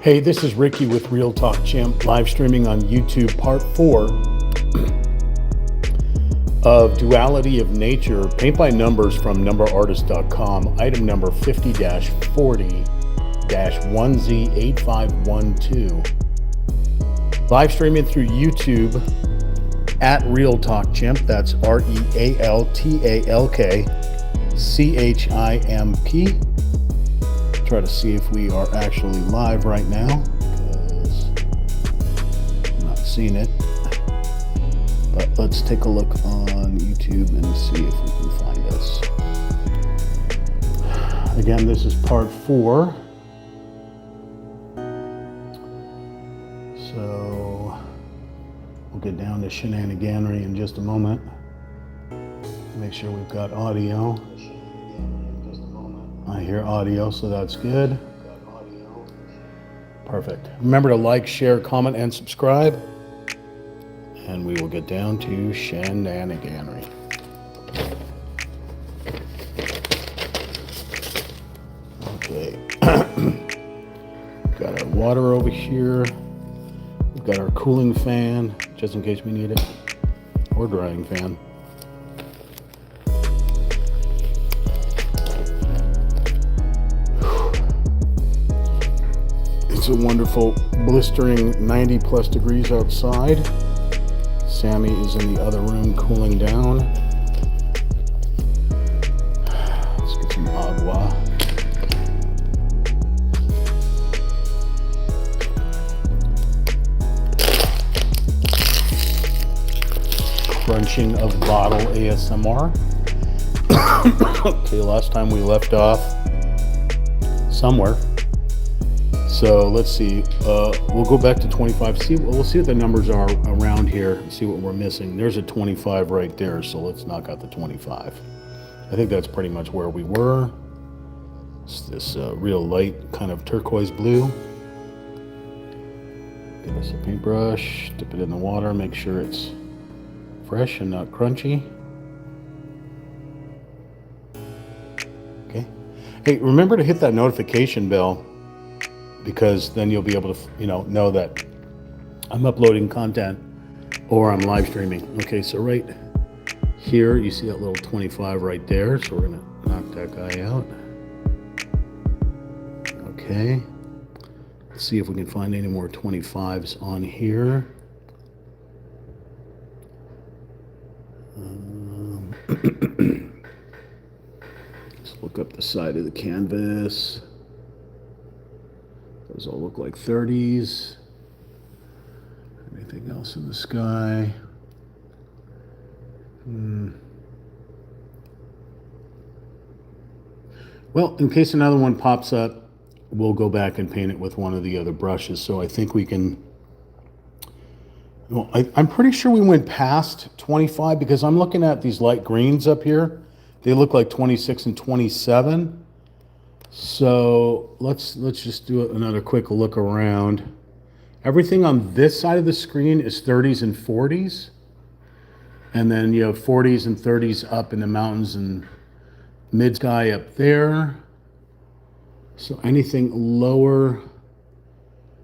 Hey, this is Ricky with Real Talk Chimp, live streaming on YouTube, part 4 of Duality of Nature, paint by numbers from numberartist.com, item number 50-40-1Z8512. Live streaming through YouTube at Real Talk Chimp, that's RealTalkChimp. Try to see if we are actually live right now, because I'm not seeing it. But let's take a look on YouTube and see if we can find us. Again, this is part 4. So we'll get down to shenaniganery in just a moment. Make sure we've got audio. I hear audio, so that's good. Perfect. Remember to like, share, comment, and subscribe. And we will get down to shenaniganery. Okay. Got our water over here. We've got our cooling fan, just in case we need it. Or drying fan. It's a wonderful, blistering 90 plus degrees outside. Sammy is in the other room cooling down. Let's get some agua. Crunching of bottle ASMR. Okay, last time we left off somewhere. So let's see, we'll go back to 25, we'll see what the numbers are around here and see what we're missing. There's a 25 right there, so let's knock out the 25. I think that's pretty much where we were. It's this real light kind of turquoise blue. Get us a paintbrush, dip it in the water, make sure it's fresh and not crunchy. Okay. Hey, remember to hit that notification bell, because then you'll be able to, know that I'm uploading content or I'm live streaming. Okay, so right here, you see that little 25 right there. So we're gonna knock that guy out. Okay, let's see if we can find any more 25s on here. Let's look up the side of the canvas. Those all look like 30s. Anything else in the sky? Well, in case another one pops up, we'll go back and paint it with one of the other brushes. So I think we can, well, I'm pretty sure we went past 25, because I'm looking at these light greens up here. They look like 26 and 27. So let's just do another quick look around. Everything on this side of the screen is 30s and 40s. And then you have 40s and 30s up in the mountains and mid sky up there. So anything lower,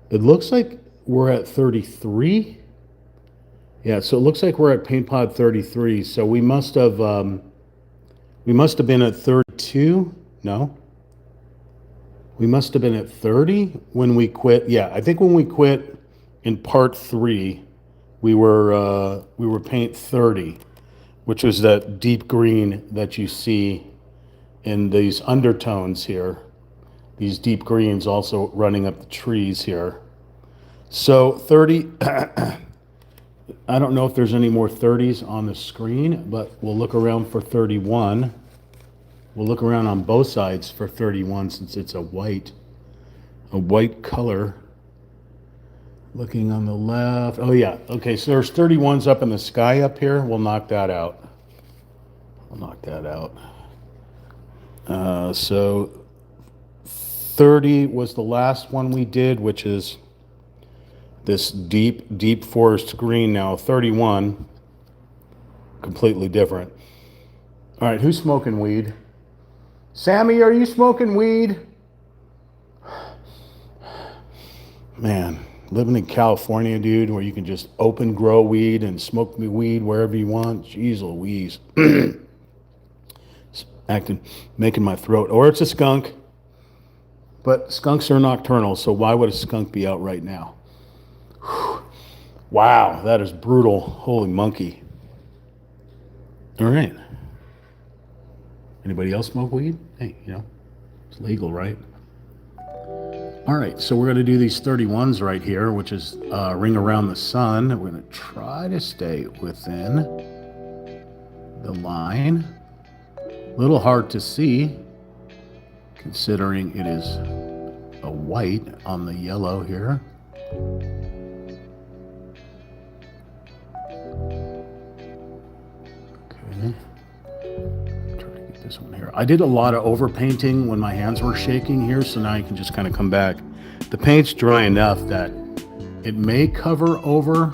it looks like we're at 33. Yeah, so it looks like we're at paint pod 33. So we must have been at 32. No. We must have been at 30 when we quit. Yeah, I think when we quit in part 3, we were paint 30, which was that deep green that you see in these undertones here. These deep greens also running up the trees here. So 30, I don't know if there's any more 30s on the screen, but we'll look around for 31. We'll look around on both sides for 31, since it's a white color. Looking on the left. Oh yeah, okay, so there's 31s up in the sky up here. We'll knock that out. So 30 was the last one we did, which is this deep forest green now. 31, completely different. All right, who's smoking weed? Sammy, are you smoking weed? Man, living in California, dude, where you can just open grow weed and smoke me weed wherever you want. Jeez Louise. It's acting, making my throat. Or it's a skunk. But skunks are nocturnal, so why would a skunk be out right now? Whew. Wow, that is brutal. Holy monkey. All right. Anybody else smoke weed? Hey, it's legal, right? All right, so we're going to do these 31s right here, which is ring around the sun. We're going to try to stay within the line. A little hard to see, considering it is a white on the yellow here. Okay. This one here. I did a lot of overpainting when my hands were shaking here, so now you can just kind of come back. The paint's dry enough that it may cover over.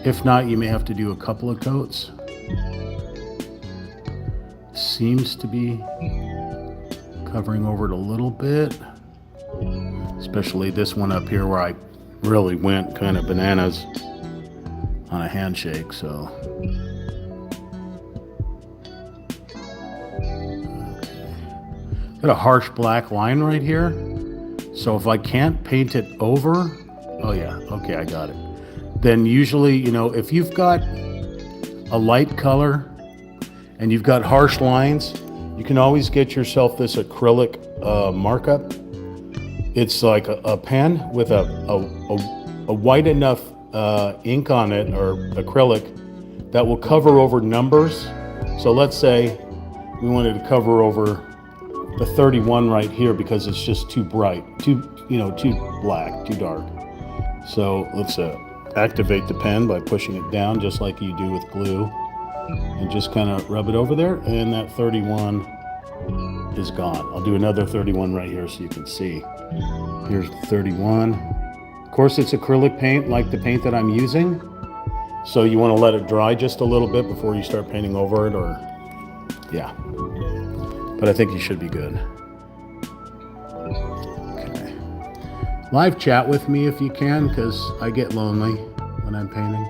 If not, you may have to do a couple of coats. Seems to be covering over it a little bit, especially this one up here where I really went kind of bananas on a handshake, so. Got a harsh black line right here. So if I can't paint it over, oh yeah, okay, I got it. Then usually, if you've got a light color and you've got harsh lines, you can always get yourself this acrylic markup. It's like a pen with a white enough ink on it, or acrylic, that will cover over numbers. So let's say we wanted to cover over the 31 right here because it's just too bright, too black, too dark. So let's activate the pen by pushing it down just like you do with glue, and just kind of rub it over there, and that 31 is gone. I'll do another 31 right here so you can see. Here's the 31. Of course, it's acrylic paint like the paint that I'm using, so you want to let it dry just a little bit before you start painting over it, or yeah. But I think you should be good. Okay. Live chat with me if you can, because I get lonely when I'm painting.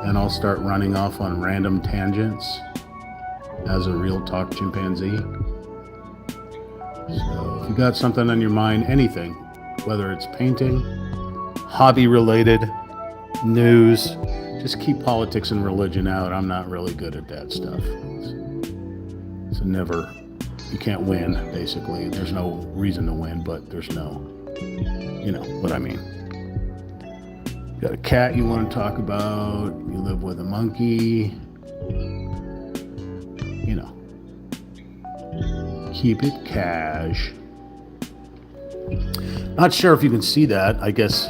And I'll start running off on random tangents as a real talk chimpanzee. So if you got something on your mind, anything, whether it's painting, hobby related, news, just keep politics and religion out. I'm not really good at that stuff. It's never, you can't win, basically. There's no reason to win, but there's no, you know what I mean. You got a cat you want to talk about, you live with a monkey, you know. Keep it cash. Not sure if you can see that. I guess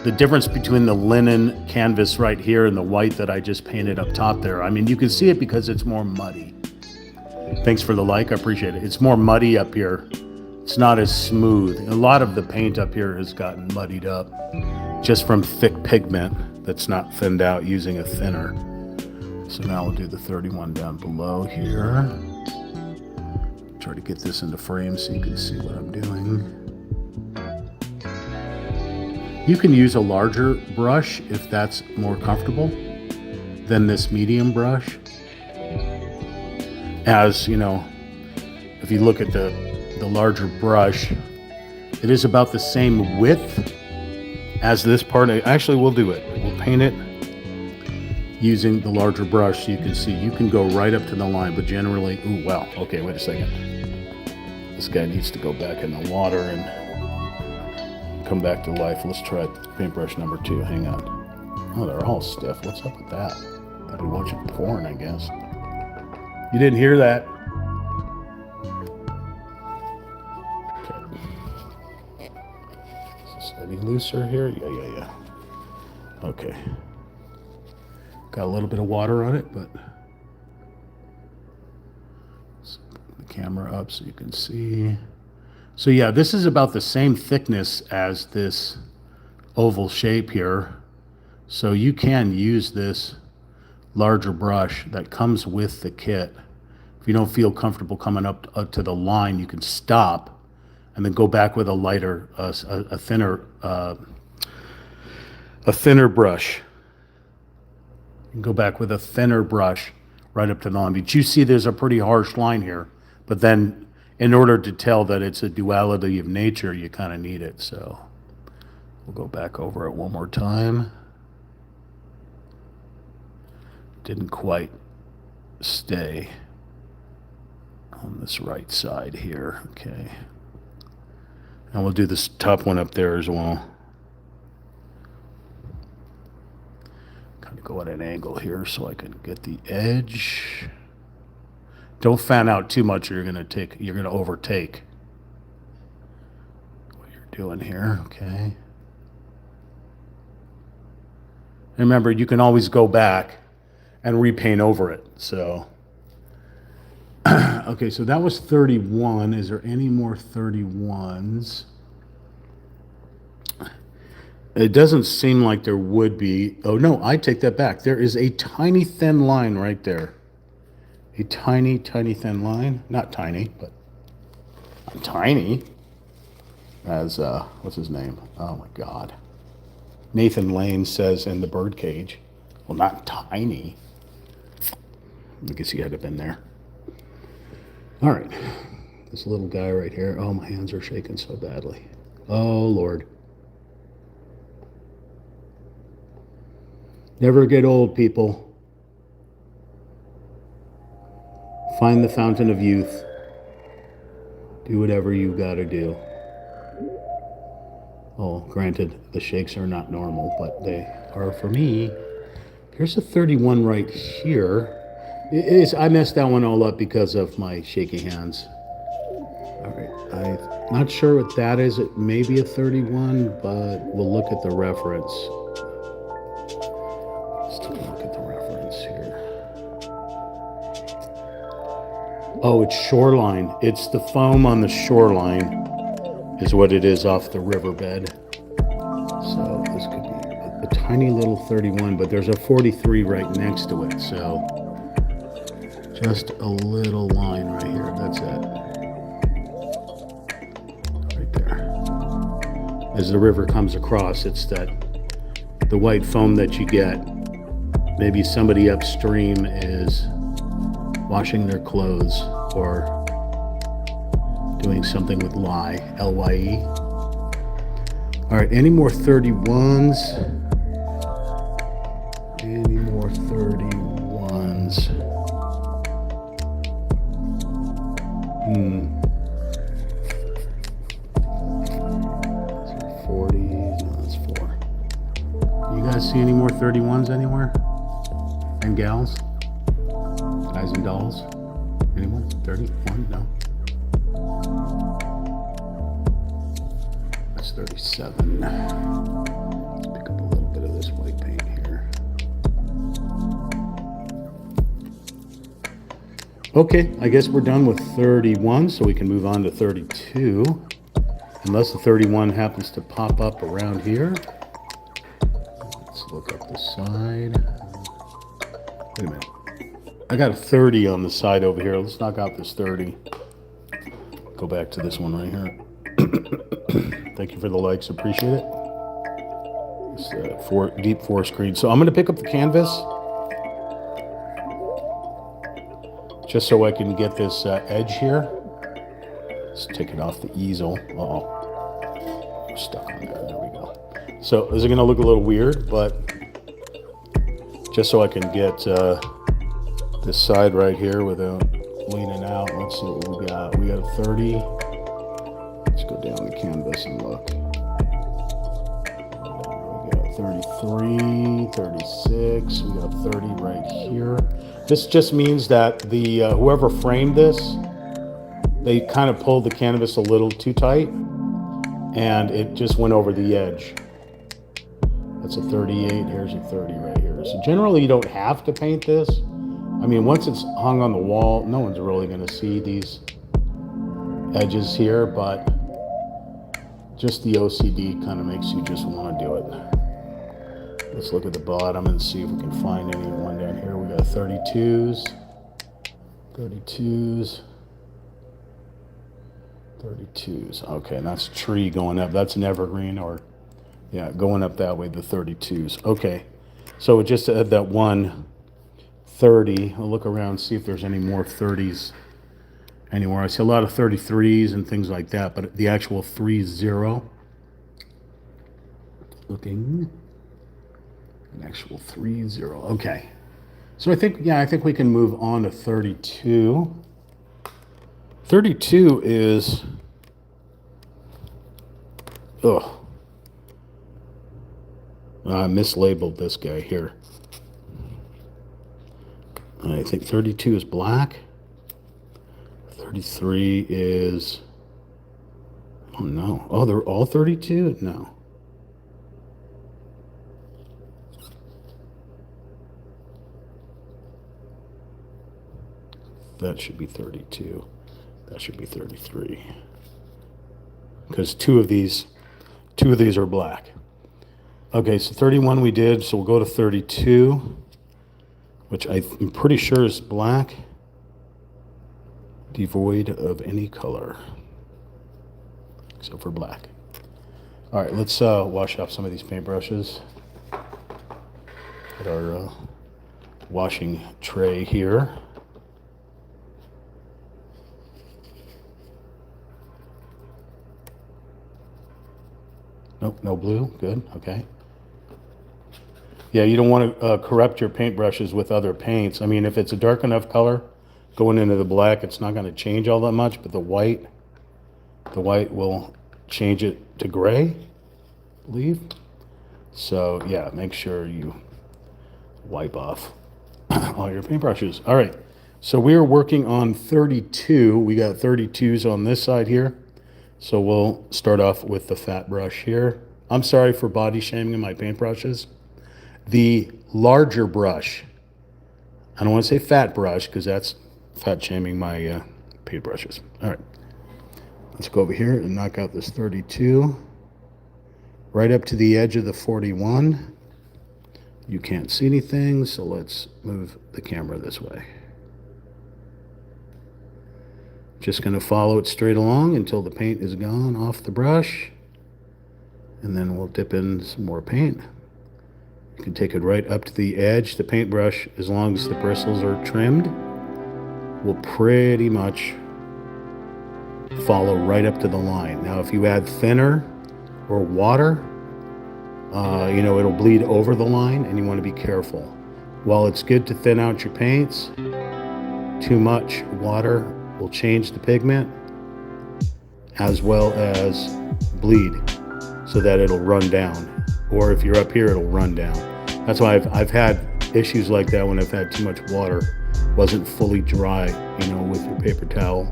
the difference between the linen canvas right here and the white that I just painted up top there, I mean, you can see it because it's more muddy. Thanks for the like, I appreciate it. It's more muddy up here. It's not as smooth. A lot of the paint up here has gotten muddied up just from thick pigment that's not thinned out using a thinner. So now we'll do the 31 down below here. Try to get this into frame so you can see what I'm doing. You can use a larger brush if that's more comfortable than this medium brush. As you know, if you look at the larger brush, it is about the same width as this part. Actually, we'll do it. We'll paint it using the larger brush so you can see. You can go right up to the line, but generally, ooh, well, okay, wait a second. This guy needs to go back in the water and come back to life. Let's try paintbrush number 2. Hang on. Oh, they're all stiff. What's up with that? I've been watching porn, I guess. You didn't hear that? Okay. Is this any looser here? Yeah. Okay. Got a little bit of water on it, but let's put the camera up so you can see. So yeah, this is about the same thickness as this oval shape here. So you can use this larger brush that comes with the kit. If you don't feel comfortable coming up to the line, you can stop and then go back with a lighter, a thinner brush. And go back with a thinner brush right up to the line. But you see there's a pretty harsh line here, but then in order to tell that it's a duality of nature, you kind of need it. So we'll go back over it one more time. Didn't quite stay on this right side here. Okay. And we'll do this top one up there as well. Kind of go at an angle here so I can get the edge. Don't fan out too much or you're gonna overtake what you're doing here. Okay. Remember, you can always go back and repaint over it. So okay, so that was 31. Is there any more 31s? It doesn't seem like there would be. Oh no, I take that back. There is a tiny thin line right there. A tiny, tiny thin line. Not tiny, but tiny. As, what's his name? Oh my God. Nathan Lane says in The Birdcage. Well, not tiny. I guess he had to have been there. All right. This little guy right here. Oh, my hands are shaking so badly. Oh, Lord. Never get old, people. Find the fountain of youth. Do whatever you gotta do. Oh, granted, the shakes are not normal, but they are for me. Here's a 31 right here. It is. I messed that one all up because of my shaky hands. All right, I'm not sure what that is. It may be a 31, but we'll look at the reference. Let's take a look at the reference here. Oh, it's shoreline. It's the foam on the shoreline is what it is off the riverbed. So this could be a tiny little 31, but there's a 43 right next to it. So just a little line right here. That's it. Right there. As the river comes across, it's the white foam that you get. Maybe somebody upstream is washing their clothes or doing something with lye, L-Y-E. All right, any more 31s? Any more 31s? 40, no, that's 4. You guys see any more 31s anywhere? And gals? Guys and dolls? Anyone? 31? No. That's 37. Let's pick up a little bit of this white paint here. Okay, I guess we're done with 31, so we can move on to 32. Unless the 31 happens to pop up around here. Let's look up the side. Wait a minute. I got a 30 on the side over here. Let's knock out this 30. Go back to this one right here. Thank you for the likes. Appreciate it. It's deep forest green. So I'm going to pick up the canvas just so I can get this edge here. Let's take it off the easel. Uh-oh. We're stuck on there. There we go. So this is going to look a little weird, but just so I can get this side right here without leaning out. Let's see what we got. We got a 30. Let's go down the canvas and look. We got 33, 36. We got 30 right here. This just means that the whoever framed this, they kind of pulled the canvas a little too tight, and it just went over the edge. That's a 38. Here's a 30 right here. So generally, you don't have to paint this. I mean, once it's hung on the wall, no one's really going to see these edges here, but just the OCD kind of makes you just want to do it. Let's look at the bottom and see if we can find anyone down here. We got 32s, 32s, 32s. Okay, that's tree going up. That's an evergreen, or yeah, going up that way, the 32s. Okay, so just to add that one 30, I'll look around, see if there's any more 30s anywhere. I see a lot of 33s and things like that, but the actual 30, looking, an actual 30. Okay, so I think, yeah, I think we can move on to 32. 32 is, oh, I mislabeled this guy here. I think 32 is black. 33 is, oh no. Oh, they're all 32? No. That should be 32. That should be 33. Because two of these are black. Okay, so 31 we did, so we'll go to 32, which I'm pretty sure is black, devoid of any color, except for black. All right, let's wash off some of these paintbrushes at our washing tray here. Nope, no blue. Good, okay. Yeah, you don't want to corrupt your paintbrushes with other paints. I mean, if it's a dark enough color going into the black, it's not going to change all that much, but the white will change it to gray, I believe. So yeah, make sure you wipe off all your paintbrushes. All right, so we are working on 32. We got 32s on this side here. So we'll start off with the fat brush here. I'm sorry for body shaming my paintbrushes. The larger brush, I don't want to say fat brush because that's fat shaming my paintbrushes. All right, let's go over here and knock out this 32. Right up to the edge of the 41. You can't see anything, so let's move the camera this way. Just going to follow it straight along until the paint is gone off the brush. And then we'll dip in some more paint. You can take it right up to the edge. The paintbrush, as long as the bristles are trimmed, will pretty much follow right up to the line. Now, if you add thinner or water, it'll bleed over the line, and you want to be careful. While it's good to thin out your paints, too much water will change the pigment as well as bleed so that it'll run down. Or if you're up here, it'll run down. That's why I've had issues like that when I've had too much water. Wasn't fully dry, with your paper towel.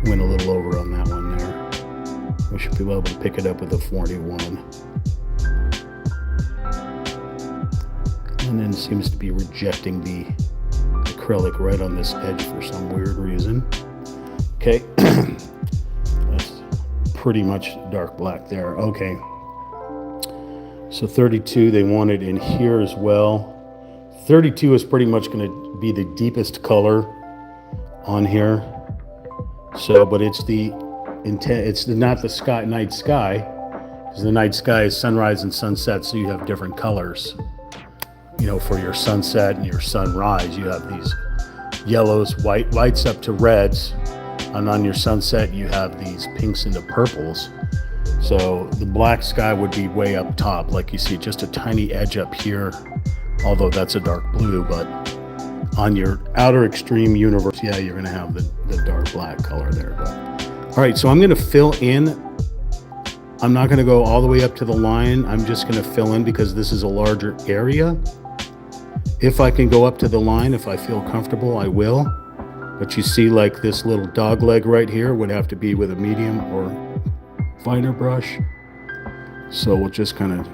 Went a little over on that one there. We should be able to pick it up with a 41. And then it seems to be rejecting the acrylic right on this edge for some weird reason. Okay, that's pretty much dark black there. Okay, so 32 they wanted in here as well. 32 is pretty much going to be the deepest color on here. So, but it's not the night sky, because the night sky is sunrise and sunset, so you have different colors. For your sunset and your sunrise, you have these yellows, whites up to reds, and on your sunset, you have these pinks into purples. So the black sky would be way up top, like you see just a tiny edge up here, although that's a dark blue, but on your outer extreme universe, yeah, you're going to have the dark black color there. But all right, so I'm going to fill in. I'm not going to go all the way up to the line. I'm just going to fill in because this is a larger area. If I can go up to the line, if I feel comfortable, I will. But you see, like this little dog leg right here would have to be with a medium or finer brush. So we'll just kind of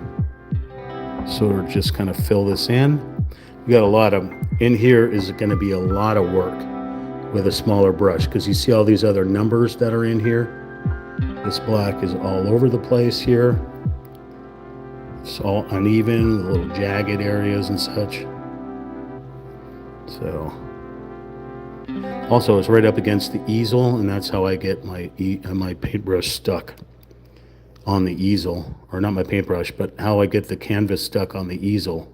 fill this in. We got in here is going to be a lot of work with a smaller brush, because you see all these other numbers that are in here. This black is all over the place here. It's all uneven, with little jagged areas and such. So Also, it's right up against the easel, and that's how I get my my paintbrush stuck on the easel, or not my paintbrush, but how I get the canvas stuck on the easel,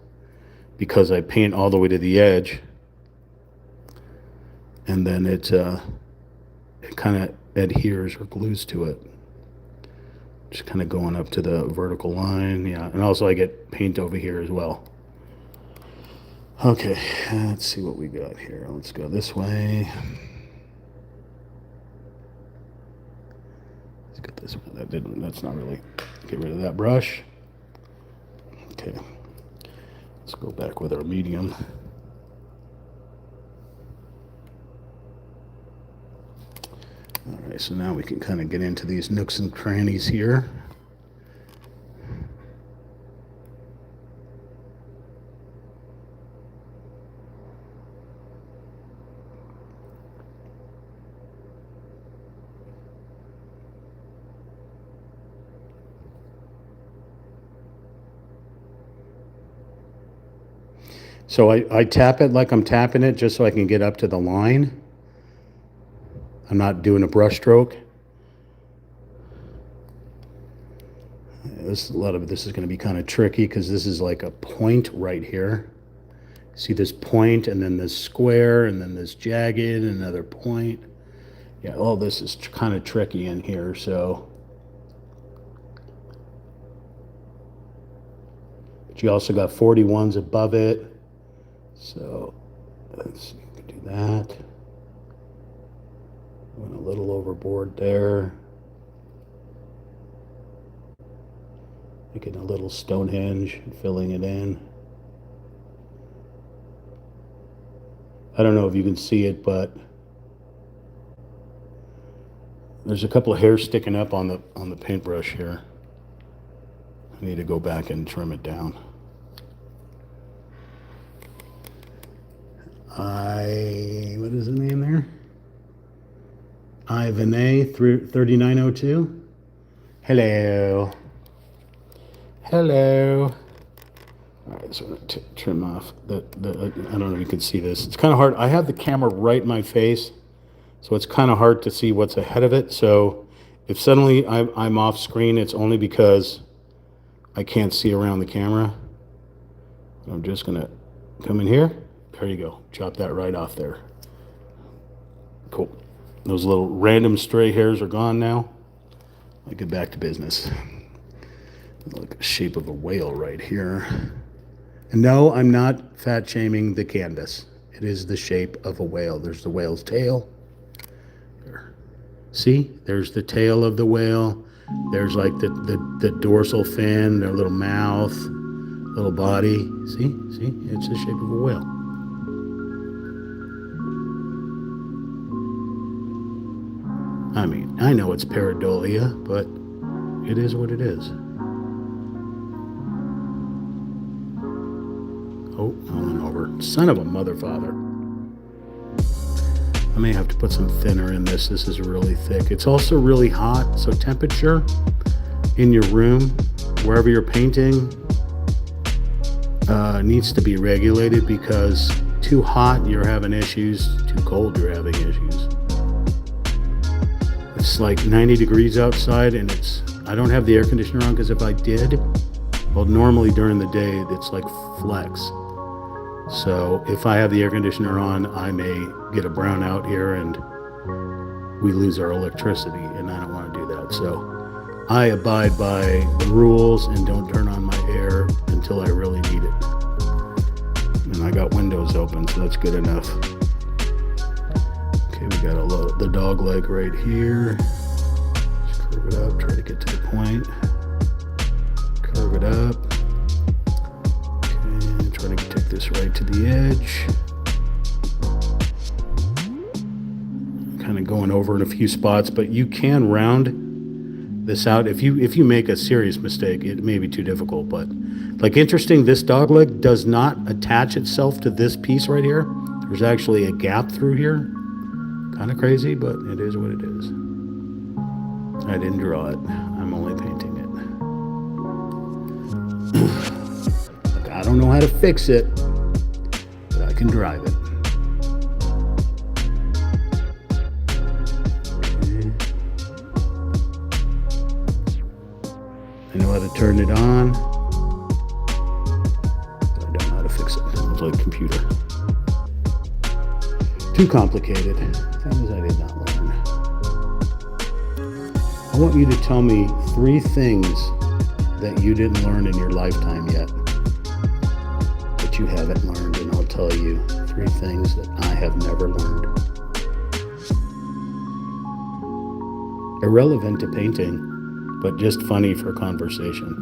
because I paint all the way to the edge, and then it kind of adheres or glues to it. Just kind of going up to the vertical line, yeah. And also I get paint over here as well. Okay, let's see what we got here. Let's go this way. Let's get this one. That's not really, get rid of that brush. Okay, let's go back with our medium. All right, so now we can kind of get into these nooks and crannies here. So I tap it like I'm tapping it just so I can get up to the line. I'm not doing a brush stroke. A lot of this is going to be kind of tricky because this is like a point right here. See this point, and then this square, and then this jagged, and another point. Yeah, all this is kind of tricky in here, so. But you also got 41s above it. So let's see, we can do that. Went a little overboard there. Making a little Stonehenge, filling it in. I don't know if you can see it, but there's a couple of hairs sticking up on the paintbrush here. I need to go back and trim it down. What is the name there? Ivanay through 3902. Hello. Hello. All right, so I'm going to trim off I don't know if you can see this. It's kind of hard. I have the camera right in my face, so it's kind of hard to see what's ahead of it. So if suddenly I'm off screen, it's only because I can't see around the camera. I'm just going to come in here. There you go. Chop that right off there. Cool. Those little random stray hairs are gone now. I'll get back to business. Like a shape of a whale right here. And no, I'm not fat shaming the canvas. It is the shape of a whale. There's the whale's tail. There. See? There's the tail of the whale. There's like the dorsal fin, their little mouth, little body. See? See? It's the shape of a whale. I mean, I know it's pareidolia, but it is what it is. Oh, I went over. Son of a mother father. I may have to put some thinner in this. This is really thick. It's also really hot, so temperature in your room, wherever you're painting, needs to be regulated, because too hot, you're having issues. Too cold, you're having issues. It's like 90 degrees outside, and I don't have the air conditioner on, because if I did, well, normally during the day, it's like flex. So if I have the air conditioner on, I may get a brownout here and we lose our electricity, and I don't want to do that. So I abide by the rules and don't turn on my air until I really need it. And I got windows open, so that's good enough. Okay, we got the dog leg right here. Just curve it up, try to get to the point. Curve it up. Okay, try to take this right to the edge. Kind of going over in a few spots, but you can round this out. If you make a serious mistake, it may be too difficult, but like interesting, this dog leg does not attach itself to this piece right here. There's actually a gap through here. Kind of crazy, but it is what it is. I didn't draw it. I'm only painting it. Like, I don't know how to fix it, but I can drive it. gotta turn it on. I don't know how to fix it. It's like computer. Too complicated. Things I did not learn. I want you to tell me 3 things that you didn't learn in your lifetime yet, that you haven't learned, and I'll tell you 3 things that I have never learned. Irrelevant to painting, but just funny for conversation.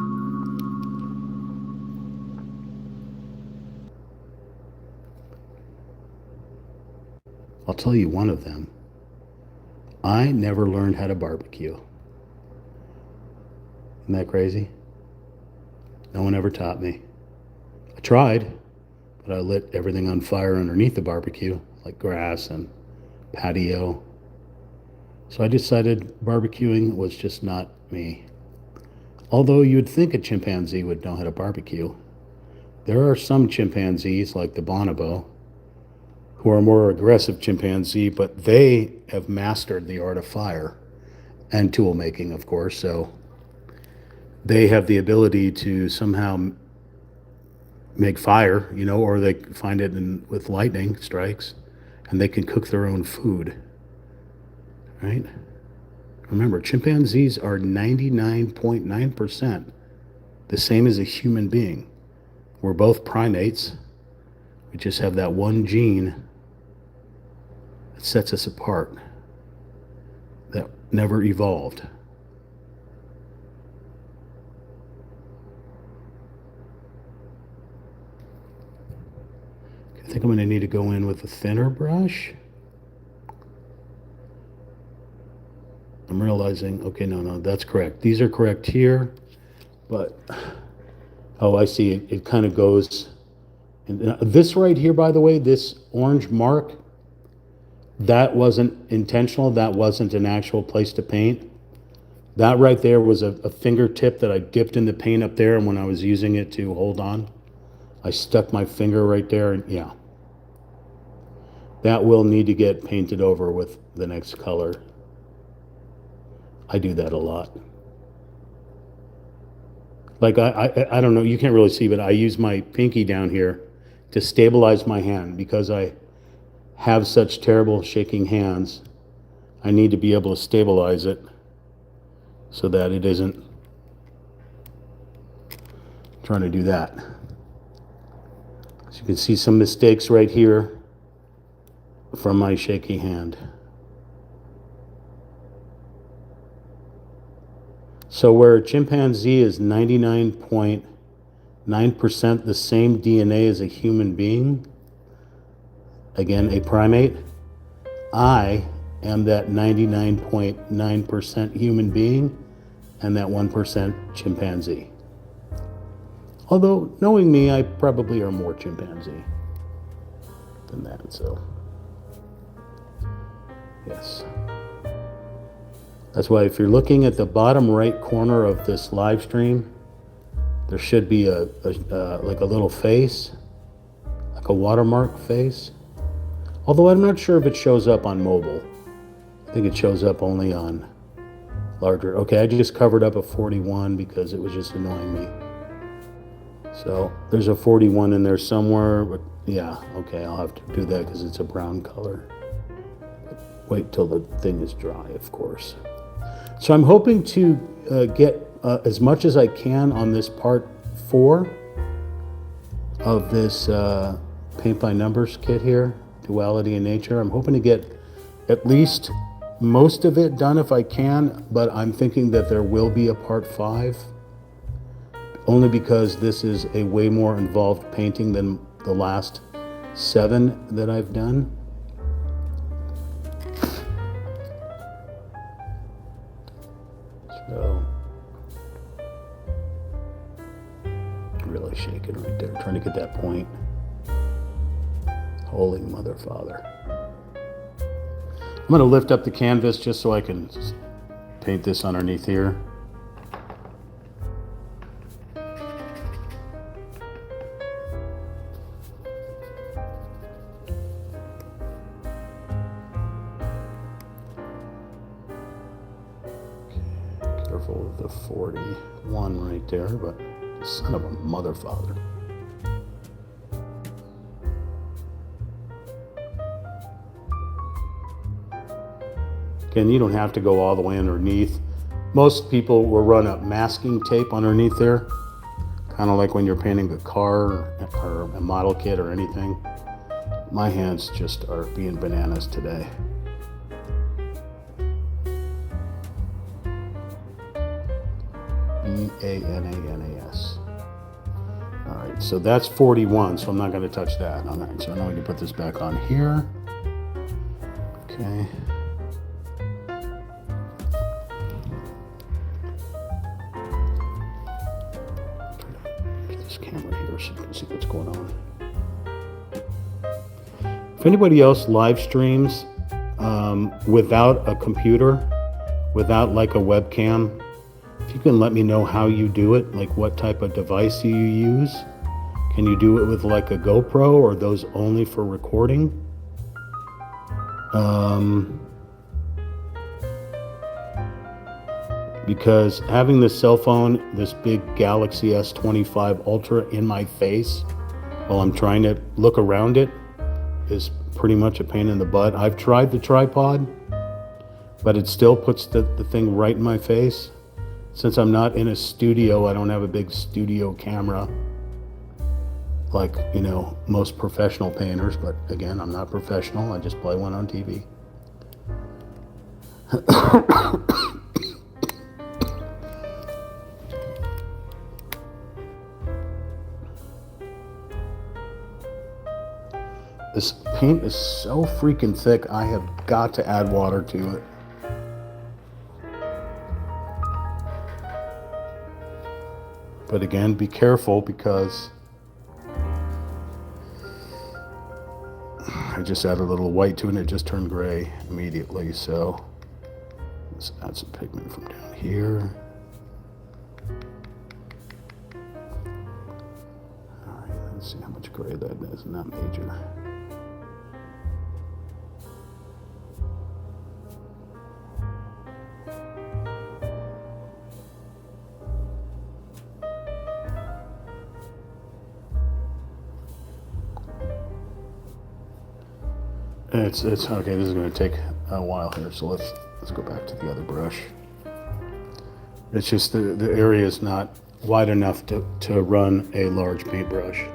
I'll tell you one of them. I never learned how to barbecue. Isn't that crazy? No one ever taught me. I tried, but I lit everything on fire underneath the barbecue, like grass and patio. So I decided barbecuing was just not me. Although you'd think a chimpanzee would know how to barbecue. There are some chimpanzees, like the bonobo, who are more aggressive chimpanzee, but they have mastered the art of fire and tool making, of course. So they have the ability to somehow make fire, or they find it with lightning strikes, and they can cook their own food, right? Remember, chimpanzees are 99.9% the same as a human being. We're both primates. We just have that one gene that sets us apart, that never evolved. I think I'm going to need to go in with a thinner brush. I'm realizing, okay, no, that's correct. These are correct here, but, oh, I see, it kind of goes, and this right here, by the way, this orange mark, that wasn't intentional. That wasn't an actual place to paint. That right there was a fingertip that I dipped in the paint up there, and when I was using it to hold on, I stuck my finger right there, and yeah. That will need to get painted over with the next color. I do that a lot. Like, I don't know, you can't really see, but I use my pinky down here to stabilize my hand because I have such terrible shaking hands. I need to be able to stabilize it so that it isn't trying to do that. So you can see some mistakes right here from my shaky hand. So where a chimpanzee is 99.9% the same DNA as a human being, again, a primate, I am that 99.9% human being and that 1% chimpanzee. Although, knowing me, I probably are more chimpanzee than that, so yes. That's why if you're looking at the bottom right corner of this live stream, there should be like a little face, like a watermark face. Although I'm not sure if it shows up on mobile. I think it shows up only on larger. Okay, I just covered up a 41 because it was just annoying me. So there's a 41 in there somewhere, but yeah, okay, I'll have to do that because it's a brown color. Wait till the thing is dry, of course. So I'm hoping to get as much as I can on this part 4 of this Paint by Numbers kit here, Duality in Nature. I'm hoping to get at least most of it done if I can, but I'm thinking that there will be a part 5, only because this is a way more involved painting than the last 7 that I've done. So, really shaking right there, trying to get that point. Holy Mother Father. I'm going to lift up the canvas just so I can paint this underneath here. careful with the 41 right there, but son of a mother father. Again, you don't have to go all the way underneath. Most people will run a masking tape underneath there, kind of like when you're painting a car or a model kit or anything. My hands just are being bananas today. B-A-N-A-N-A-S. All right, so that's 41, so I'm not going to touch that. All right, so now we can put this back on here. Okay. Get this camera here so you can see what's going on. If anybody else live streams without a computer, without like a webcam, if you can let me know how you do it, like what type of device you use. Can you do it with like a GoPro, or those only for recording? Because having this cell phone, this big Galaxy S25 Ultra in my face while I'm trying to look around it is pretty much a pain in the butt. I've tried the tripod, but it still puts the thing right in my face. Since I'm not in a studio, I don't have a big studio camera like, you know, most professional painters. But again, I'm not professional. I just play one on TV. This paint is so freaking thick, I have got to add water to it. But again, be careful, because I just added a little white to it and it just turned gray immediately. So let's add some pigment from down here. All right, let's see how much gray that is, not major. It's okay. This is going to take a while here, so let's go back to the other brush. It's just the area is not wide enough to run a large paintbrush.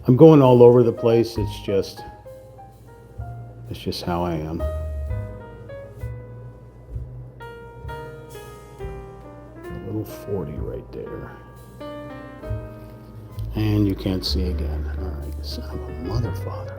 I'm going all over the place. It's just how I am. A little 40 right there. And you can't see again. All right, son of a mother father.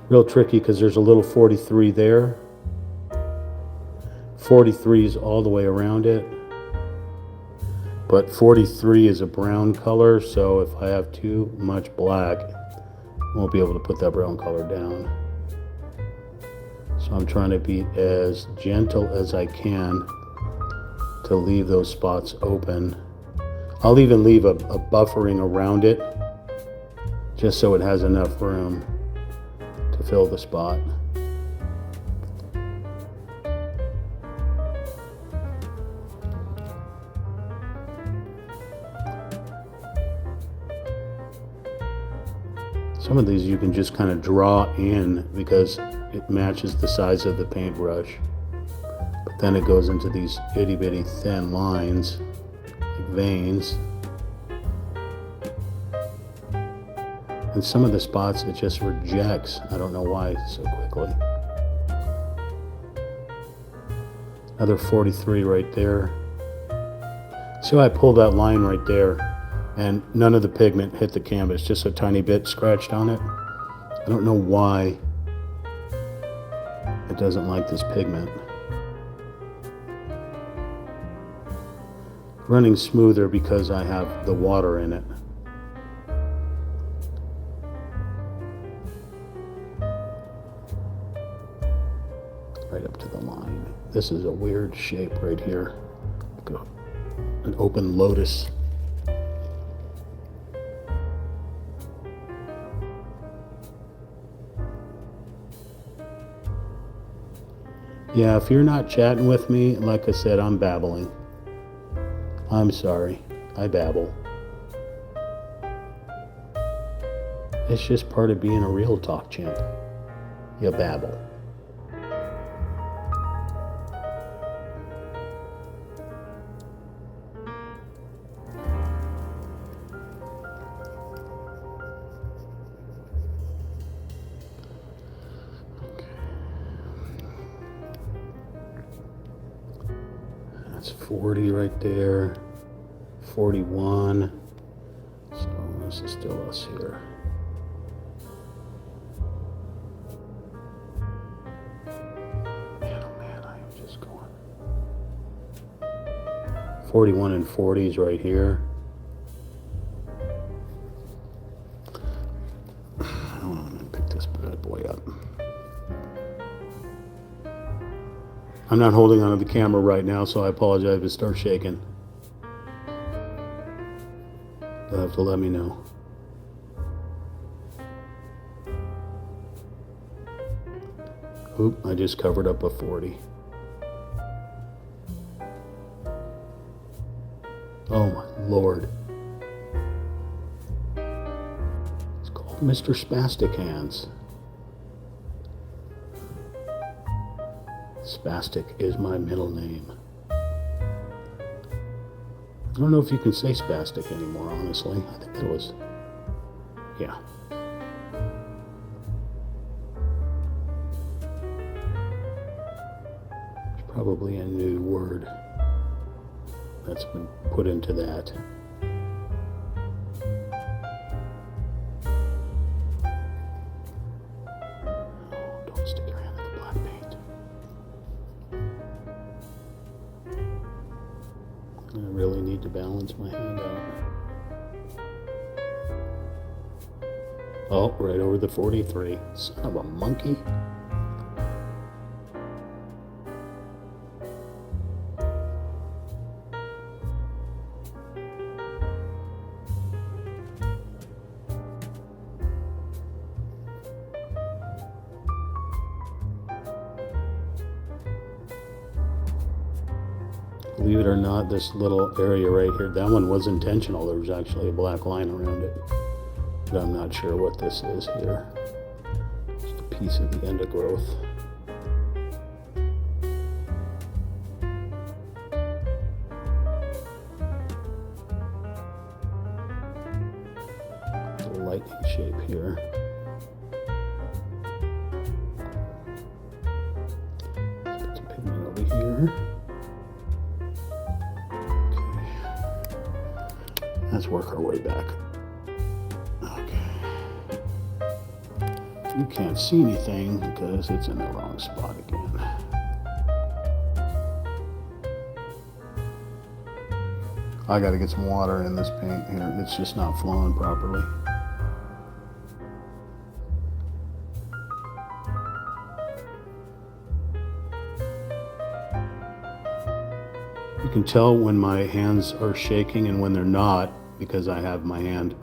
Real tricky because there's a little 43 there. 43 is all the way around it. But 43 is a brown color, so if I have too much black, I won't be able to put that brown color down. So I'm trying to be as gentle as I can to leave those spots open. I'll even leave a buffering around it just so it has enough room to fill the spot. Some of these you can just kind of draw in because it matches the size of the paintbrush. But then it goes into these itty bitty thin lines, like veins. And some of the spots it just rejects. I don't know why so quickly. Another 43 right there. See how I pulled that line right there, and none of the pigment hit the canvas, just a tiny bit scratched on it. I don't know why it doesn't like this pigment. Running smoother because I have the water in it. Right up to the line. This is a weird shape right here. An open lotus. Yeah, if you're not chatting with me, like I said, I'm babbling. I'm sorry, I babble. It's just part of being a real talk chimp. You babble. That's 40 right there. 41. So this is still us here. Man, oh man, I am just going. 41 and 40s right here. I'm gonna pick this bad boy up. I'm not holding onto the camera right now, so I apologize if it starts shaking. You'll have to let me know. Oop, I just covered up a 40. Oh my Lord. It's called Mr. Spastic Hands. Spastic is my middle name. I don't know if you can say spastic anymore, honestly. I think it was, yeah. There's probably a new word that's been put into that. Oh, don't stick your hand in the black paint. I really need to balance my hand out. Oh, right over the 43. Son of a monkey. Believe it or not, this little area right here, that one was intentional. There was actually a black line around it. But I'm not sure what this is here. Just a piece of the end of growth. A lightning shape here. Let's put some pigment over here. Let's work our way back. Okay. You can't see anything because it's in the wrong spot again. I gotta get some water in this paint here. It's just not flowing properly. You can tell when my hands are shaking and when they're not, because I have my hand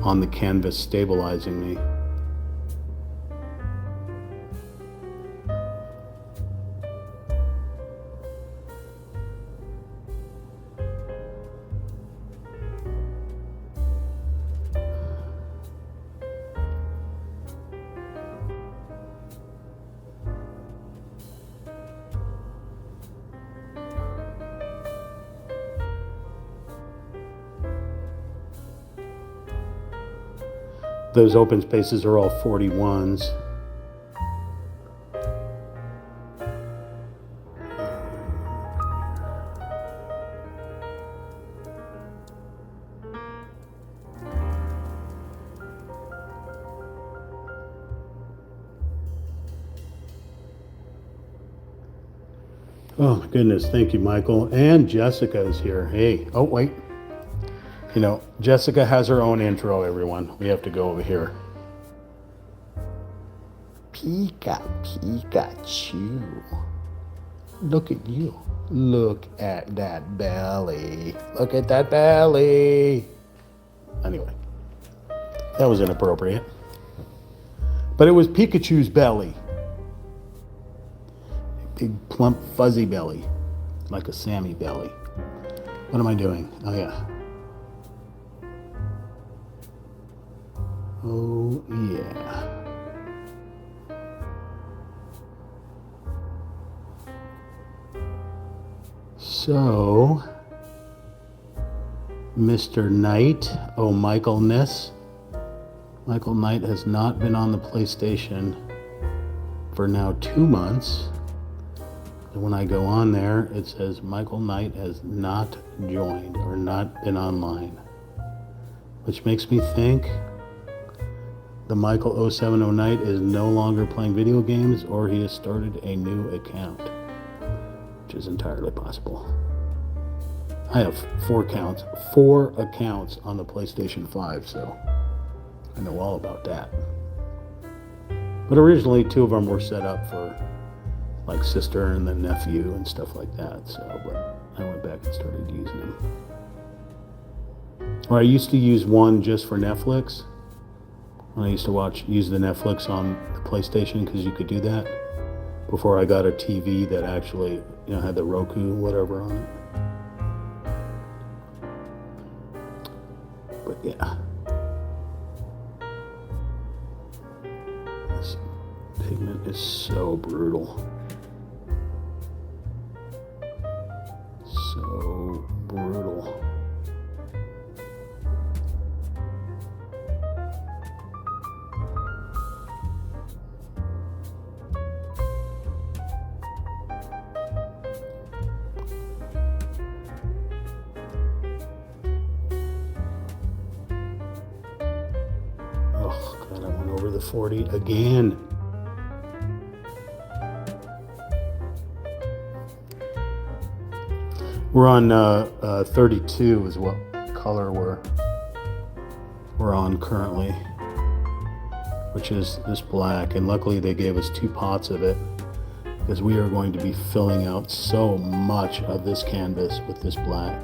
on the canvas stabilizing me. Those open spaces are all 41s. Oh my goodness, thank you, Michael. And Jessica is here. Hey, oh wait. You know, Jessica has her own intro, everyone. We have to go over here. Pikachu. Look at you. Look at that belly. Look at that belly. Anyway, that was inappropriate. But it was Pikachu's belly. Big, plump, fuzzy belly. Like a Sammy belly. What am I doing? Oh, yeah. Oh, yeah. So, Mr. Knight, Michaelness. Michael Knight has not been on the PlayStation for now 2 months. And when I go on there, it says Michael Knight has not joined or not been online. Which makes me think the Michael 070 Knight is no longer playing video games, or he has started a new account, which is entirely possible. I have 4 accounts on the PlayStation 5, so I know all about that. But originally 2 of them were set up for like sister and the nephew and stuff like that, so but I went back and started using them. Or I used to use one just for Netflix. When I used to use the Netflix on the PlayStation, because you could do that before I got a TV that actually, had the Roku, whatever on it. But yeah. This pigment is so brutal. So brutal. Oh, God, I went over the 40 again. We're on 32 is what color we're on currently, which is this black. And luckily they gave us 2 pots of it, because we are going to be filling out so much of this canvas with this black.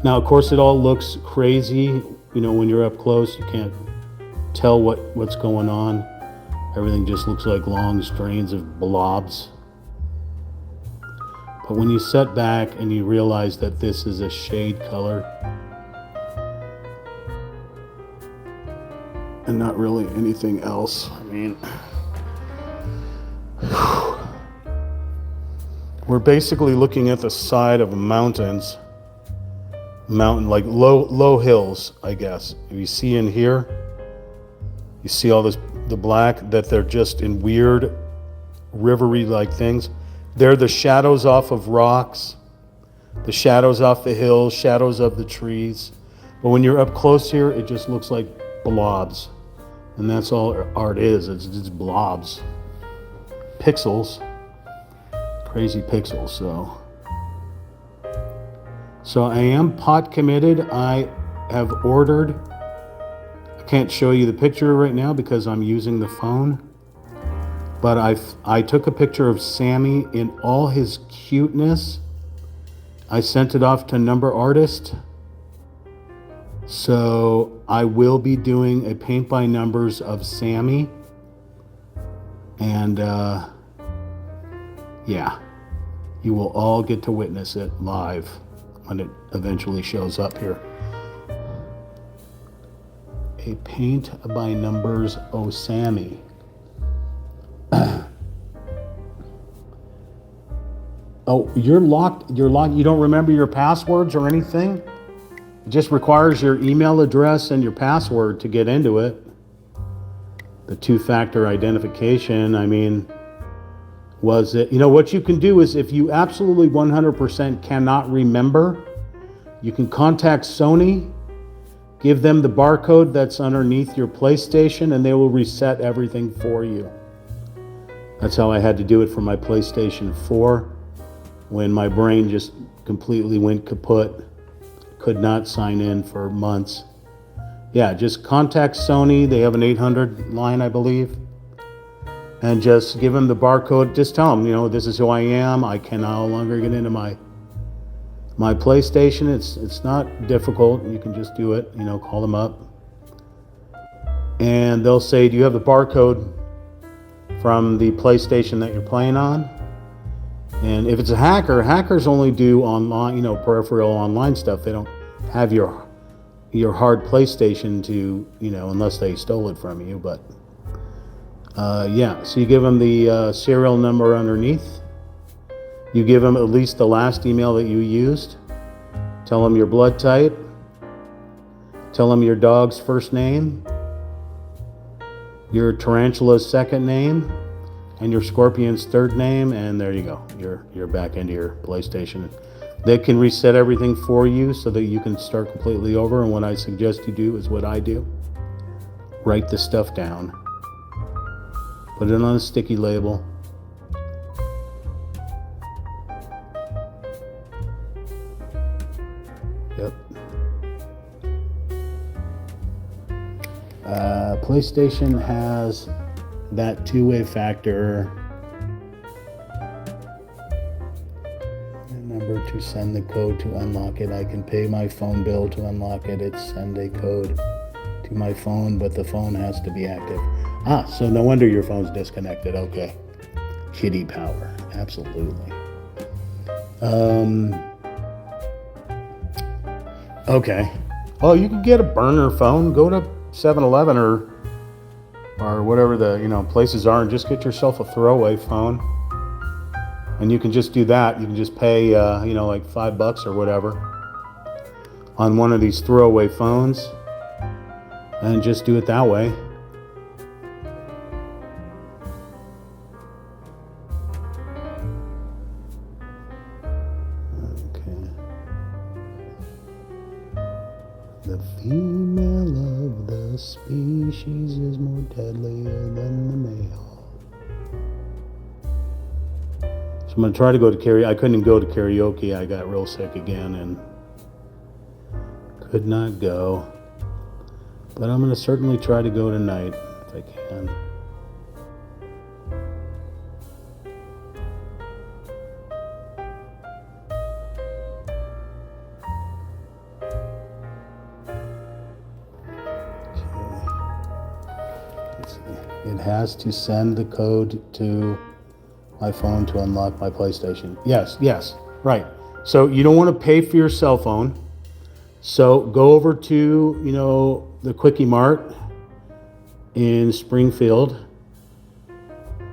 Now, of course, it all looks crazy. When you're up close, you can't tell what's going on. Everything just looks like long strains of blobs. But when you set back and you realize that this is a shade color and not really anything else, we're basically looking at the side of mountains, like low hills, I guess. If you see in here, you see all the black, that they're just in weird rivery like things. They're the shadows off of rocks, the shadows off the hills, shadows of the trees. But when you're up close here, it just looks like blobs. And that's all art is. It's just blobs. Pixels. Crazy pixels. So I am pot committed. I have ordered. I can't show you the picture right now because I'm using the phone. But I took a picture of Sammy in all his cuteness. I sent it off to Number Artist. So I will be doing a paint by numbers of Sammy. And yeah, you will all get to witness it live when it eventually shows up here. A paint by numbers of Sammy. Oh, you're locked. You don't remember your passwords or anything? It just requires your email address and your password to get into it. The 2-factor identification, was it? What you can do is, if you absolutely 100% cannot remember, you can contact Sony, give them the barcode that's underneath your PlayStation, and they will reset everything for you. That's how I had to do it for my PlayStation 4 when my brain just completely went kaput. Could not sign in for months. Yeah, just contact Sony. They have an 800 line, I believe. And just give them the barcode. Just tell them, this is who I am. I can no longer get into my PlayStation. It's not difficult. You can just do it. Call them up. And they'll say, do you have the barcode from the PlayStation that you're playing on? And if it's a hacker, hackers only do online, peripheral online stuff. They don't have your hard PlayStation to, unless they stole it from you. But yeah, so you give them the serial number underneath. You give them at least the last email that you used. Tell them your blood type. Tell them your dog's first name, your tarantula's second name, and your scorpion's third name, and there you go. You're back into your PlayStation. They can reset everything for you so that you can start completely over. And what I suggest you do is what I do. Write the stuff down. Put it on a sticky label. Yep. PlayStation has that two-way factor. Remember to send the code to unlock it. I can pay my phone bill to unlock it. It's send a code to my phone, but the phone has to be active. So no wonder your phone's disconnected. Okay. Kitty power. Absolutely. Okay. Oh, you can get a burner phone. Go to 7-Eleven or whatever the places are, and just get yourself a throwaway phone. And you can just do that. You can just pay like $5 or whatever on one of these throwaway phones, and just do it that way. Okay. The female of the species is more deadlier than the male. I'm going to try to go to karaoke. I couldn't go to karaoke. I got real sick again and could not go. But I'm going to certainly try to go tonight if I can. Okay. It has to send the code to my phone to unlock my PlayStation. Yes, right. So you don't want to pay for your cell phone. So go over to, the Quickie Mart in Springfield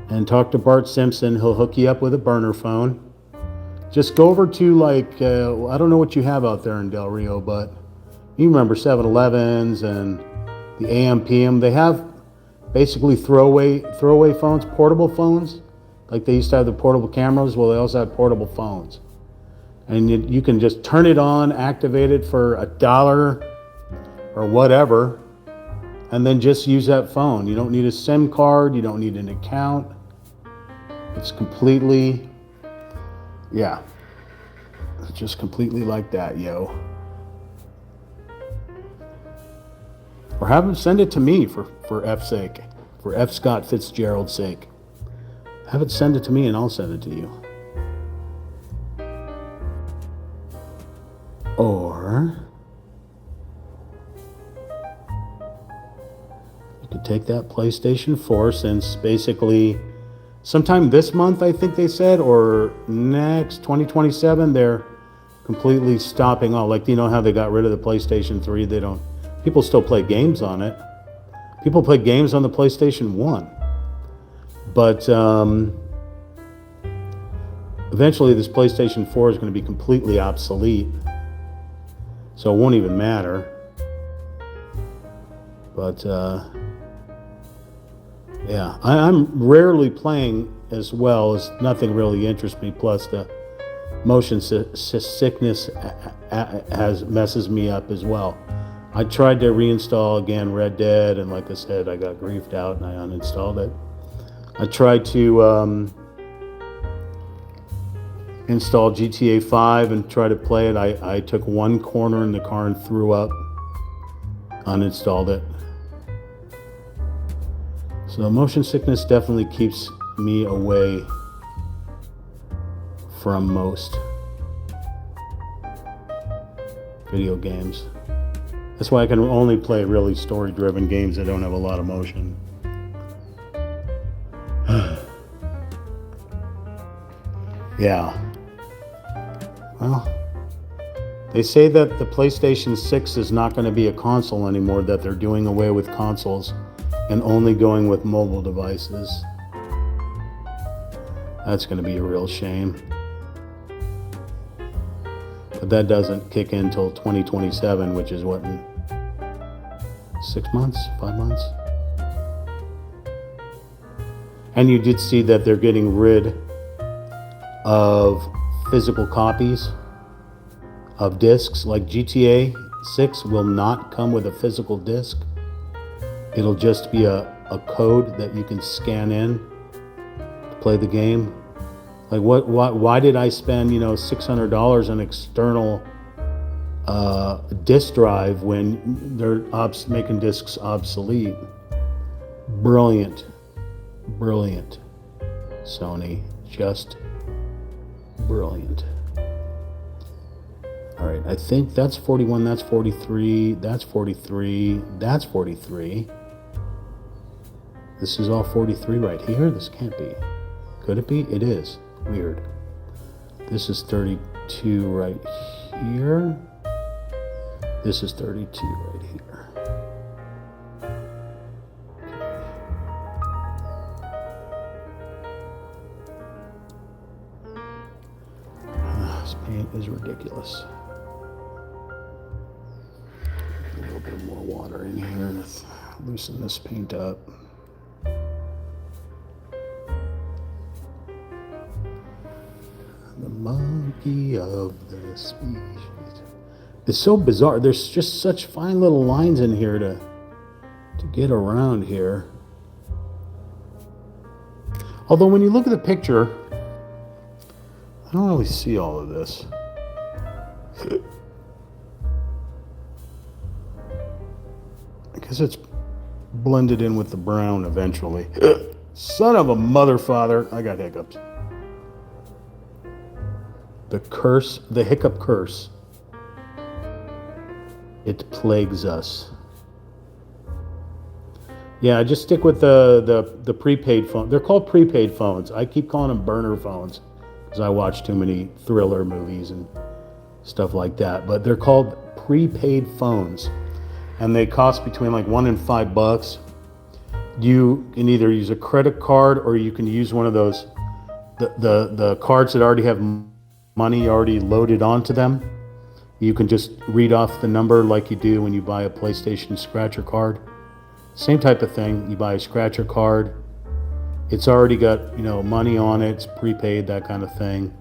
and talk to Bart Simpson. He'll hook you up with a burner phone. Just go over to I don't know what you have out there in Del Rio, but you remember 7-Elevens and the AM PM. They have basically throwaway phones, portable phones. Like they used to have the portable cameras, well, they also have portable phones. And you can just turn it on, activate it for $1 or whatever, and then just use that phone. You don't need a SIM card, you don't need an account. It's completely, it's just completely like that, yo. Or have them send it to me for F's sake, for F. Scott Fitzgerald's sake. Have it send it to me and I'll send it to you. Or you could take that PlayStation 4, since basically sometime this month, I think they said, or next 2027, they're completely stopping all. Like, how they got rid of the PlayStation 3? People still play games on it. People play games on the PlayStation 1. But eventually this PlayStation 4 is going to be completely obsolete. So it won't even matter. But I'm rarely playing as well, as nothing really interests me. Plus the motion sickness messes me up as well. I tried to reinstall again Red Dead, and like I said, I got griefed out and I uninstalled it. I tried to install GTA 5 and try to play it. I took one corner in the car and threw up, uninstalled it. So motion sickness definitely keeps me away from most video games. That's why I can only play really story-driven games that don't have a lot of motion. Yeah. Well, they say that the PlayStation 6 is not going to be a console anymore, that they're doing away with consoles and only going with mobile devices. That's going to be a real shame. But that doesn't kick in until 2027, which is what, in 6 months, 5 months? And you did see that they're getting rid of physical copies of discs. Like GTA 6 will not come with a physical disc. It'll just be a code that you can scan in to play the game. Like why did I spend, $600 on external disk drive when they're making discs obsolete? Brilliant, Sony, just brilliant. All right, I think that's 41, that's 43, that's 43, that's 43. This is all 43 right here? This can't be. Could it be? It is. Weird. This is 32 right here. This is 32 right here. This paint is ridiculous. A little bit more water in here to loosen this paint up. The monkey of the species. It's so bizarre. There's just such fine little lines in here to get around here. Although when you look at the picture, I don't really see all of this. I guess it's blended in with the brown eventually. Son of a mother father. I got hiccups. The hiccup curse. It plagues us. Yeah, just stick with the prepaid phone. They're called prepaid phones. I keep calling them burner phones because I watch too many thriller movies and stuff like that. But they're called prepaid phones, and they cost between like $1 and $5. You can either use a credit card or you can use one of those the cards that already have money already loaded onto them. You can just read off the number like you do when you buy a PlayStation scratcher card. Same type of thing. You buy a scratcher card. It's already got, money on it. It's prepaid, that kind of thing.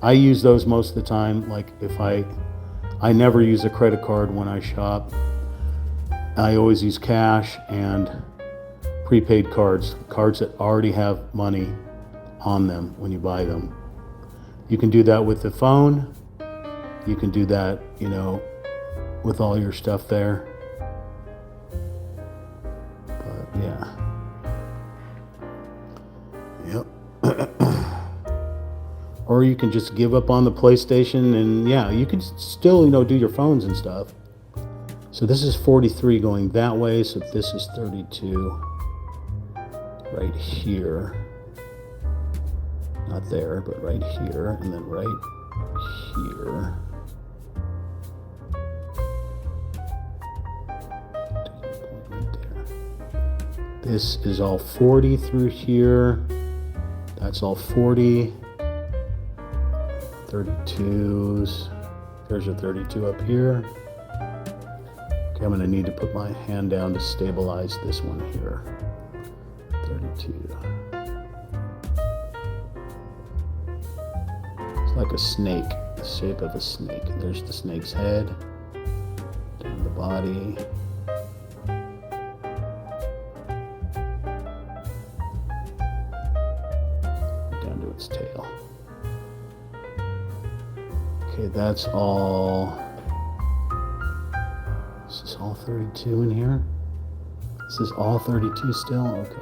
I use those most of the time. Like if I never use a credit card when I shop. I always use cash and prepaid cards that already have money on them when you buy them. You can do that with the phone. You can do that, with all your stuff there. But yeah. Yep. Or you can just give up on the PlayStation and you can still, do your phones and stuff. So this is 43 going that way. So this is 32 right here. Not there, but right here, and then right here. Right there. This is all 40 through here. That's all 40. 32s. There's a 32 up here. Okay, I'm going to need to put my hand down to stabilize this one here. 32. Like a snake, the shape of a snake. There's the snake's head, down the body. that's all. Is this all 32 in here? This is all 32 still? Okay.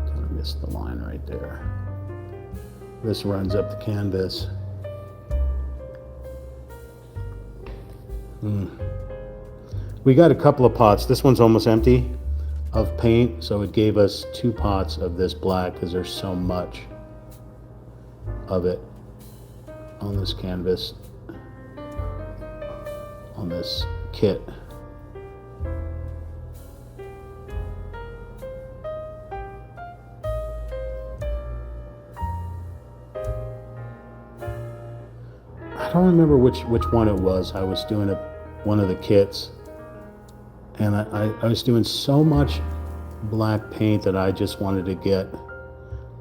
Kind of missed the line right there. This runs up the canvas. We got a couple of pots. This one's almost empty of paint, so it gave us 2 pots of this black because there's so much of it on this canvas, on this kit. I don't remember which one it was. I was doing one of the kits, and I was doing so much black paint that I just wanted to get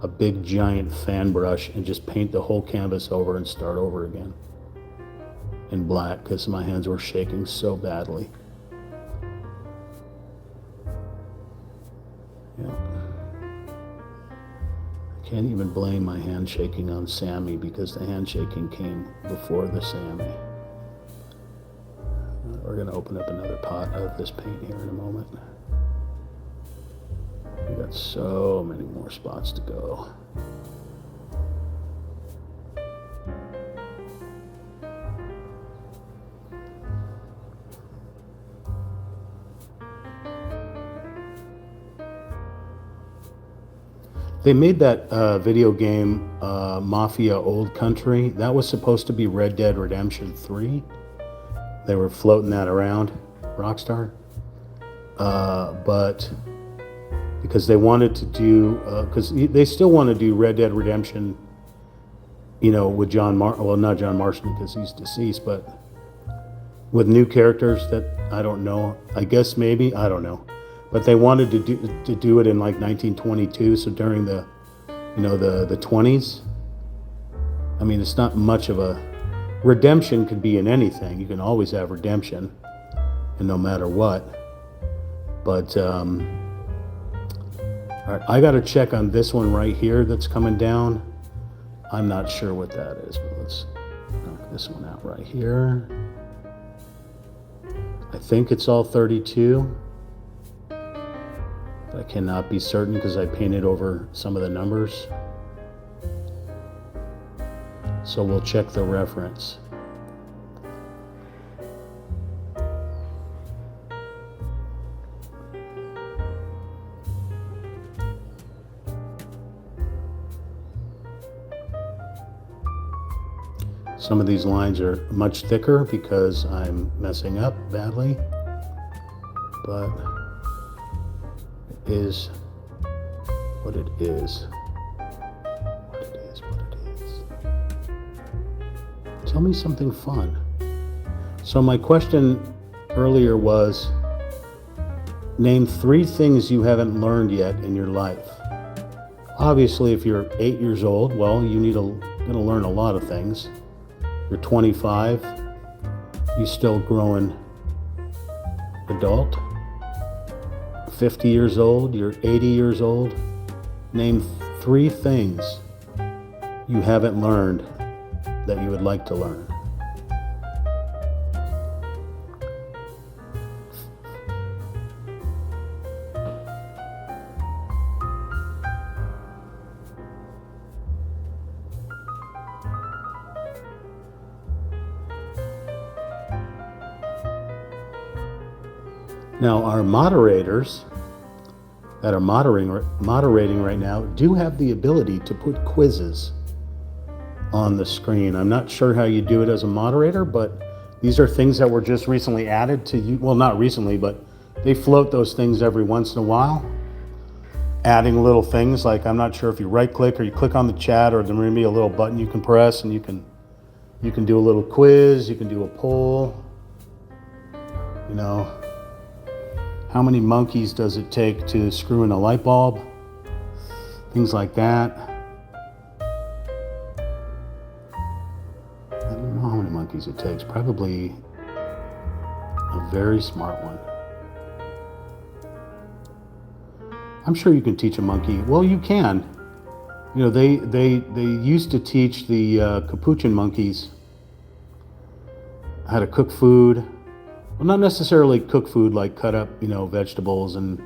a big giant fan brush and just paint the whole canvas over and start over again in black because my hands were shaking so badly. Yeah. Can't even blame my hand shaking on Sammy because the hand shaking came before the Sammy. We're going to open up another pot of this paint here in a moment. We got so many more spots to go. They made that video game, Mafia Old Country. That was supposed to be Red Dead Redemption 3. They were floating that around, Rockstar. But because they wanted to do, because they still want to do Red Dead Redemption, with not John Marston because he's deceased, but with new characters that I don't know. I guess maybe, I don't know. But they wanted to do it in like 1922, so during the 20s. I mean, it's not much of a redemption. Could be in anything. You can always have redemption, and no matter what. But all right, I got to check on this one right here that's coming down. I'm not sure what that is, but let's knock this one out right here. I think it's all 32. I cannot be certain because I painted over some of the numbers. So we'll check the reference. Some of these lines are much thicker because I'm messing up badly, but is what it is. What it is, what it is. Tell me something fun. So my question earlier was, name 3 things you haven't learned yet in your life. Obviously, if you're 8 years old, well, you're gonna learn a lot of things. You're 25, you're still growing adult. 50 years old, you're 80 years old. Name 3 things you haven't learned that you would like to learn. Now, our moderators that are moderating right now do have the ability to put quizzes on the screen. I'm not sure how you do it as a moderator, but these are things that were just recently added to you. Well, not recently, but they float those things every once in a while, adding little things like, I'm not sure if you right click or you click on the chat, or there may be a little button you can press and you can do a little quiz, you can do a poll, how many monkeys does it take to screw in a light bulb? Things like that. I don't know how many monkeys it takes. Probably A very smart one. I'm sure you can teach a monkey. Well, you can. You know, they used to teach the capuchin monkeys how to cook food. Well, not necessarily cook food, like cut up, you know, vegetables and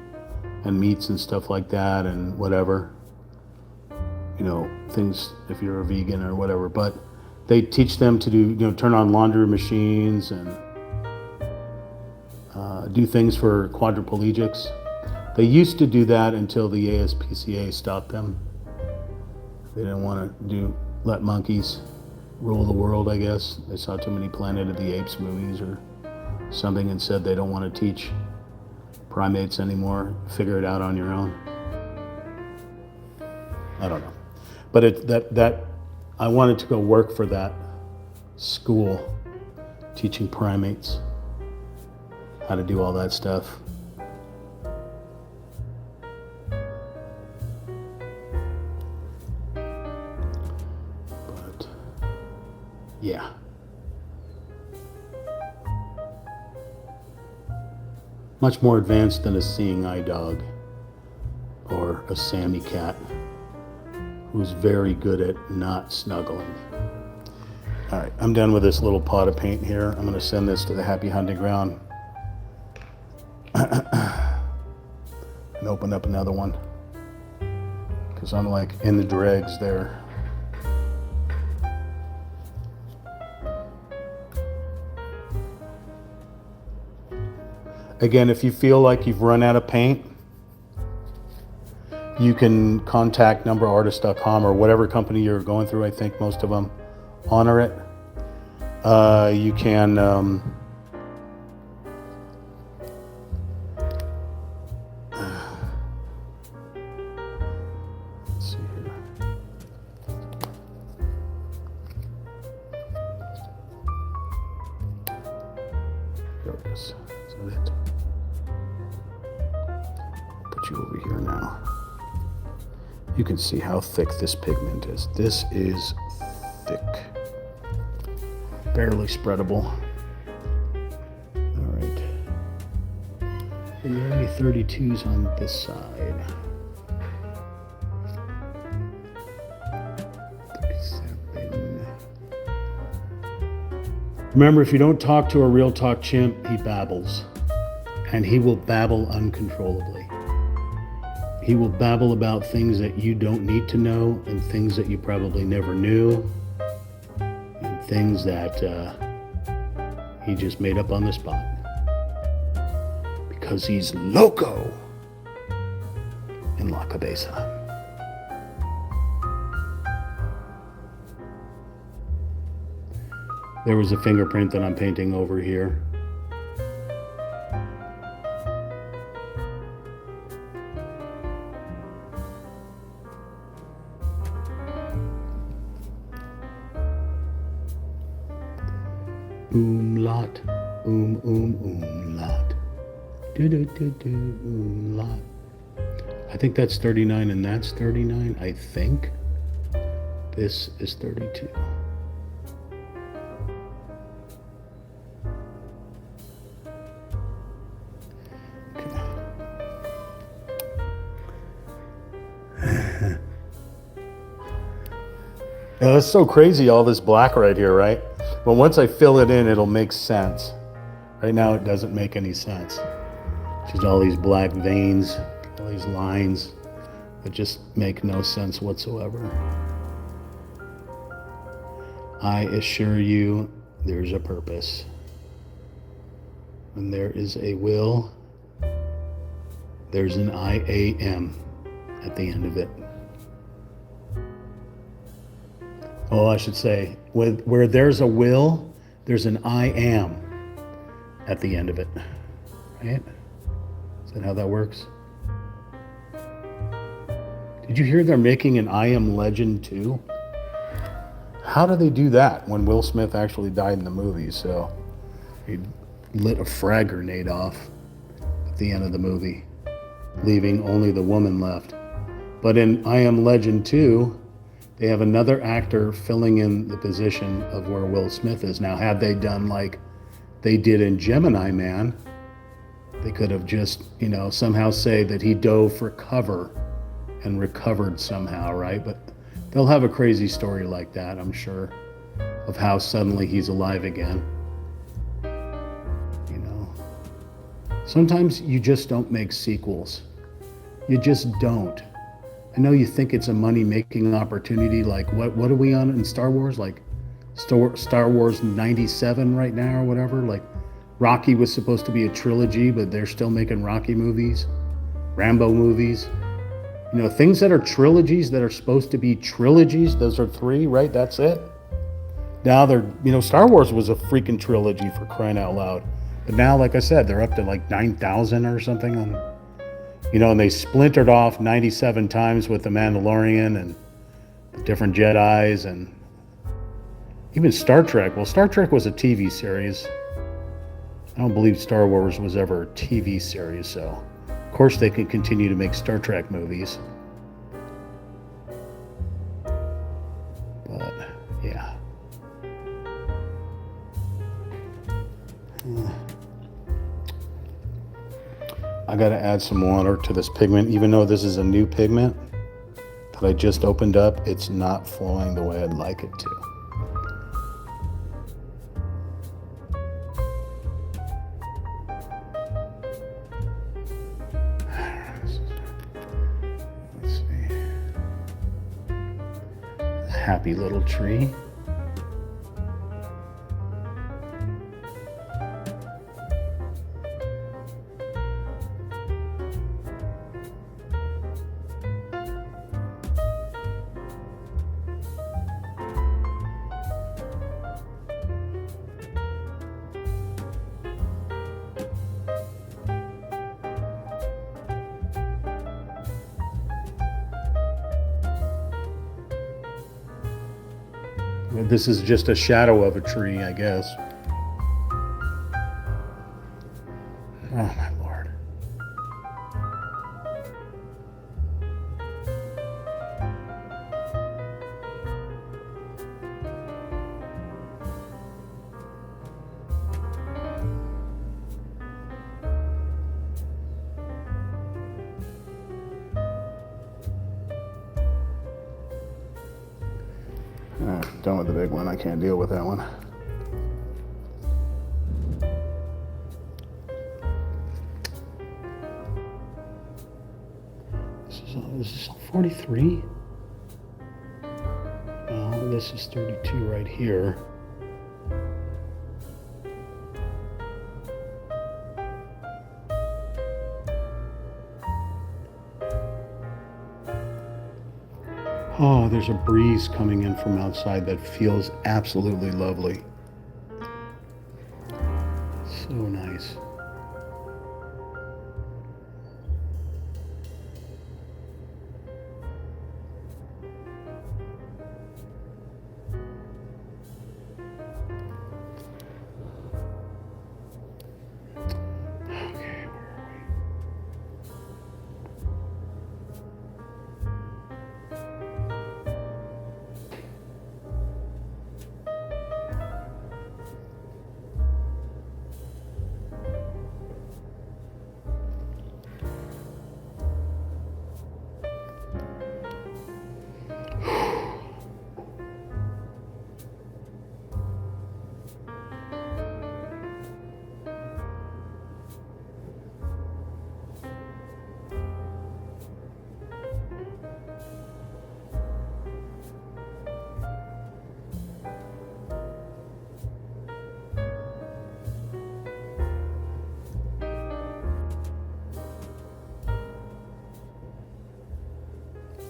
meats and stuff like that and whatever. You know, things if you're a vegan or whatever. But they teach them to do, you know, turn on laundry machines and do things for quadriplegics. They used to do that until the ASPCA stopped them. They didn't want to let monkeys rule the world, I guess. They saw too many Planet of the Apes movies or something and said they don't want to teach primates anymore. Figure it out on your own. I don't know. But that I wanted to go work for that school teaching primates how to do all that stuff. But yeah. Much more advanced than a seeing eye dog or a Sammy cat who's very good at not snuggling. All right, I'm done with this little pot of paint here. I'm gonna send this to the Happy Hunting Ground and open up another one because I'm like in the dregs there. Again, if you feel like you've run out of paint, you can contact numberartist.com or whatever company you're going through. I think most of them honor it. You can let's see here. There it is. Is that it? Put you over here now. You can see how thick this pigment is. This is thick. Barely spreadable. All right. Are there any 32s on this side? 37. Remember, if you don't talk to a real talk chimp, he babbles. And he will babble uncontrollably. He will babble about things that you don't need to know and things that you probably never knew and things that he just made up on the spot because he's loco in La Cabeza. There was a fingerprint that I'm painting over here. Umlaut, umlaut, umlaut. I think that's 39 and that's 39. I think this is 32. Okay. That's so crazy, all this black right here, right? But once I fill it in, it'll make sense. Right now, it doesn't make any sense. Just all these black veins, all these lines that just make no sense whatsoever. I assure you, there's a purpose. When there is a will, there's an I-A-M at the end of it. Oh, I should say, where there's a will, there's an I am at the end of it, right? Is that how that works? Did you hear they're making an I Am Legend too? How do they do that when Will Smith actually died in the movie? So he lit a frag grenade off at the end of the movie, leaving only the woman left. But in I Am Legend 2, they have another actor filling in the position of where Will Smith is. Now, had they done like they did in Gemini Man. They could have just, somehow say that he dove for cover and recovered somehow, right? But they'll have a crazy story like that, I'm sure, of how suddenly he's alive again. Sometimes you just don't make sequels. You just don't. I know you think it's a money-making opportunity. Like, what are we on in Star Wars? Like, Star Wars 97 right now or whatever? Like, Rocky was supposed to be a trilogy, but they're still making Rocky movies, Rambo movies. Things that are trilogies that are supposed to be trilogies, those are 3, right? That's it. Now they're, Star Wars was a freaking trilogy, for crying out loud. But now, like I said, they're up to like 9,000 or something. And they splintered off 97 times with the Mandalorian and the different Jedis and even Star Trek. Well, Star Trek was a TV series. I don't believe Star Wars was ever a TV series, so of course they can continue to make Star Trek movies. But, yeah. I gotta add some water to this pigment. Even though this is a new pigment that I just opened up, it's not flowing the way I'd like it to. Let's see. Happy little tree. This is just a shadow of a tree, I guess. Oh, my Lord. Done with the big one. I can't deal with that one. This is 43? No, this is 32 right here. Oh, there's a breeze coming in from outside that feels absolutely lovely. So nice.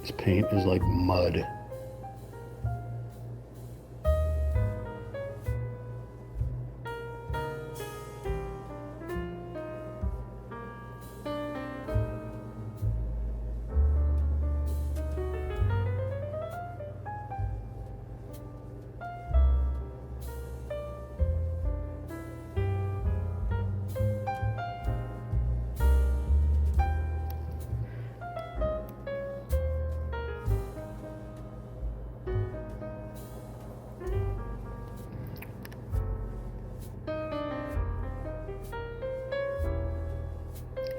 This paint is like mud.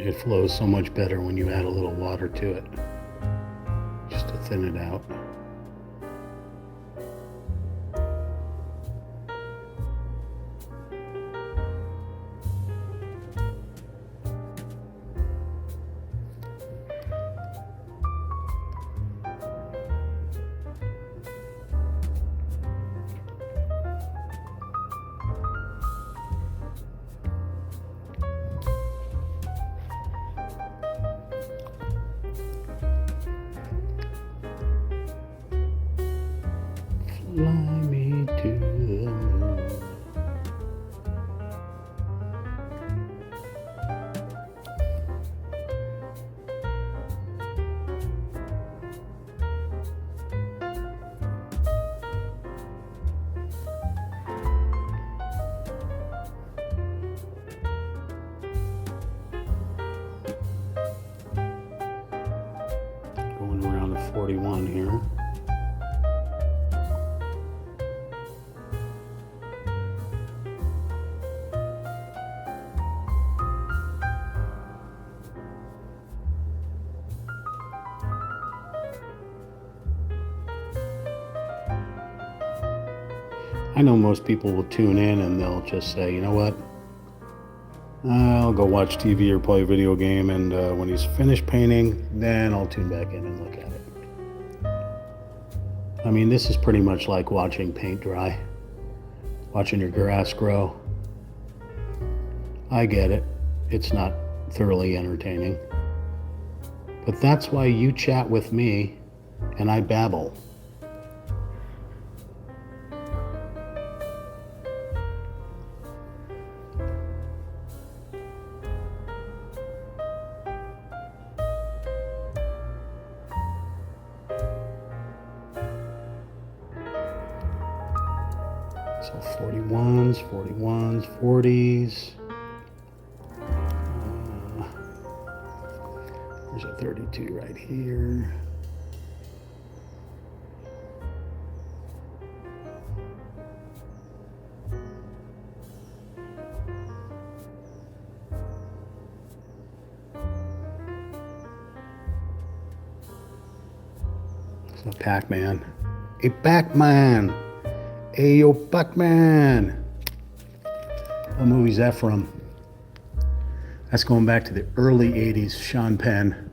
it flows so much better when you add a little water to it, just to thin it out. Fly me to the moon. Going around the 41 here. I know most people will tune in and they'll just say, you know what, I'll go watch TV or play a video game, and when he's finished painting, then I'll tune back in and look at it. I mean, this is pretty much like watching paint dry, watching your grass grow. I get it. It's not thoroughly entertaining. But that's why you chat with me and I babble. So 41s, 40s. There's a 32 right here. So Pac-Man. A Pac-Man. Ayo, Pac-Man. What movie's that from? That's going back to the early 80s, Sean Penn.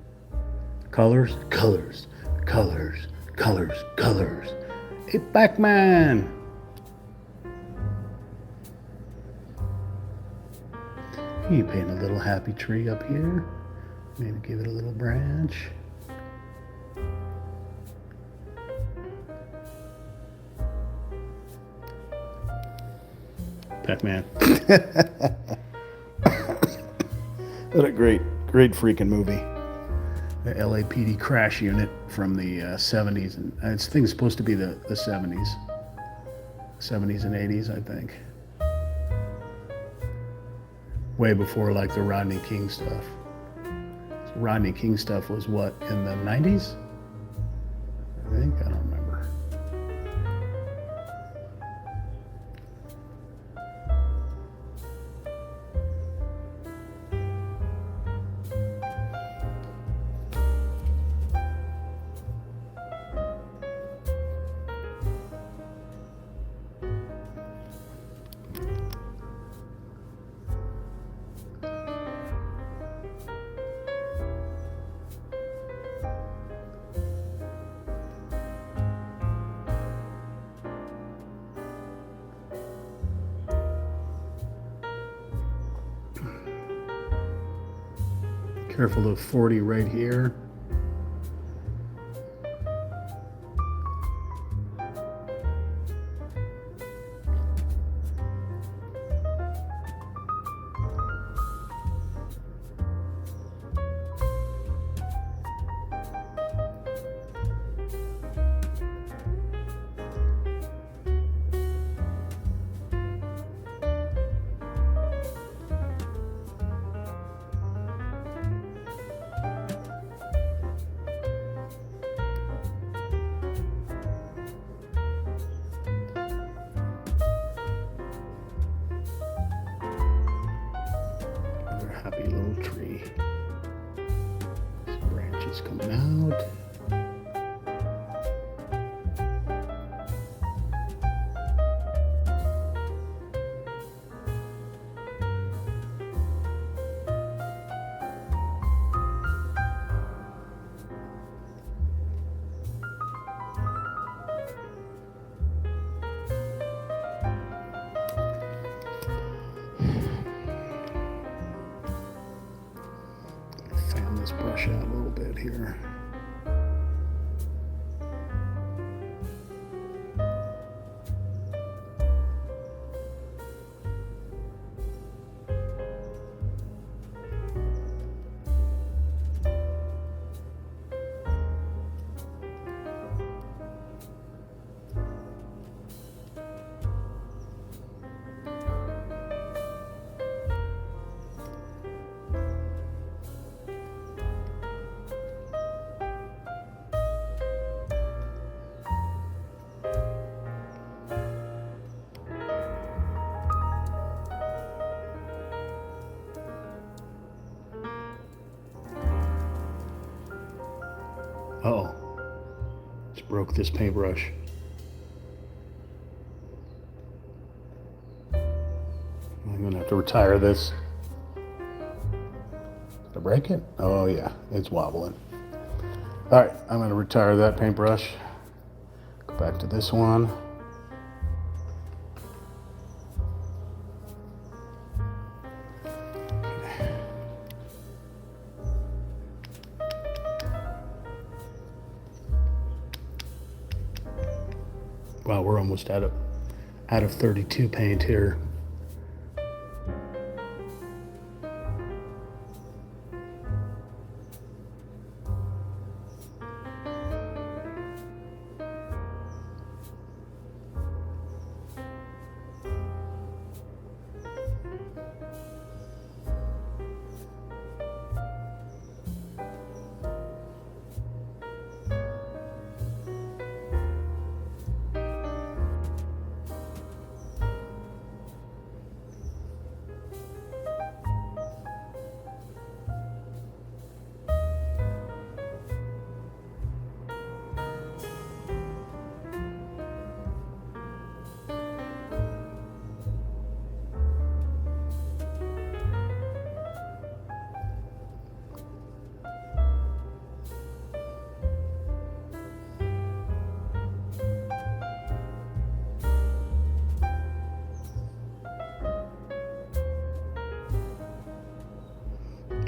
Colors, colors, colors, colors, colors. A Pac-Man. You paint a little happy tree up here. Maybe give it a little branch. Pac-Man. What a great freaking movie. The LAPD crash unit from the 70s. And this thing's supposed to be the 70s. 70s and 80s, I think. Way before like the Rodney King stuff. So Rodney King stuff was what, in the 90s? I think, I don't remember. Careful of 40 right here. It's coming out. Fan this brush out a little bit here. Uh-oh, just broke this paintbrush. I'm gonna have to retire this. Did I break it? Oh yeah, it's wobbling. All right, I'm gonna retire that paintbrush. Go back to this one. Wow, we're almost out of 32 paint here.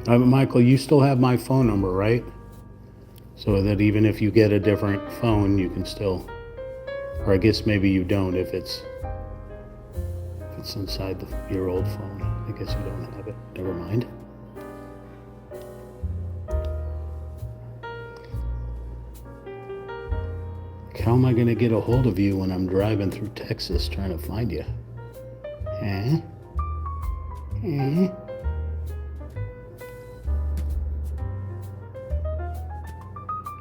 Michael, you still have my phone number, right? So that even if you get a different phone, you can still, or I guess maybe you don't if it's inside your old phone. I guess you don't have it. Never mind. How am I going to get a hold of you when I'm driving through Texas trying to find you? Eh? Eh?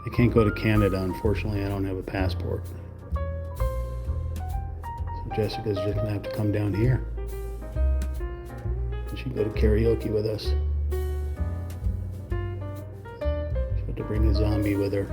I can't go to Canada, unfortunately. I don't have a passport. So Jessica's just gonna have to come down here. And she can go to karaoke with us. She had to bring a zombie with her.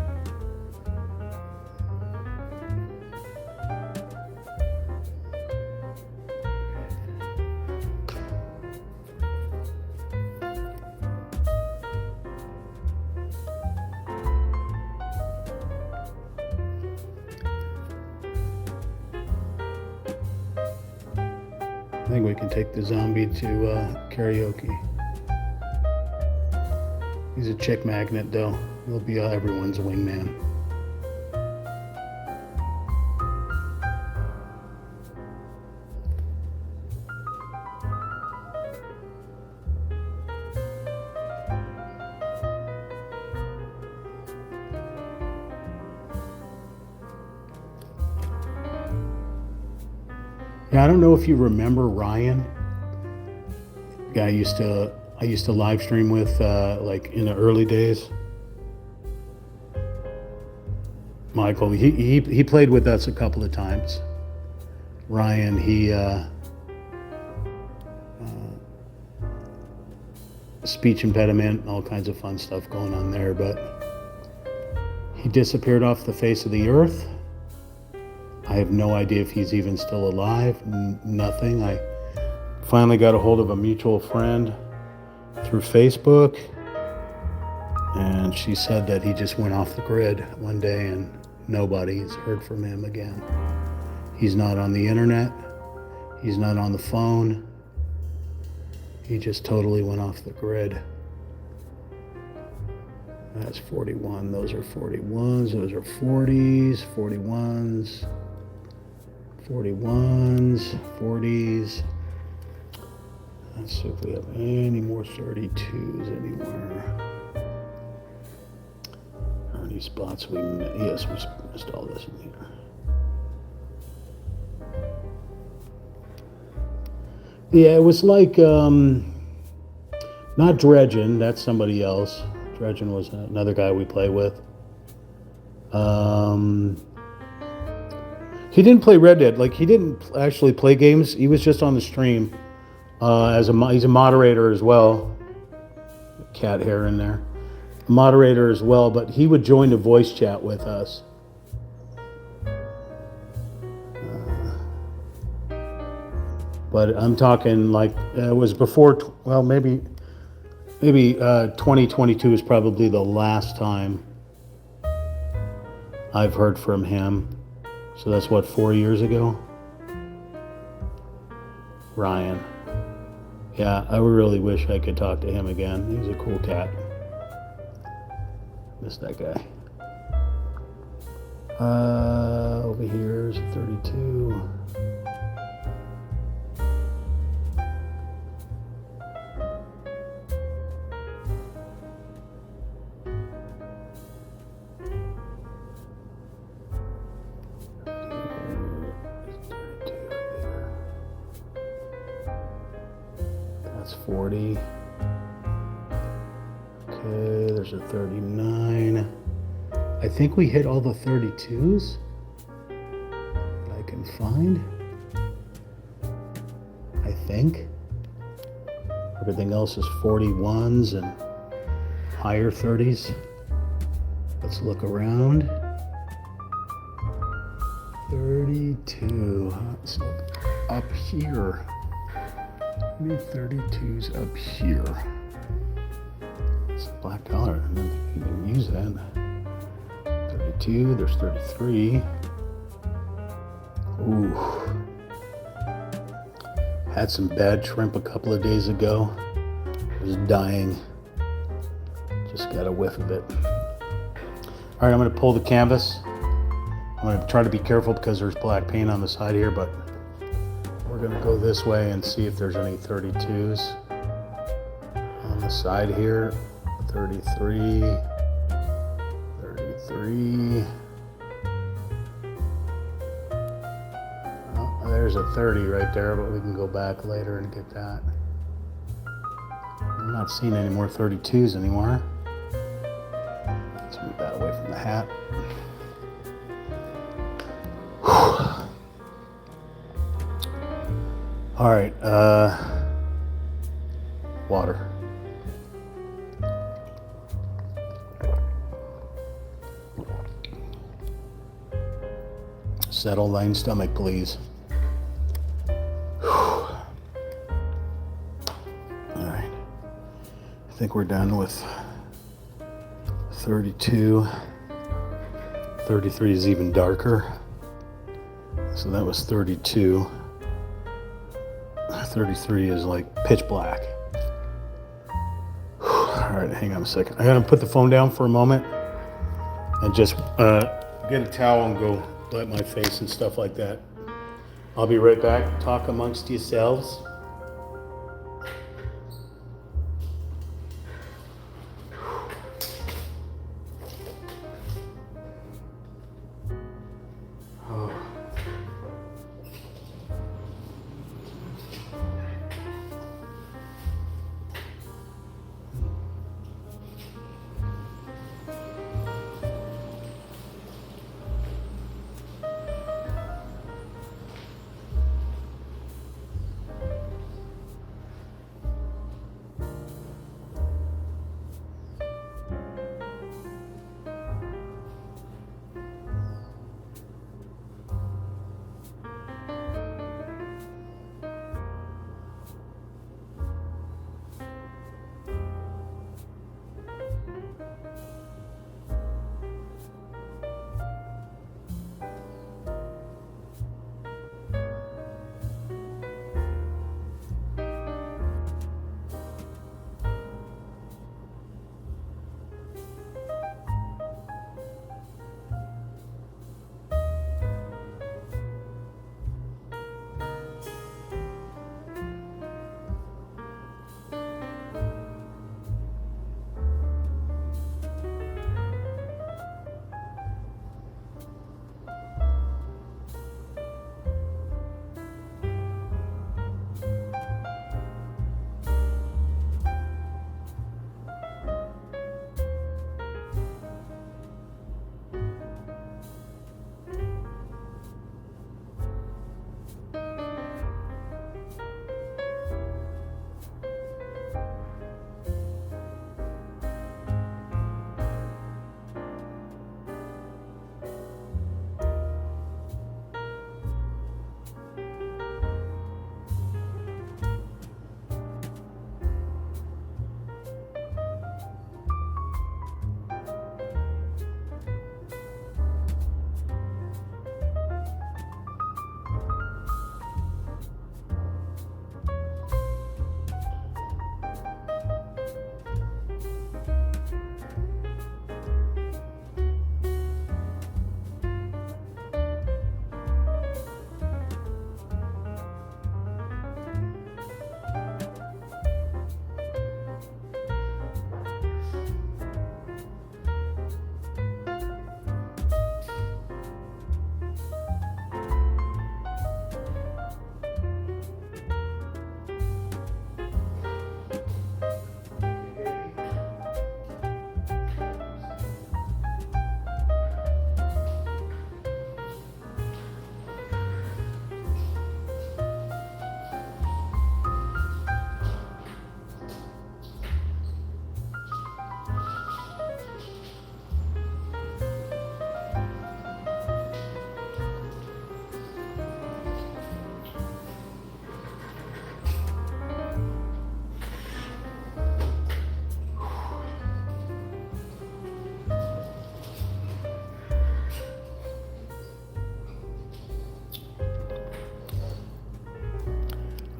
I think we can take the zombie to karaoke. He's a chick magnet, though. He'll be everyone's wingman. Yeah, I don't know if you remember Ryan. Guy I used to live stream with like in the early days. Michael, he played with us a couple of times. Ryan, he speech impediment, all kinds of fun stuff going on there, but He disappeared off the face of the earth. I have no idea if he's even still alive. Nothing. I finally got a hold of a mutual friend through Facebook, and she said that he just went off the grid one day and nobody's heard from him again. He's not on the internet. He's not on the phone. He just totally went off the grid. That's 41. Those are 41s. Those are 40s, 41s, 41s, 40s. Let's see if we have any more 32s anywhere. How many spots we missed? Yes, we missed all this in here. Yeah, it was like, not Dredgen, that's somebody else. Dredgen was another guy we play with. He didn't play Red Dead. Like, he didn't actually play games. He was just on the stream. He's a moderator as well. Cat hair in there. Moderator as well, but he would join the voice chat with us. But I'm talking like it was before. Well, maybe 2022 is probably the last time I've heard from him. So that's what, 4 years ago. Ryan. Yeah, I really wish I could talk to him again. He was a cool cat. Miss that guy. Over here is 32. That's 40. Okay, there's a 39. I think we hit all the 32s that I can find. I think. Everything else is 41s and higher 30s. Let's look around. 32. Let's look up here. We need 32s up here. It's a black color. I didn't think you can use that. 32. There's 33. Ooh. Had some bad shrimp a couple of days ago. It was dying. Just got a whiff of it. All right, I'm going to pull the canvas. I'm going to try to be careful because there's black paint on the side here, but we're going to go this way and see if there's any 32s on the side here. 33, 33. Oh, there's a 30 right there, but we can go back later and get that. I'm not seeing any more 32s anymore. Let's move that away from the hat. All right, water. Settle thine stomach, please. All right, I think we're done with 32. 33 is even darker. So that was 32. 33 is like pitch black. All right, hang on a second. I'm gonna put the phone down for a moment and just get a towel and go wipe my face and stuff like that. I'll be right back. Talk amongst yourselves.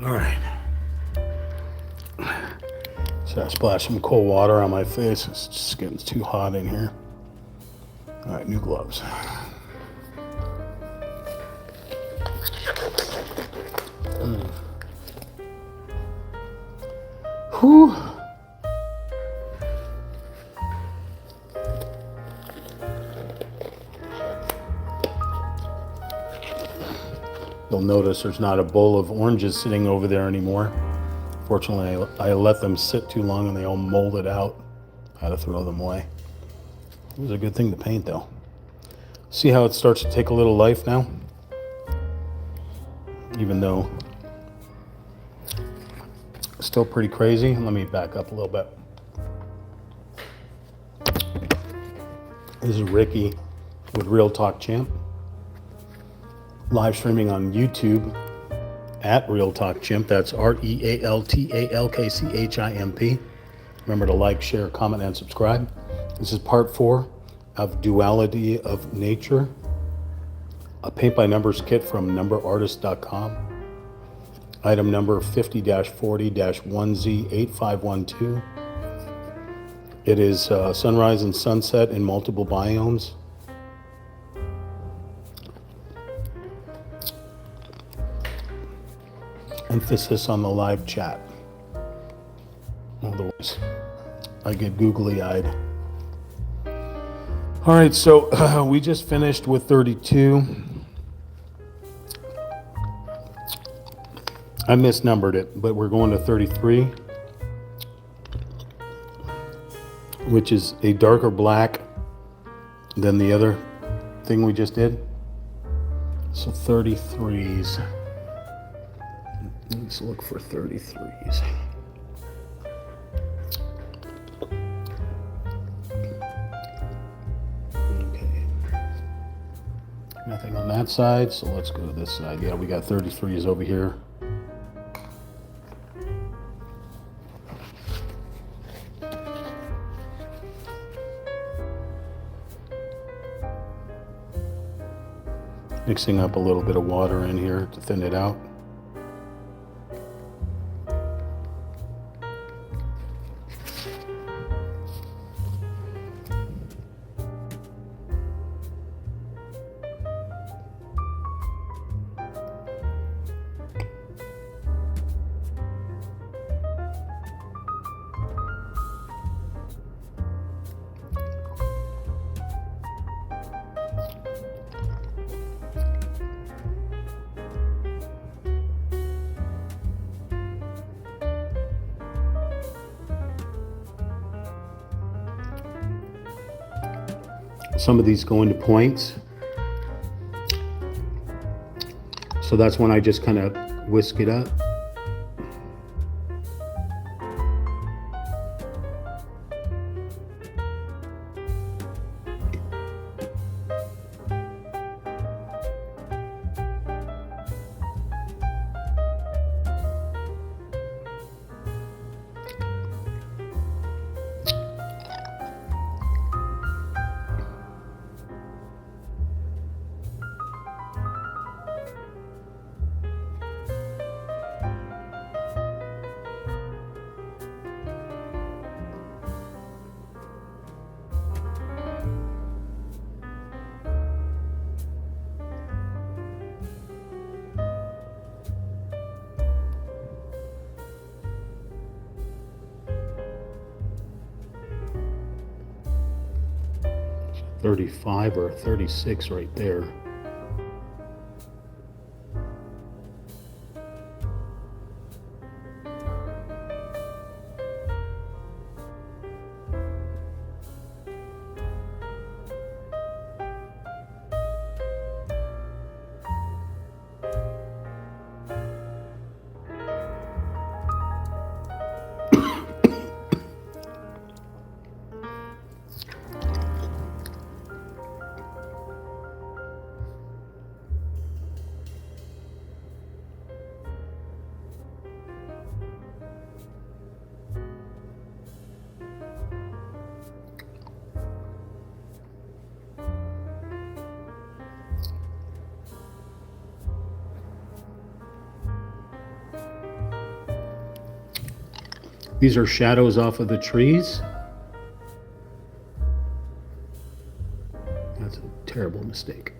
All right. So I splashed some cold water on my face. It's just getting too hot in here. All right, new gloves. Whew. You'll notice there's not a bowl of oranges sitting over there anymore. Fortunately, I let them sit too long and they all molded out. I had to throw them away. It was a good thing to paint though. See how it starts to take a little life now? Even though it's still pretty crazy. Let me back up a little bit. This is Ricky with Real Talk Champ. Live streaming on YouTube at Real Talk Chimp. That's RealTalkChamp. Remember to like, share, comment, and subscribe. This is part 4 of Duality of Nature, a paint by numbers kit from numberartist.com. Item number 50-40-1Z8512. It is sunrise and sunset in multiple biomes. Emphasis on the live chat. Otherwise, I get googly-eyed. All right, so we just finished with 32. I misnumbered it, but we're going to 33, which is a darker black than the other thing we just did. So 33s. Let's look for 33s. Okay. Nothing on that side, so let's go to this side. Yeah, we got 33s over here. Mixing up a little bit of water in here to thin it out. Some of these go into points. So that's when I just kind of whisk it up. $35 or $36 right there. These are shadows off of the trees. That's a terrible mistake.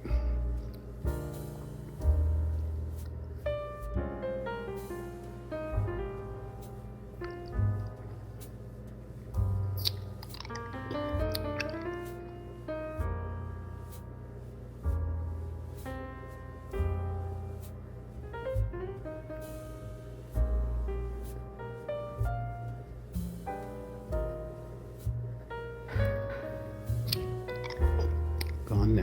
Gone now.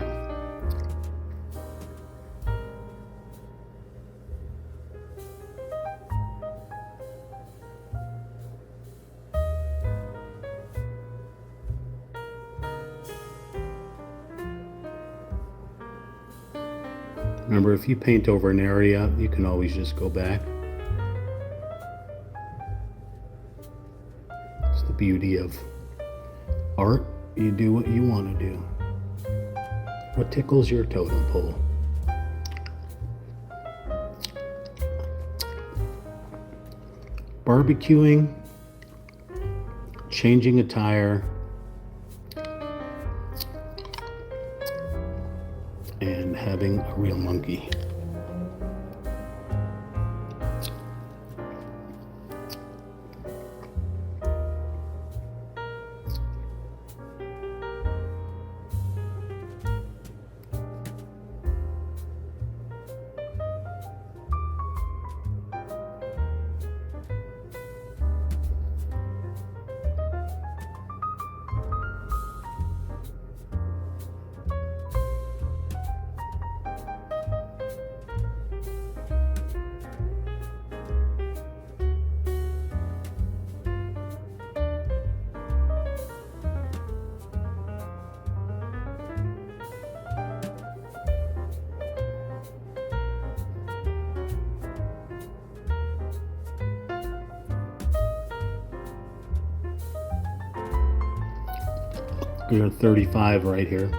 Remember, if you paint over an area, you can always just go back. It's the beauty of art. You do what you want to do. What tickles your totem pole? Barbecuing, changing a tire, and having a real monkey. We're at 35 right here.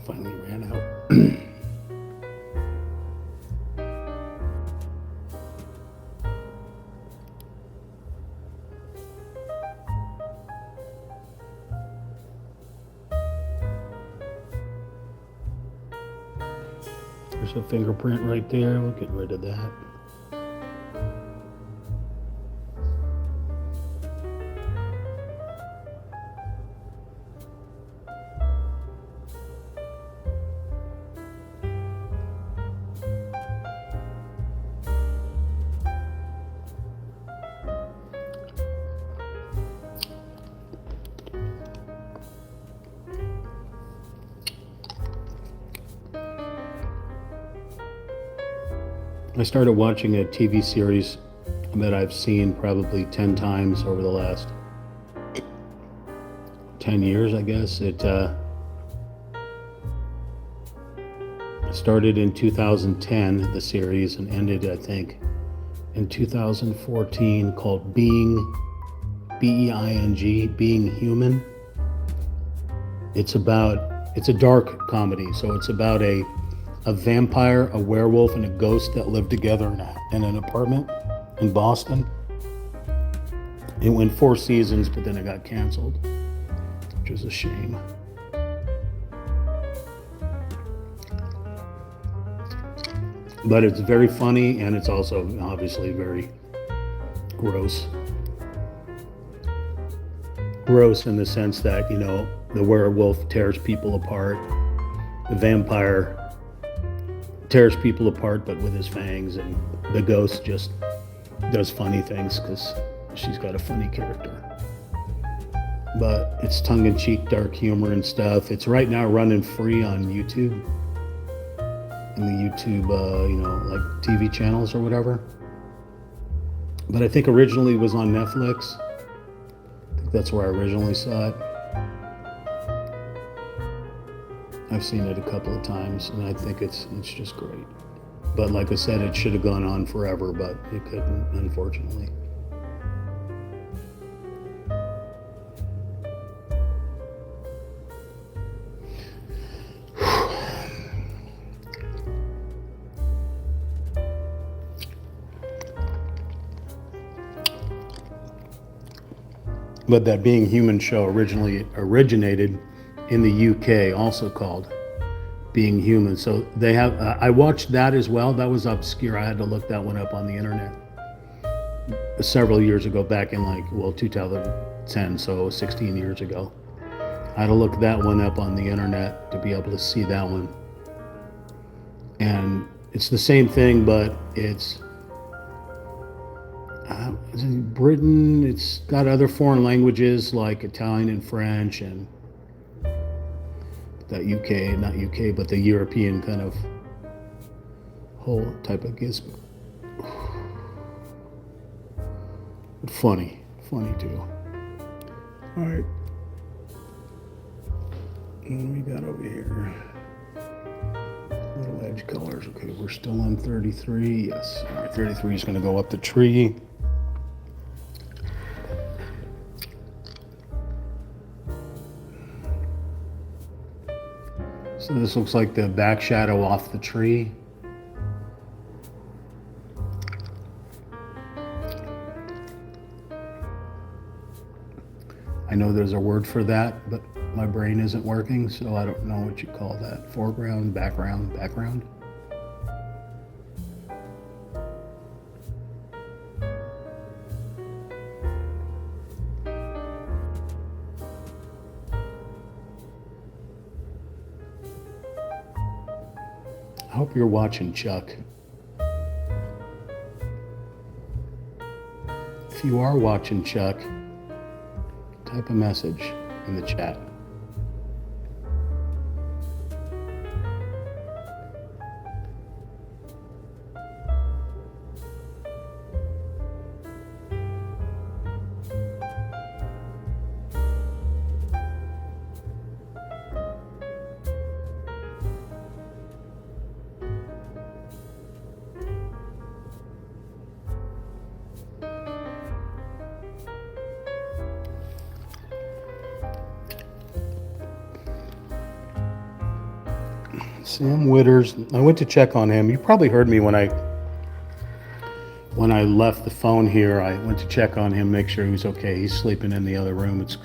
Finally ran out. There's a fingerprint right there. We'll get rid of that. I started watching a TV series that I've seen probably 10 times over the last 10 years, I guess. It started in 2010, the series, and ended, I think, in 2014, called Being, B-E-I-N-G, Being Human. It's a dark comedy, so it's about a vampire, a werewolf, and a ghost that live together in an apartment in Boston. It went 4 seasons, but then it got canceled, which is a shame. But it's very funny, and it's also obviously very gross. Gross in the sense that, you know, the werewolf tears people apart. The vampire tears people apart, but with his fangs, and the ghost just does funny things because she's got a funny character. But it's tongue-in-cheek, dark humor and stuff. It's right now running free on YouTube. In the YouTube, like TV channels or whatever. But I think originally it was on Netflix. I think that's where I originally saw it. I've seen it a couple of times, and I think it's just great. But like I said, it should have gone on forever, but it couldn't, unfortunately. But that Being Human show originally originated in the UK, also called Being Human. So they have, I watched that as well. That was obscure. I had to look that one up on the internet several years ago, back in 2010, so 16 years ago. I had to look that one up on the internet to be able to see that one. And it's the same thing, but it's in Britain. It's got other foreign languages like Italian and French, and that not UK, but the European kind of whole type of gizmo. But funny too. All right, what we got over here? Little edge colors. Okay, we're still on 33. Yes. All right, 33 is going to go up the tree. So this looks like the back shadow off the tree. I know there's a word for that, but my brain isn't working, so I don't know what you call that. Foreground, background. I hope you're watching, Chuck. If you are watching, Chuck, type a message in the chat. Sam Witters. I went to check on him. You probably heard me when I left the phone here. I went to check on him, make sure he was okay. He's sleeping in the other room. It's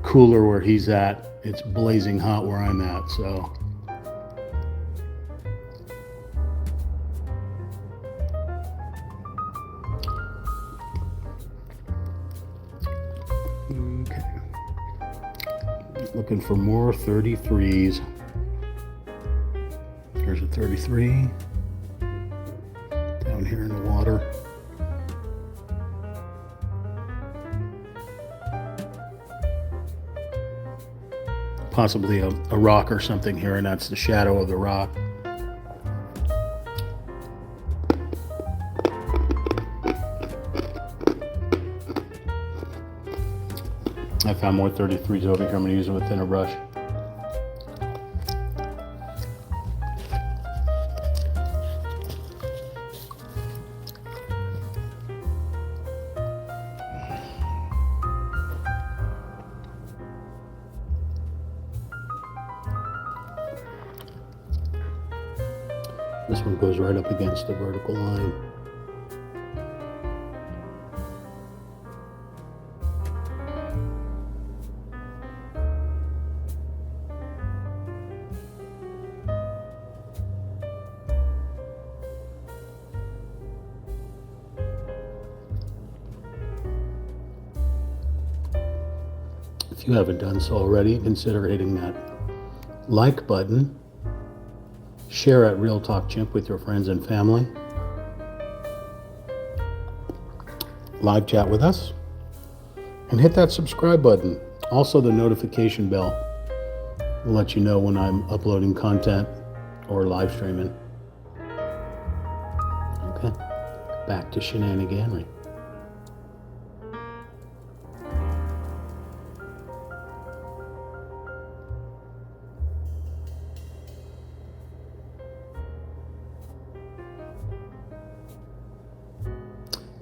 cooler where he's at. It's blazing hot where I'm at, so. Okay. Looking for more 33s. Here's a 33 down here in the water. Possibly a rock or something here, and that's the shadow of the rock. I found more 33s over here. I'm going to use them with thinner brush. This one goes right up against the vertical line. If you haven't done so already, consider hitting that like button. Share at Real Talk Chimp with your friends and family. Live chat with us. And hit that subscribe button. Also the notification bell will let you know when I'm uploading content or live streaming. Okay, back to shenaniganery.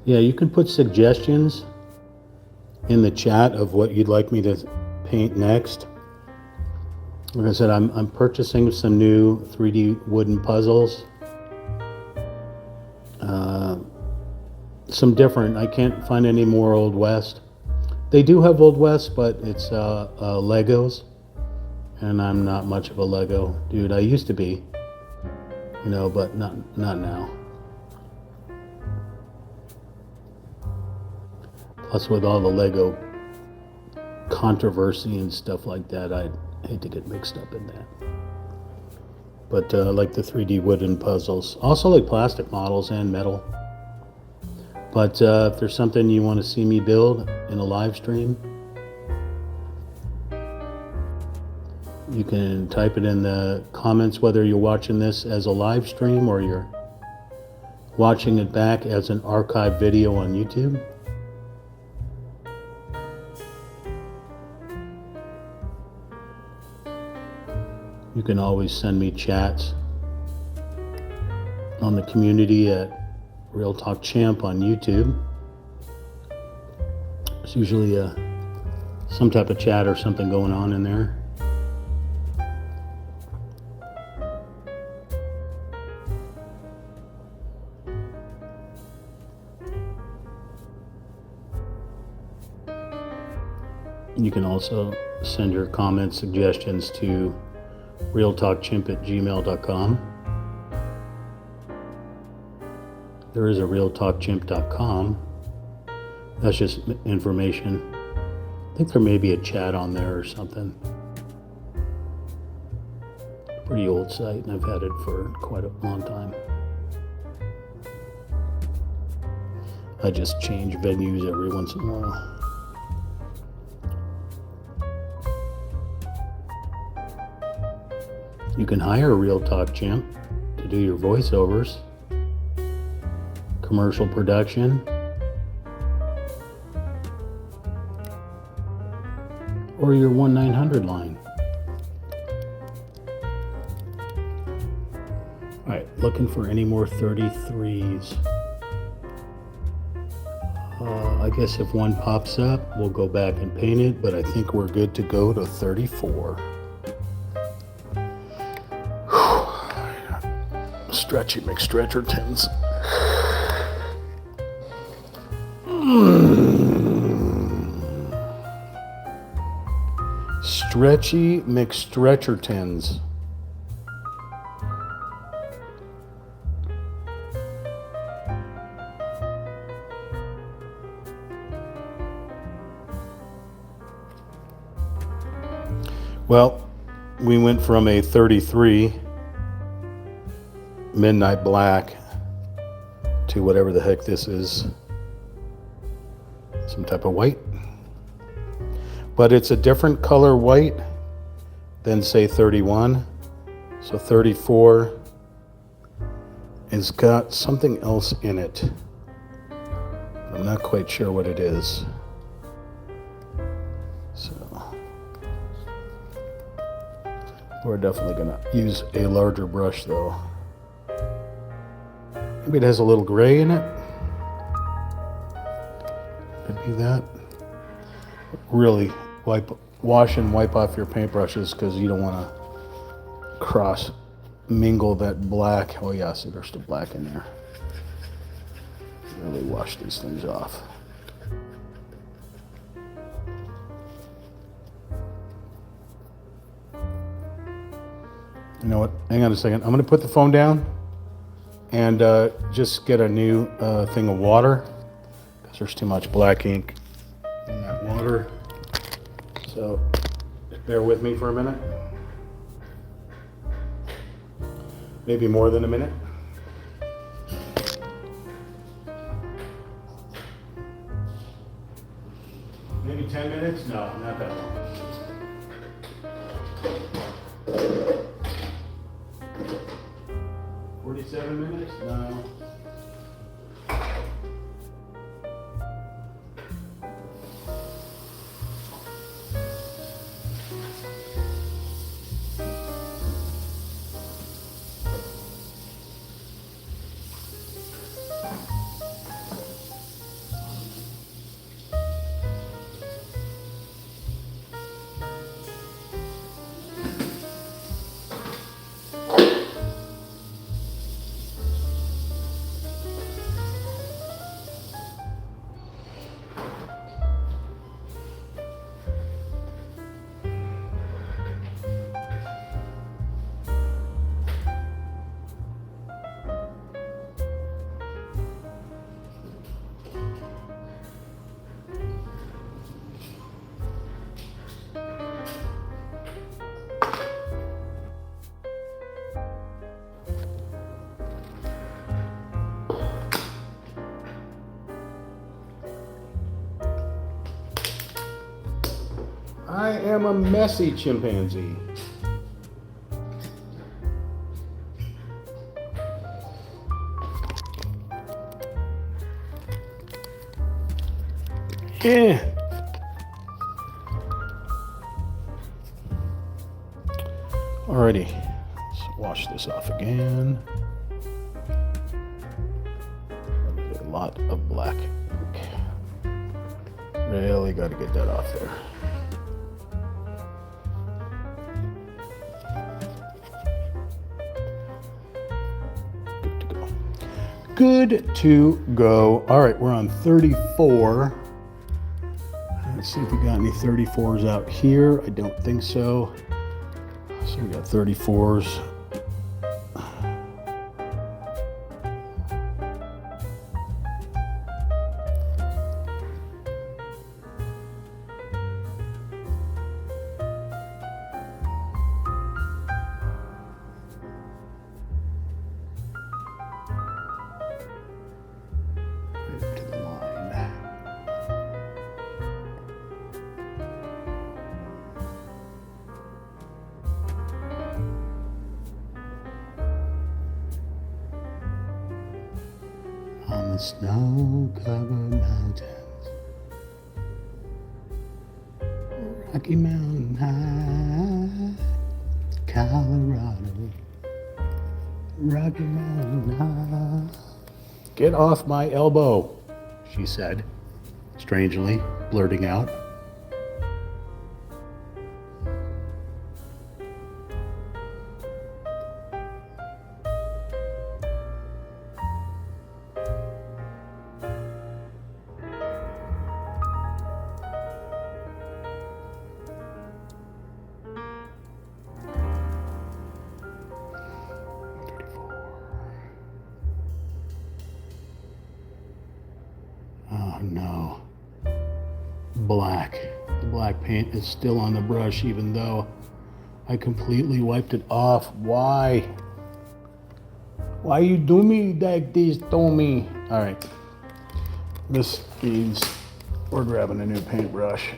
Yeah, you can put suggestions in the chat of what you'd like me to paint next. Like I said, I'm purchasing some new 3D wooden puzzles. Some different. I can't find any more Old West. They do have Old West, but it's Legos, and I'm not much of a Lego dude. I used to be, but not now. Plus, with all the Lego controversy and stuff like that, I'd hate to get mixed up in that. But like the 3D wooden puzzles. Also like plastic models and metal. But if there's something you want to see me build in a live stream, you can type it in the comments, whether you're watching this as a live stream or you're watching it back as an archived video on YouTube. You can always send me chats on the community at Real Talk Champ on YouTube. There's usually some type of chat or something going on in there. You can also send your comments, suggestions to realtalkchimp@gmail.com. There is a realtalkchimp.com. That's just information. I think there may be a chat on there or something. Pretty old site, and I've had it for quite a long time. I just change venues every once in a while. You can hire a Real Talk Chimp to do your voiceovers, commercial production, or your 1-900 line. All right, looking for any more 33s. I guess if one pops up, we'll go back and paint it, but I think we're good to go to 34. Stretchy McStretchertons. Stretchy McStretchertons. Well, we went from a 33 midnight black to whatever the heck this is, some type of white, but it's a different color white than say 31. So 34 has got something else in it. I'm not quite sure what it is. We're definitely gonna use a larger brush though. Maybe it has a little gray in it. Could be that. Really wash and wipe off your paintbrushes because you don't want to cross mingle that black. Oh yeah, see there's the black in there. Really wash these things off. You know what? Hang on a second. I'm going to put the phone down and just get a new thing of water because there's too much black ink in that water. So bear with me for a minute. Maybe more than a minute. Maybe 10 minutes? No, not that long. 47 minutes? No. I am a messy chimpanzee. Yeah. Alrighty, let's wash this off again. A lot of black ink. Really got to get that off there. Good to go. All right, we're on 34. Let's see if we got any 34s out here. I don't think so. So we got 34s. On the snow-covered mountains, Rocky Mountain High, Colorado, Rocky Mountain High. Get off my elbow, she said, strangely, blurting out. Oh no. Black. The black paint is still on the brush even though I completely wiped it off. Why? Why you do me like this, Tommy? All right. This means we're grabbing a new paintbrush.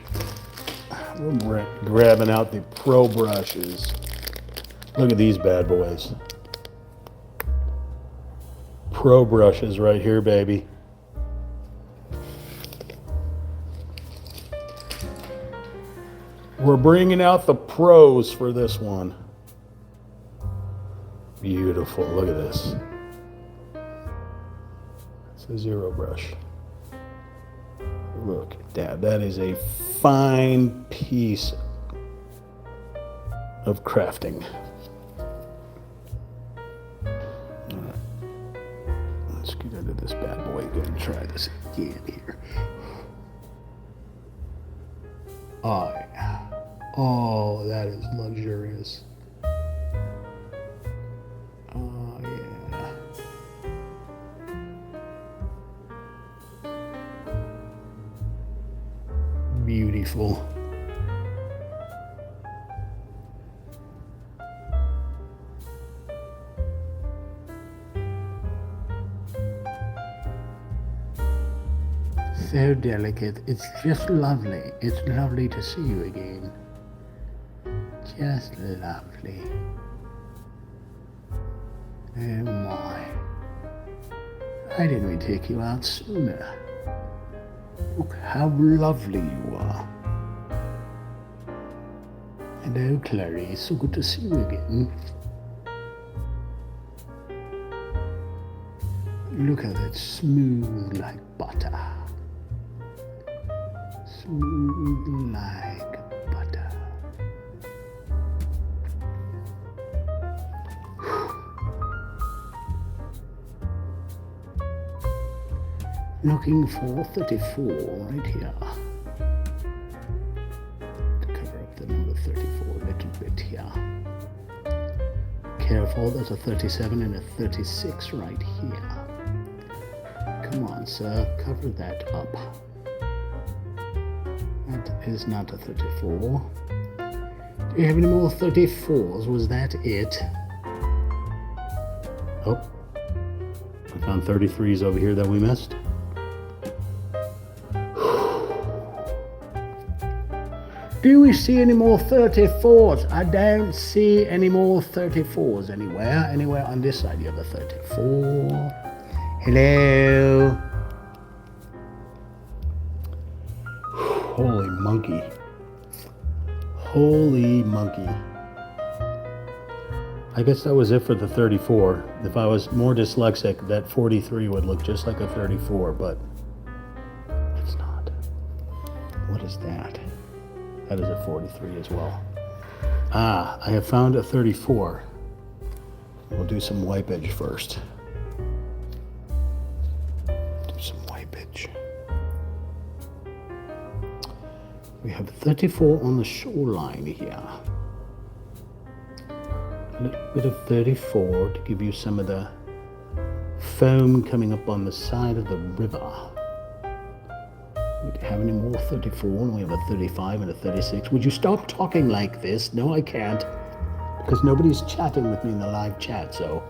We're grabbing out the Pro brushes. Look at these bad boys. Pro brushes right here, baby. We're bringing out the pros for this one. Beautiful. Look at this. It's a zero brush. Look at that. That is a fine piece of crafting. Let's get into this bad boy again and try this again here. Oh, that is luxurious. Oh, yeah. Beautiful. So delicate. It's just lovely. It's lovely to see you again. Just lovely. Oh my. Why didn't we take you out sooner? Look how lovely you are. Hello, Clarice. So good to see you again. Look at it, smooth like butter. Smooth like butter. Looking for 34 right here. To cover up the number 34 a little bit here. Careful, there's a 37 and a 36 right here. Come on, sir, cover that up. That is not a 34. Do you have any more 34s? Was that it? Oh, I found 33s over here that we missed. Do we see any more 34s? I don't see any more 34s anywhere. Anywhere on this side you have a 34. Hello. Holy monkey. Holy monkey. I guess that was it for the 34. If I was more dyslexic, that 43 would look just like a 34, but it's not. What is that? That is a 43 as well. Ah, I have found a 34. We'll do some wipeage first. Do some wipeage. We have 34 on the shoreline here. A little bit of 34 to give you some of the foam coming up on the side of the river. We don't have any more 34, and we have a 35 and a 36. Would you stop talking like this? No, I can't, because nobody's chatting with me in the live chat, so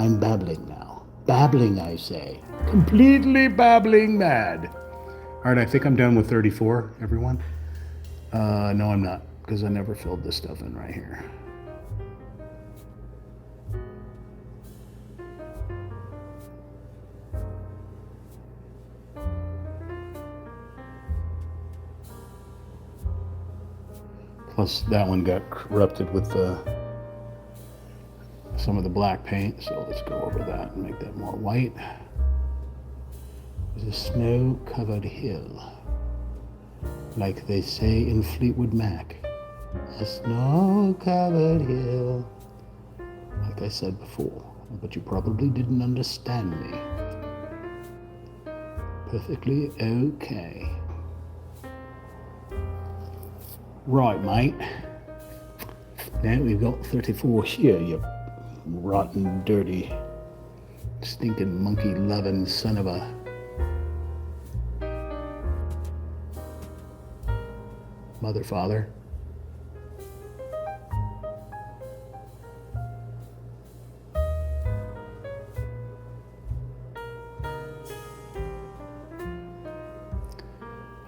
I'm babbling now. Babbling, I say. Completely babbling mad. All right, I think I'm done with 34, everyone. No, I'm not, because I never filled this stuff in right here. Plus, that one got corrupted with some of the black paint, so let's go over that and make that more white. There's a snow-covered hill, like they say in Fleetwood Mac. A snow-covered hill. Like I said before, but you probably didn't understand me. Perfectly okay. Right, mate. Now we've got 34 here, you rotten, dirty, stinking, monkey-loving son of a... mother, father.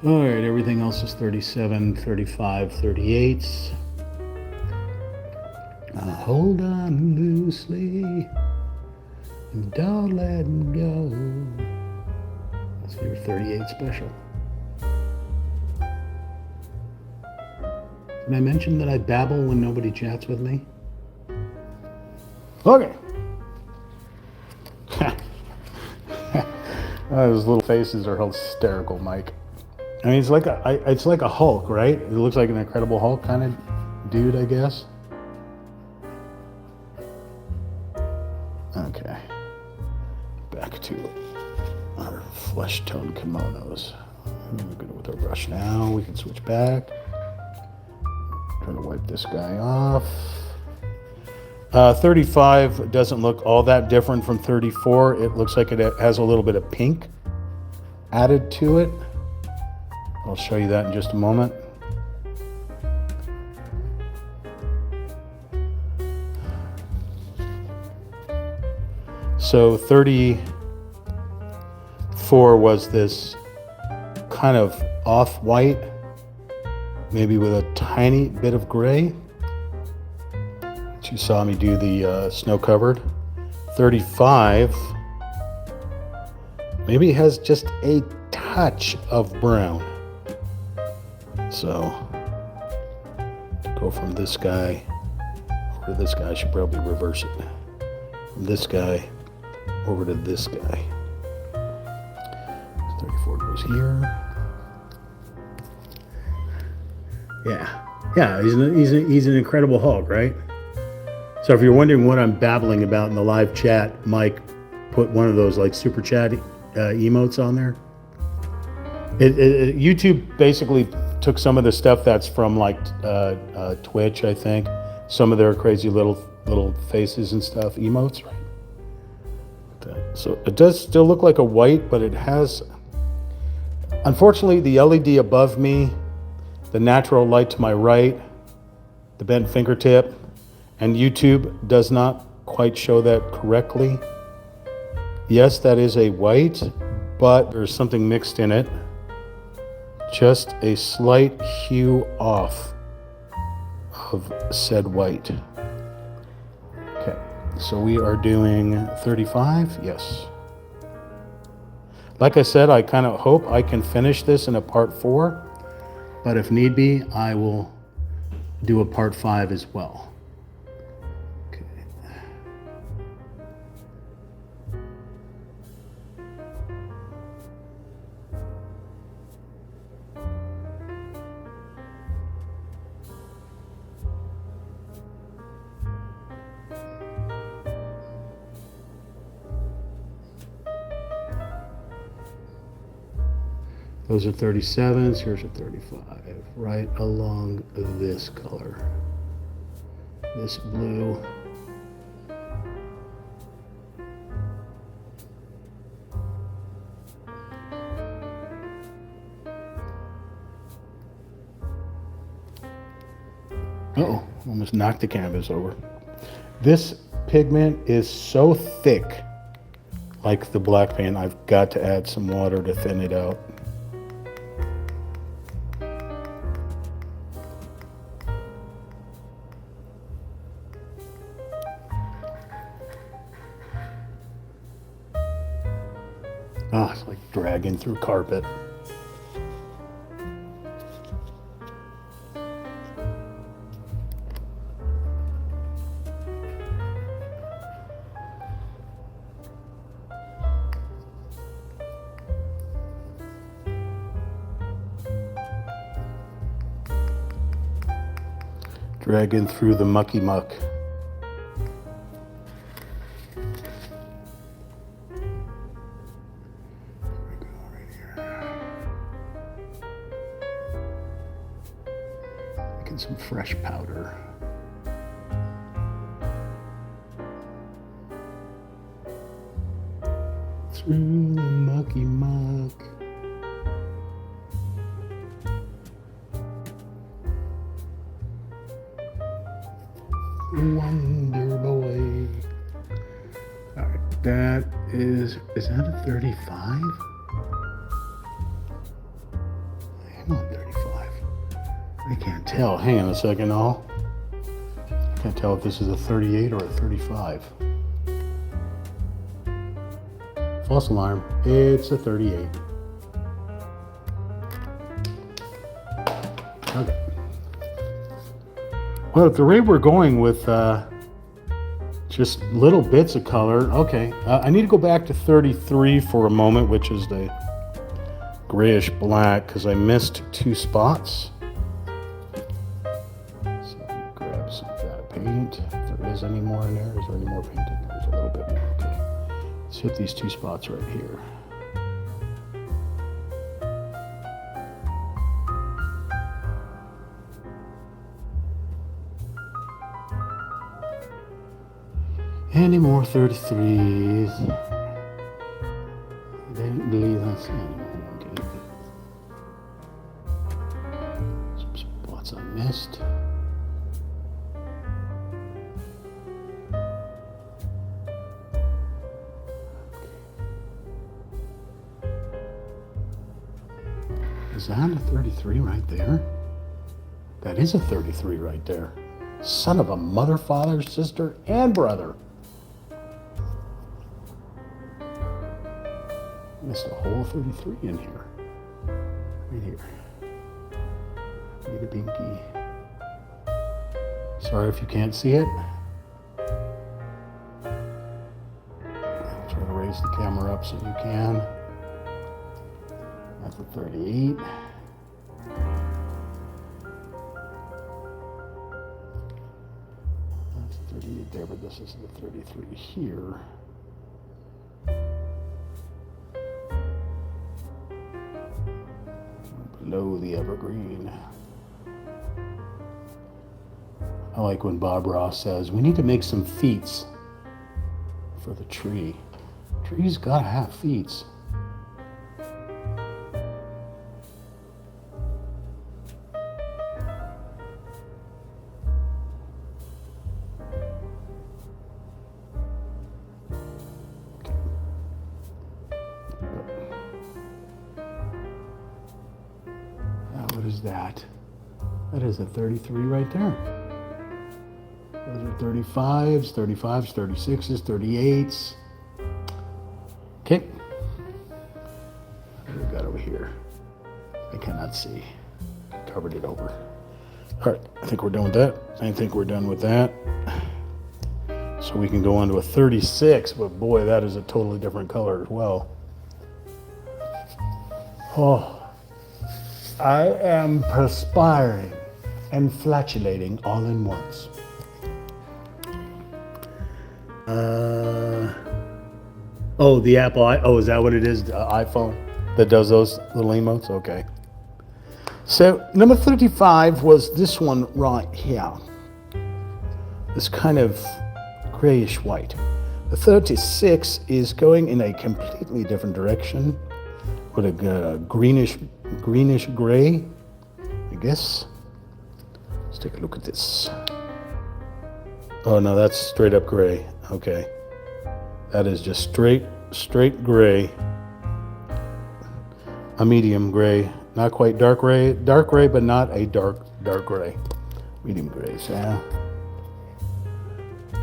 All right, everything else is 37, 35, 38. Hold on loosely and don't let go. That's your 38 special. Did I mention that I babble when nobody chats with me? Okay. Those little faces are hysterical, Mike. I mean, it's like a Hulk, right? It looks like an Incredible Hulk kind of dude, I guess. Okay. Back to our flesh tone kimonos. We're good with our brush now. We can switch back. Trying to wipe this guy off. 35 doesn't look all that different from 34. It looks like it has a little bit of pink added to it. I'll show you that in just a moment. So 34 was this kind of off-white, maybe with a tiny bit of gray. You saw me do the snow-covered. 35 maybe has just a touch of brown. So to go from this guy over to this guy, I should probably reverse it. From this guy over to this guy. 34 goes here. Yeah, he's an Incredible Hulk, right? So if you're wondering what I'm babbling about in the live chat, Mike put one of those like super chat emotes on there. YouTube basically took some of the stuff that's from like Twitch, I think. Some of their crazy little faces and stuff, emotes, right? So it does still look like a white, but it has, unfortunately, the LED above me, the natural light to my right, the bent fingertip, and YouTube does not quite show that correctly. Yes, that is a white, but there's something mixed in it. Just a slight hue off of said white. Okay, so we are doing 35, yes. Like I said, I kind of hope I can finish this in a part 4, but if need be, I will do a part 5 as well. Those are 37s, here's a 35, right along this color. This blue. Uh-oh, almost knocked the canvas over. This pigment is so thick, like the black paint, I've got to add some water to thin it out. Ah, it's like dragging through carpet. Dragging through the mucky muck. Some fresh powder. Through the mucky muck. Wonder boy. All right, that is that a 35? I'm on 35. I can't tell. Hang on a second, I can't tell if this is a 38 or a 35. False alarm. It's a 38. Okay. Well, at the rate we're going with Just little bits of color. Okay, I need to go back to 33 for a moment, which is the grayish black, because I missed 2 spots. So let me grab some of that paint. If there is any more in there. Is there any more paint in there? There's a little bit more. Okay. Let's hit these 2 spots right here. Any more 33s? I don't believe that's any. Okay. Some spots I missed. Is that a 33 right there? That is a 33 right there. Son of a mother, father, sister, and brother. Missed a whole 33 in here. Right here. Need a binky. Sorry if you can't see it. I'll try to raise the camera up so you can. That's a 38. That's a 38 there, but this is the 33 here. Below the evergreen. I like when Bob Ross says, we need to make some feet for the tree. Trees gotta have feet. What is that? That is a 33 right there. Those are 35s, 36s, 38s. Okay. What do we got over here? I cannot see. Covered it over. All right, I think we're done with that. I think we're done with that. So we can go on to a 36, but boy, that is a totally different color as well. Oh. I am perspiring and flatulating all in once. Oh, the Apple oh, is that what it is? The iPhone that does those little emotes? Okay. So number 35 was this one right here. This kind of grayish white. The 36 is going in a completely different direction with a greenish gray, I guess. Let's take a look at this. Oh no, that's straight up gray. Okay. That is just straight gray. A medium gray. Not quite dark gray, but not a dark gray. Medium gray, so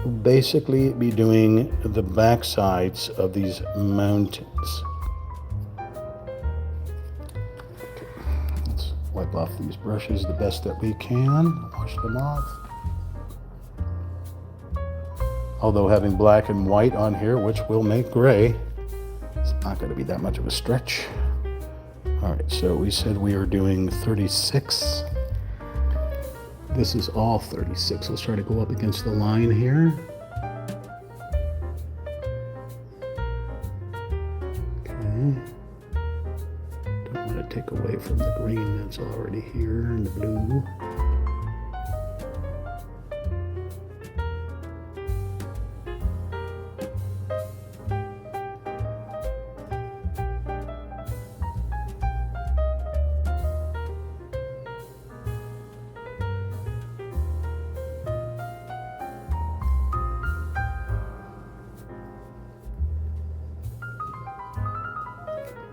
we'll basically be doing the back sides of these mountains. Wipe off these brushes the best that we can. Wash them off. Although having black and white on here, which will make gray, it's not going to be that much of a stretch. All right, so we said we are doing 36. This is all 36. Let's try to go up against the line here. Okay. Take away from the green that's already here and the blue.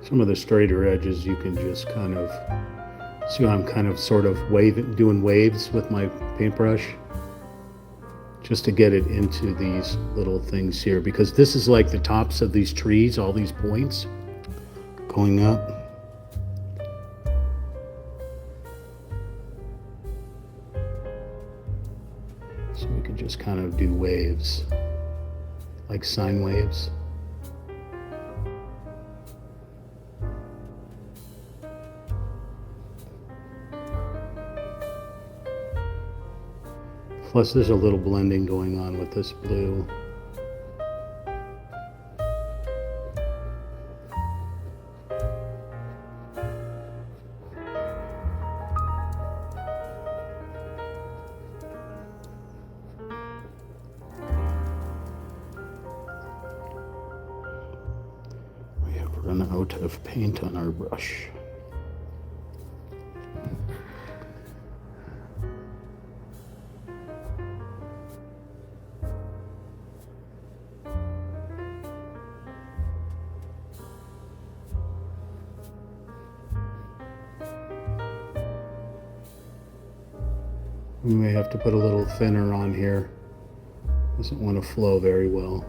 Some of the straighter edges you can just kind of see how I'm kind of sort of doing waves with my paintbrush just to get it into these little things here, because this is like the tops of these trees, all these points going up. So we can just kind of do waves. like sine waves. Plus there's a little blending going on with this blue. We have run out of paint on our brush. We may have to put a little thinner on here. Doesn't want to flow very well.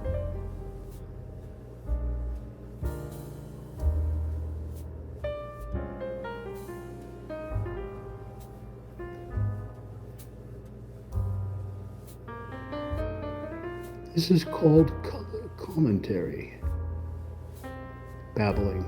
This is called color commentary. Babbling.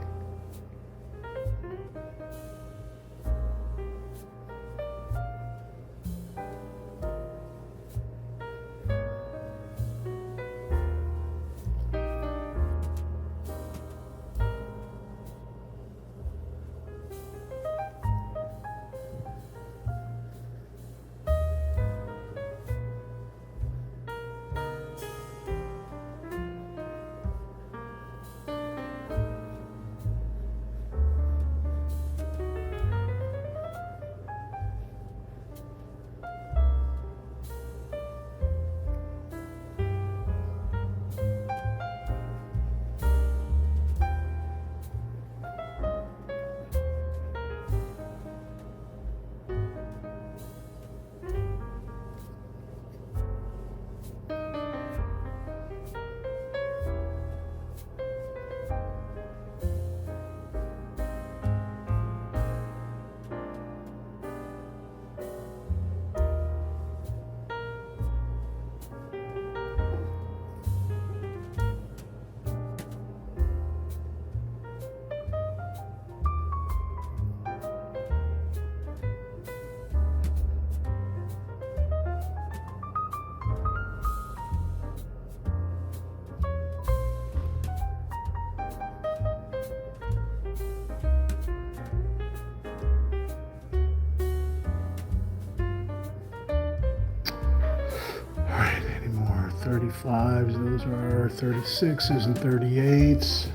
All right, any more 35s? Those are 36s and 38s.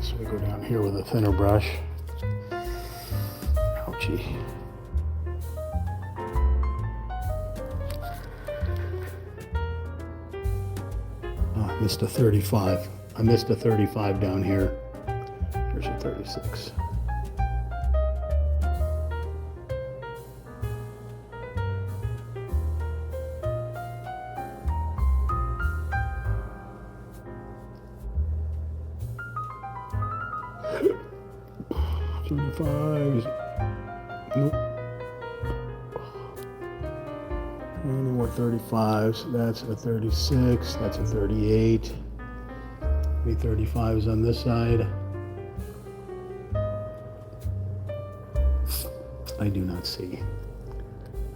So we go down here with a thinner brush. Ouchie. Oh, I missed a 35. I missed a 35 down here. Here's a 36. Fives. Nope. Any more 35s? That's a 36. That's a 38. Any 35s on this side? I do not see.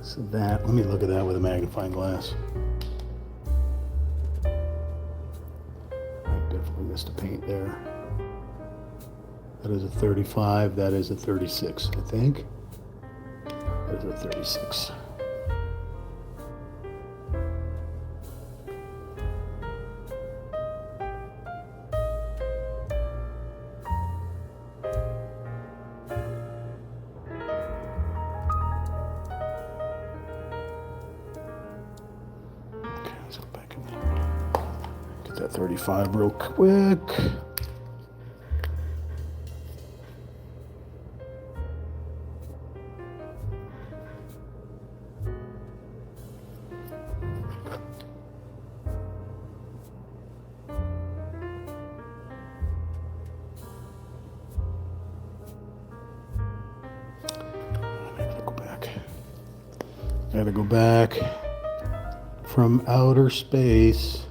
So that, let me look at that with a magnifying glass. I definitely missed a paint there. That is a 35, that is a 36, I think. That is a 36. Okay, let's go back and get that 35 real quick. I gotta go back from outer space.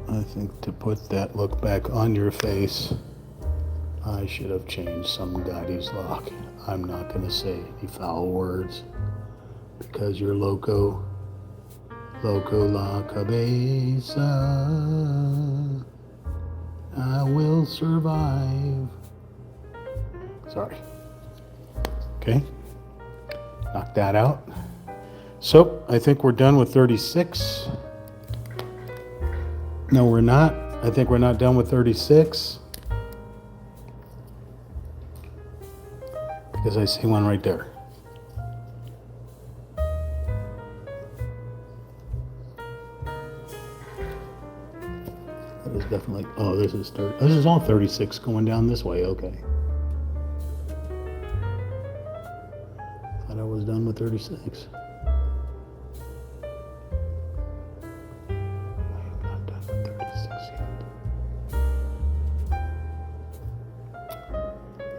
I think to put that look back on your face, I should have changed some daddy's lock. I'm not going to say any foul words because you're loco la cabeza. I will survive. Sorry. Okay. Knock that out. So I think we're done with 36. No, we're not. I think we're not done with 36. Because I see one right there. That is definitely, oh, this is 30. This is all 36 going down this way, okay. Thought I was done with 36.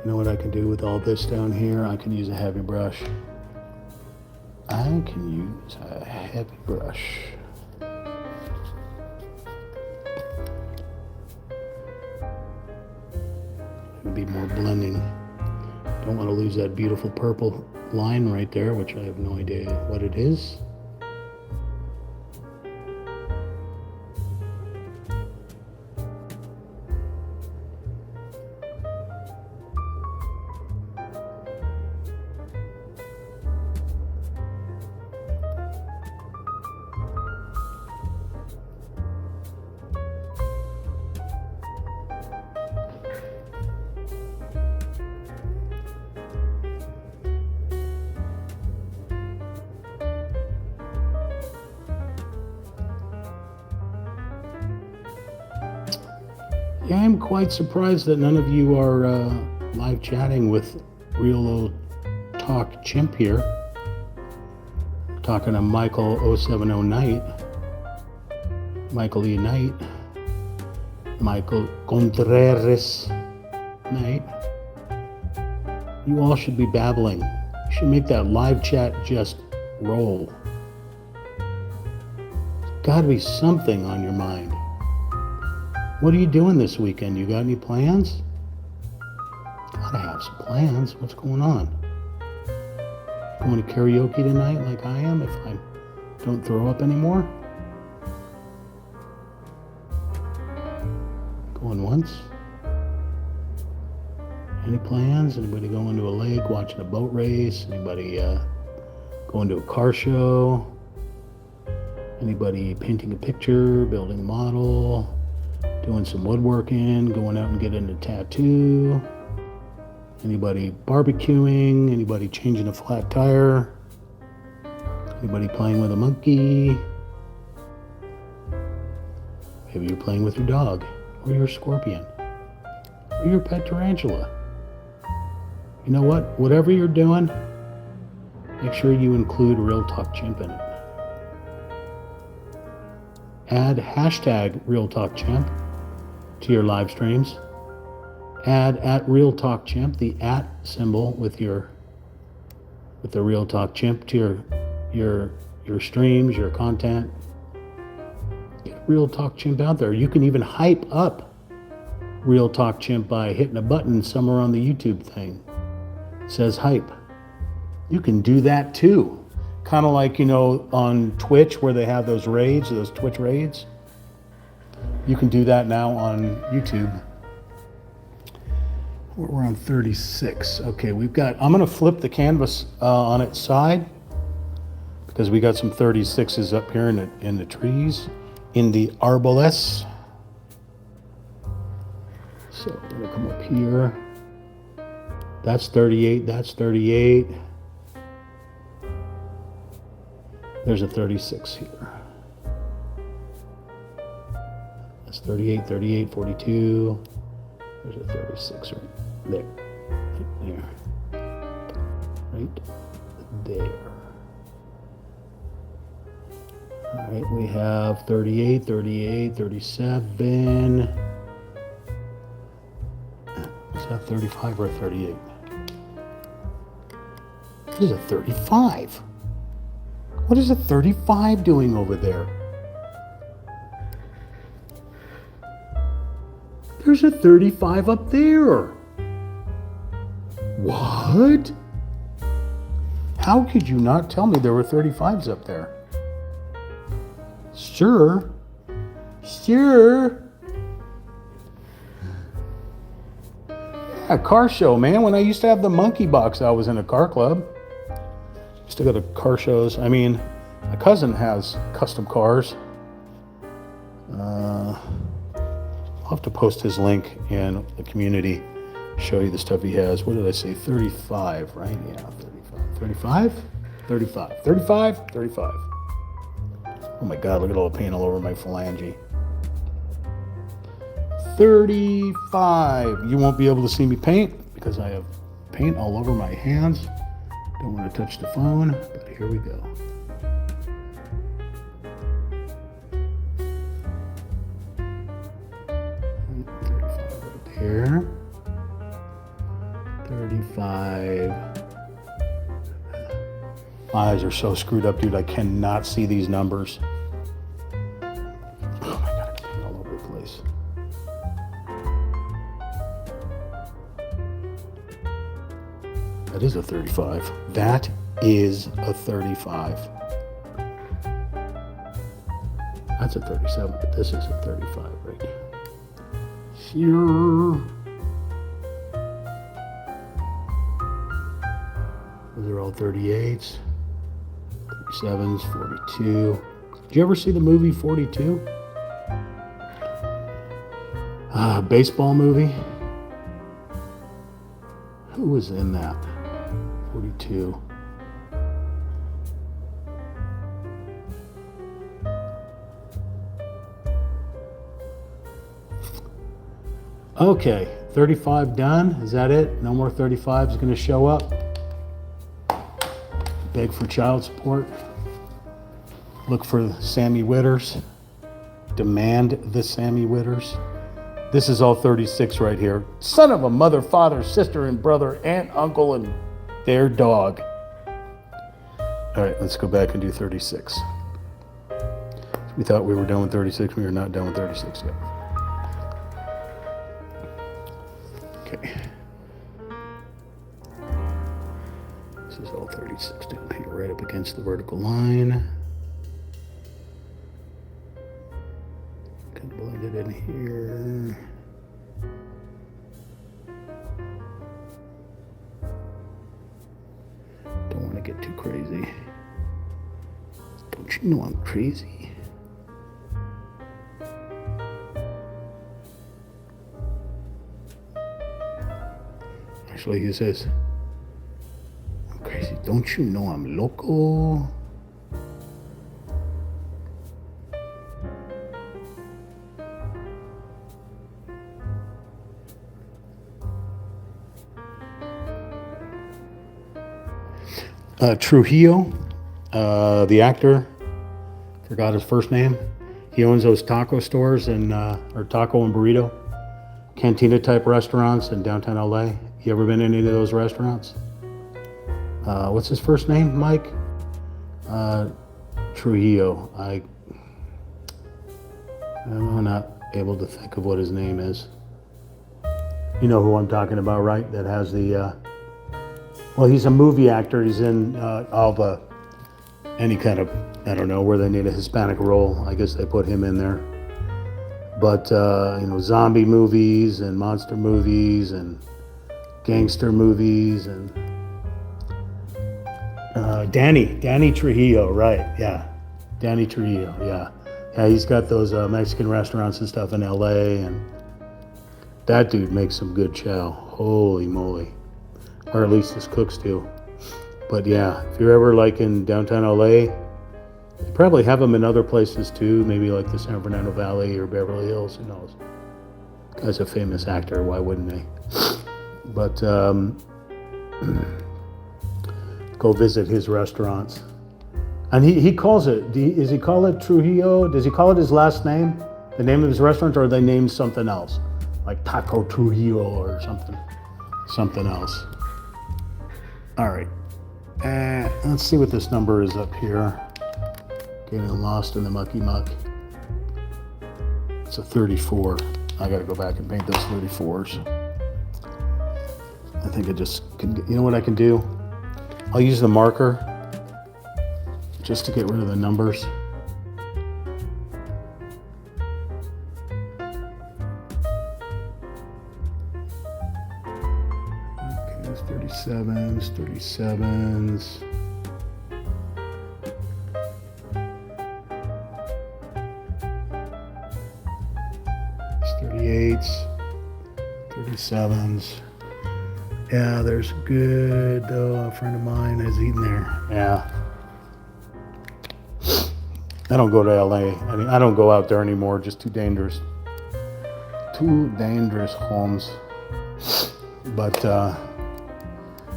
You know what I can do with all this down here? I can use a heavy brush. I can use a heavy brush. It'll be more blending. Don't want to lose that beautiful purple line right there, which I have no idea what it is. Yeah, I'm quite surprised that none of you are live chatting with Real Old Talk Chimp here. Talking to Michael 070 Knight, Michael E. Knight, Michael Contreras Knight. You all should be babbling. You should make that live chat just roll. There's gotta be something on your mind. What are you doing this weekend? You got any plans? Gotta have some plans. What's going on? Going to karaoke tonight like I am if I don't throw up anymore? Going once? Any plans? Anybody going to a lake, watching a boat race? Anybody going to a car show? Anybody painting a picture, building a model? Doing some woodworking, going out and getting a tattoo. Anybody barbecuing? Anybody changing a flat tire? Anybody playing with a monkey? Maybe you're playing with your dog, or your scorpion, or your pet tarantula. You know what? Whatever you're doing, make sure you include Real Talk Chimp in it. Add hashtag Real Talk Chimp to your live streams. Add at Real Talk Chimp, the at symbol with the Real Talk Chimp to your streams, your content. Get Real Talk Chimp out there. You can even hype up Real Talk Chimp by hitting a button somewhere on the YouTube thing. It says hype. You can do that too. Kind of like, on Twitch where they have those raids, those Twitch raids. You can do that now on YouTube. We're on 36. Okay, I'm going to flip the canvas on its side because we got some 36s up here in the trees, in the arboles. So we're going to come up here. That's 38, that's 38. There's a 36 here. That's 38, 38, 42. There's a 36 right there. Right there. All right, we have 38, 38, 37. Is that 35 or 38? This is a 35. What is a 35 doing over there? There's a 35 up there. What? How could you not tell me there were 35s up there? Sure. Yeah, car show, man. When I used to have the monkey box, I was in a car club. Used to go to car shows. I mean, my cousin has custom cars. I'll have to post his link in the community, show you the stuff he has. What did I say? 35, right? Yeah, 35. 35. Oh my God, look at all the paint all over my phalange. 35. You won't be able to see me paint because I have paint all over my hands. Don't want to touch the phone, but here we go. Here, 35. My eyes are so screwed up, dude. I cannot see these numbers. Oh my God, it's all over the place. That is a 35. That is a 35. That's a 37, but this is a 35 right here. Those are all 38s, 37s, 42. Did you ever see the movie 42? Baseball movie. Who was in that? 42. Okay, 35 done. Is that it? No more 35s going to show up. Beg for child support. Look for Sammy Witters. Demand the Sammy Witters. This is all 36 right here. Son of a mother, father, sister, and brother, aunt, uncle, and their dog. All right, let's go back and do 36. We thought we were done with 36. We are not done with 36 yet. Okay. This is all 36 down here, right up against the vertical line. Kind of blend it in here. Don't want to get too crazy. Don't you know I'm crazy? Actually, he says, I'm crazy. Don't you know I'm loco? Trujillo, the actor, forgot his first name. He owns those taco stores or taco and burrito, cantina type restaurants in downtown LA. You ever been in any of those restaurants? What's his first name, Mike? Trujillo. I'm not able to think of what his name is. You know who I'm talking about, right? That has the, well, he's a movie actor. He's in any kind of, I don't know, where they need a Hispanic role. I guess they put him in there. But, zombie movies and monster movies and gangster movies and Danny Trujillo, right? Yeah, Danny Trujillo. Yeah, he's got those Mexican restaurants and stuff in LA, and that dude makes some good chow. Holy moly, or at least his cooks do. But yeah, if you're ever like in downtown LA, they probably have them in other places too. Maybe like the San Fernando Valley or Beverly Hills. Who knows? Guy's a famous actor. Why wouldn't they? But go visit his restaurants. And he calls it, does he call it Trujillo? Does he call it his last name? The name of his restaurant, or they name something else? Like Taco Trujillo or something else. All right. Let's see what this number is up here. Getting lost in the mucky muck. It's a 34. I gotta go back and paint those 34s. I think I just can, you know what I can do? I'll use the marker just to get rid of the numbers. Okay, there's 37s, 37s. 38s, 37s. Yeah, there's good, a friend of mine has eaten there. Yeah. I don't go to LA. I mean, I don't go out there anymore, just too dangerous. Too dangerous, Holmes. But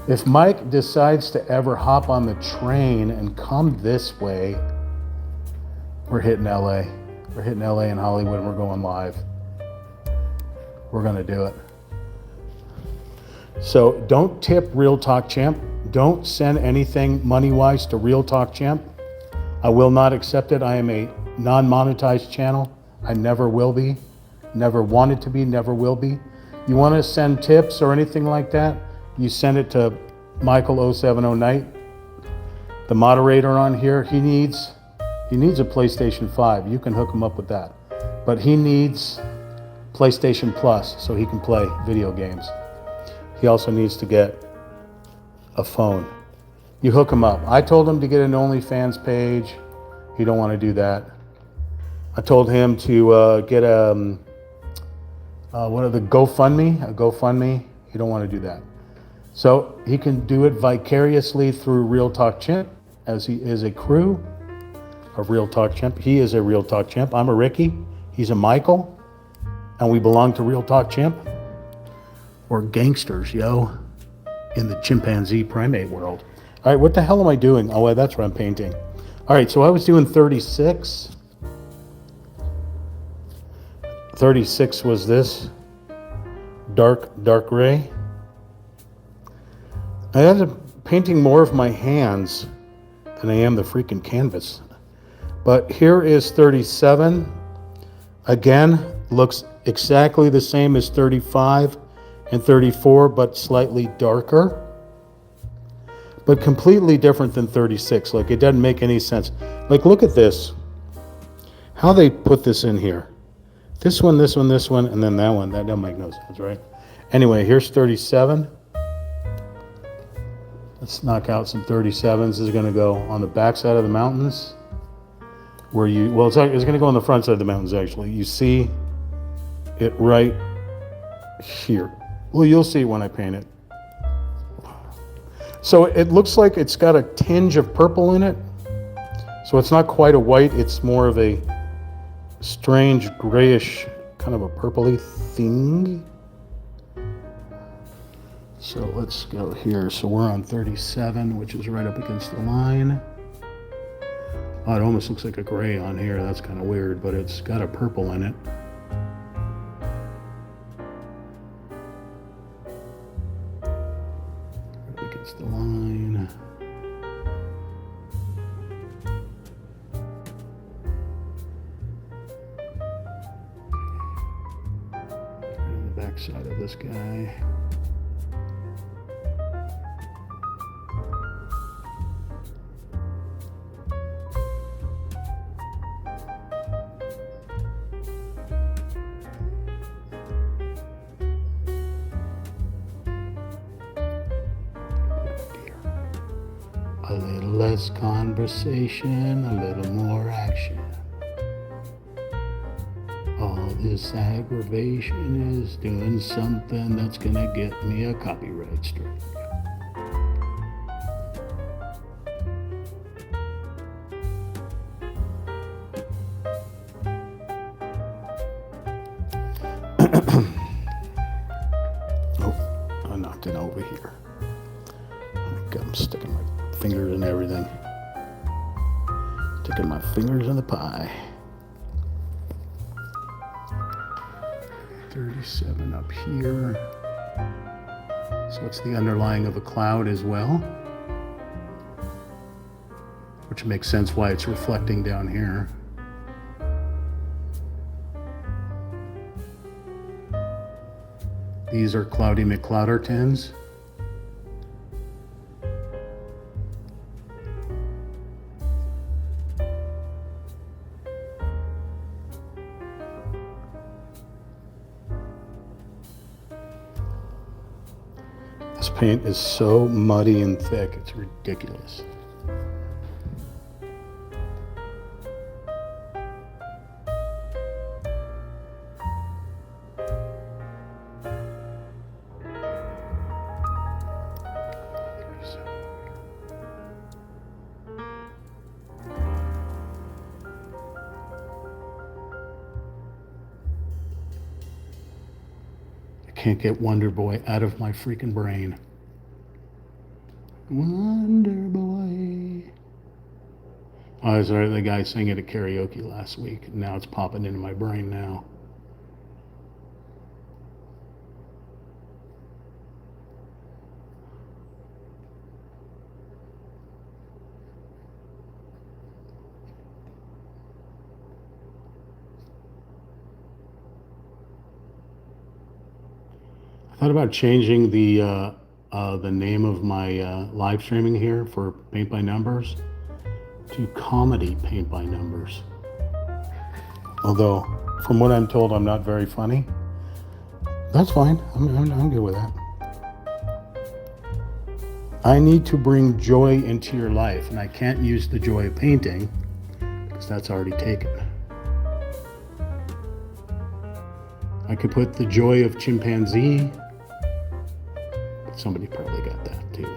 if Mike decides to ever hop on the train and come this way, we're hitting LA. We're hitting LA and Hollywood and we're going live. We're gonna do it. So don't tip Real Talk Champ. Don't send anything money-wise to Real Talk Champ. I will not accept it. I am a non-monetized channel. I never will be. Never wanted to be, never will be. You want to send tips or anything like that, you send it to Michael070Knight, the moderator on here. He needs a PlayStation 5. You can hook him up with that. But he needs PlayStation Plus so he can play video games. He also needs to get a phone. You hook him up. I told him to get an OnlyFans page. He don't want to do that. I told him to get a GoFundMe. He don't want to do that. So he can do it vicariously through Real Talk Champ, as he is a crew of Real Talk Champ. He is a Real Talk Champ. I'm a Ricky. He's a Michael. And we belong to Real Talk Champ. We're gangsters, yo, in the chimpanzee primate world. All right, what the hell am I doing? Oh, that's what I'm painting. All right, so I was doing 36. 36 was this dark gray. I ended up painting more of my hands than I am the freaking canvas. But here is 37. Again, looks exactly the same as 35 and 34, but slightly darker. But completely different than 36. Like, it doesn't make any sense. Like, look at this. How they put this in here. This one, this one, this one, and then that one. That doesn't make no sense, right? Anyway, here's 37. Let's knock out some 37s. This is going to go on the back side of the mountains. Where you, well, it's going to go on the front side of the mountains, actually. You see it right here. Well, you'll see when I paint it. So it looks like it's got a tinge of purple in it. So it's not quite a white, it's more of a strange grayish, kind of a purpley thing. So let's go here. So we're on 37, which is right up against the line. Oh, it almost looks like a gray on here. That's kind of weird, but it's got a purple in it. Right against the line. Right on the back side of this guy. A little less conversation, a little more action. All this aggravation is doing something that's gonna get me a copyright strike. Oh, I knocked it over here. I'm sticking my fingers and everything. Sticking my fingers in the pie. 37 up here. So it's the underlying of a cloud as well. which makes sense why it's reflecting down here. These are Cloudy McClouder tins. This paint is so muddy and thick, it's ridiculous. Can't get Wonder Boy out of my freaking brain. Wonder Boy. Oh, I was the guy sang it at karaoke last week. Now it's popping into my brain now. Thought about changing the name of my live streaming here for Paint by Numbers to Comedy Paint by Numbers. Although, from what I'm told, I'm not very funny. That's fine. I'm good with that. I need to bring joy into your life, and I can't use the joy of painting because that's already taken. I could put the joy of chimpanzee. Somebody probably got that too.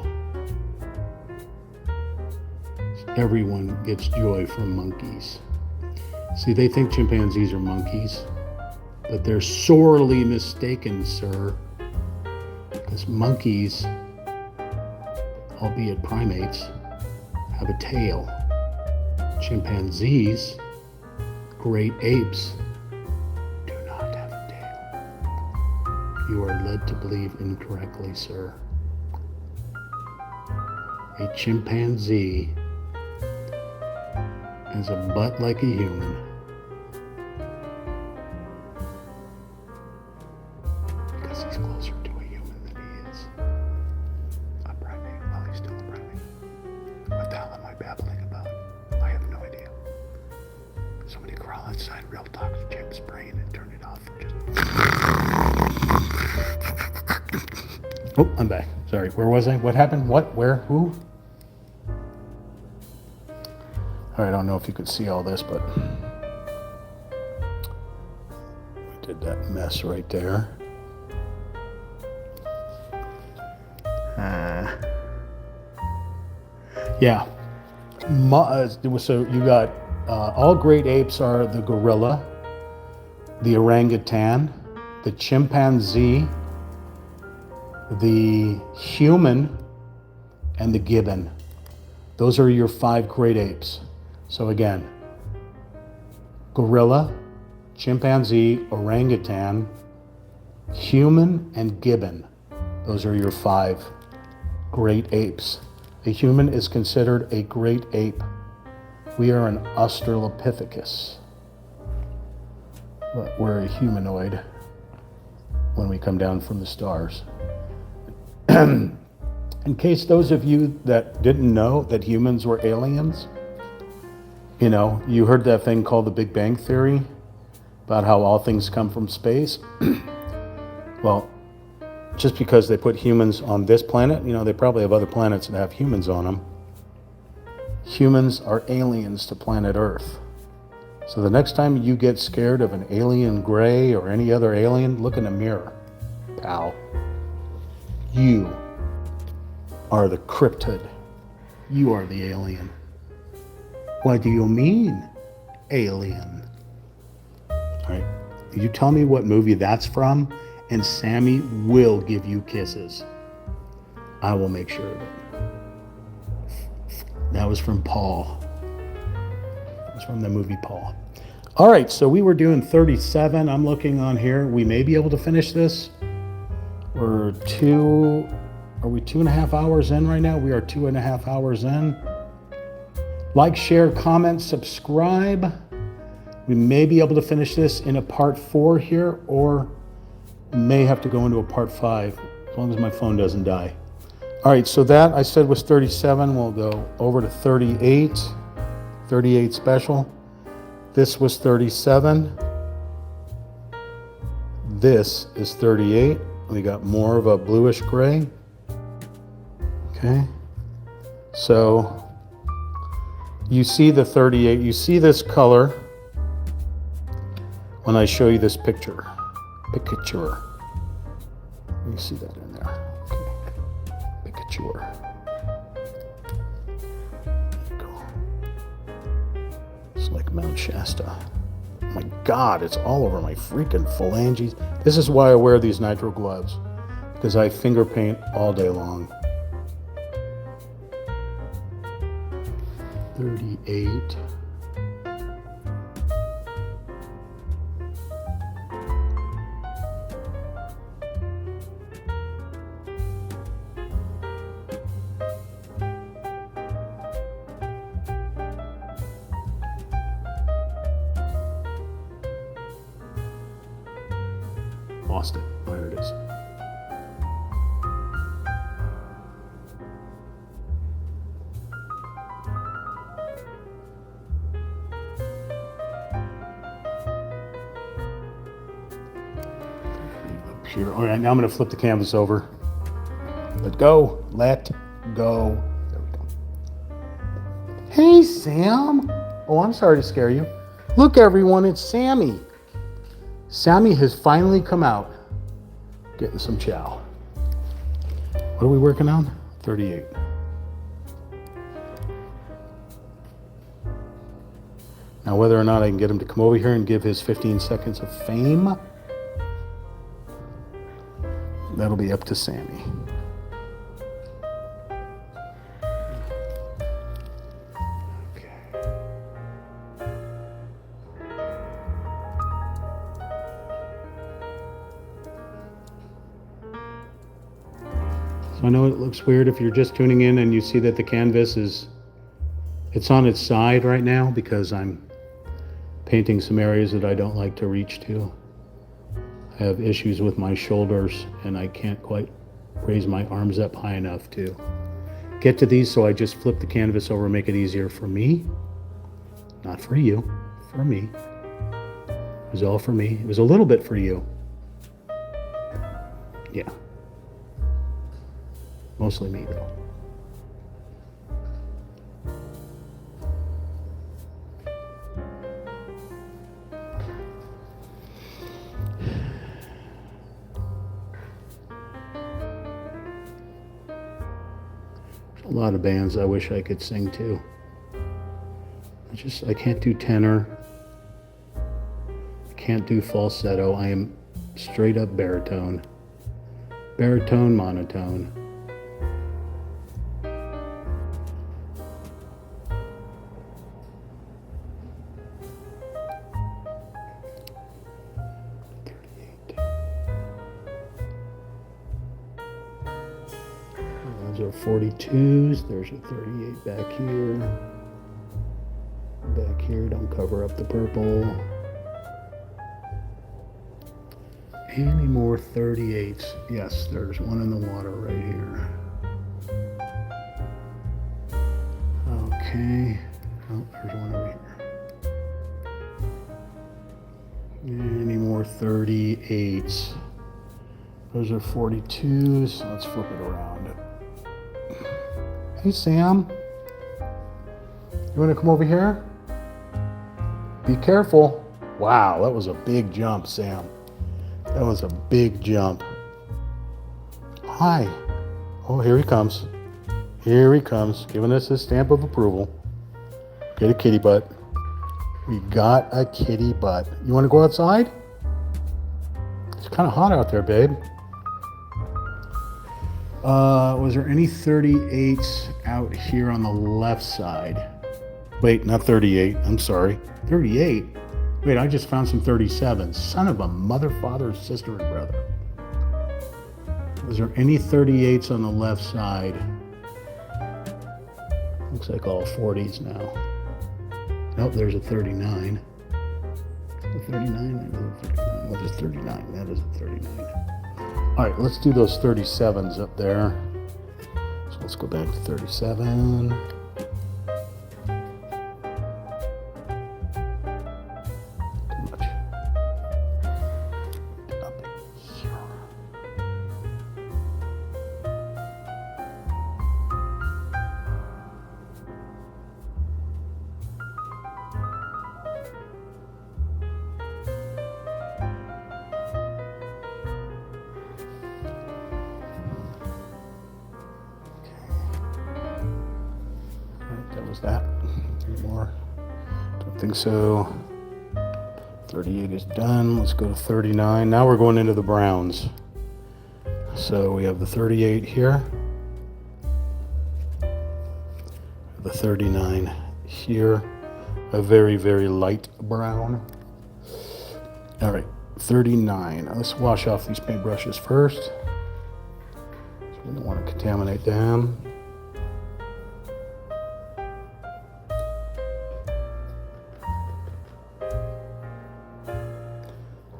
Everyone gets joy from monkeys. See, they think chimpanzees are monkeys, but they're sorely mistaken, sir. Because monkeys, albeit primates, have a tail. Chimpanzees, great apes, do not have a tail. You are led to believe incorrectly, sir. A chimpanzee has a butt like a human. Because he's closer to a human than he is a primate. Well, he's still a primate. What the hell am I babbling about? I have no idea. Somebody crawl inside Real Talk's Jim's brain and turn it off for just... Oh, I'm back. Sorry, where was I? What happened? What? Where? Who? I don't know if you could see all this, but we did that mess right there. Yeah. So you got all great apes are the gorilla, the orangutan, the chimpanzee, the human, and the gibbon. Those are your 5 great apes. So again, gorilla, chimpanzee, orangutan, human, and gibbon. Those are your 5 great apes. A human is considered a great ape. We are an Australopithecus. But we're a humanoid when we come down from the stars. In case those of you that didn't know that humans were aliens, you know, you heard that thing called the Big Bang Theory about how all things come from space. Well, just because they put humans on this planet, you know, they probably have other planets that have humans on them. Humans are aliens to planet Earth. So the next time you get scared of an alien gray or any other alien, look in the mirror, pal. You are the cryptid. You are the alien. What do you mean, alien? All right, you tell me what movie that's from, and Sammy will give you kisses. I will make sure of it. That was from Paul. That was from the movie Paul. All right, so we were doing 37. I'm looking on here. We may be able to finish this. Are we 2.5 hours in right now? We are 2.5 hours in. Like, share, comment, subscribe. We may be able to finish this in a part 4 here, or may have to go into a part 5, as long as my phone doesn't die. All right, so that I said was 37. We'll go over to 38. 38 special. This was 37. This is 38. We got more of a bluish gray. Okay. So you see the 38, you see this color when I show you this picture. Picture. You see that in there. Okay. Picture. There you go. It's like Mount Shasta. Oh my God, it's all over my freaking phalanges. This is why I wear these nitro gloves, because I finger paint all day long. 38. Lost it. There it is. Here. All right, now I'm going to flip the canvas over. Let go. Let go. There we go. Hey, Sam. Oh, I'm sorry to scare you. Look, everyone, it's Sammy. Sammy has finally come out. Getting some chow. What are we working on? 38. Now, whether or not I can get him to come over here and give his 15 seconds of fame, that'll be up to Sammy. I know it looks weird if you're just tuning in and you see that the canvas it's on its side right now because I'm painting some areas that I don't like to reach to. I have issues with my shoulders and I can't quite raise my arms up high enough to get to these, so I just flip the canvas over and make it easier for me. Not for you, for me. It was all for me. It was a little bit for you. Yeah. Mostly me, though. There's a lot of bands I wish I could sing to. I can't do tenor. I can't do falsetto. I am straight up baritone. Baritone, monotone. Those are 42s. There's a 38 back here. Back here, don't cover up the purple. Any more 38s? Yes, there's one in the water right here. Okay. Oh, there's one over here. Any more 38s? Those are 42s. Let's flip it around. Hey, Sam. You want to come over here? Be careful. Wow, that was a big jump, Sam. That was a big jump. Hi. Oh, here he comes. Here he comes, giving us his stamp of approval. Get a kitty butt. We got a kitty butt. You want to go outside? It's kind of hot out there, babe. Was there any 38s out here on the left side? Wait, not 38. I'm sorry. 38? Wait, I just found some 37s. Son of a mother, father, sister, and brother. Was there any 38s on the left side? Looks like all 40s now. Nope, there's a 39. A 39? There's a 39. What is 39? That is a 39. All right, let's do those 37s up there. So let's go back to 37. That was that. Any more? Don't think so. 38 is done. Let's go to 39. Now we're going into the browns. So we have the 38 here. The 39 here. A very, very light brown. All right, 39. Let's wash off these paintbrushes first. So we don't want to contaminate them.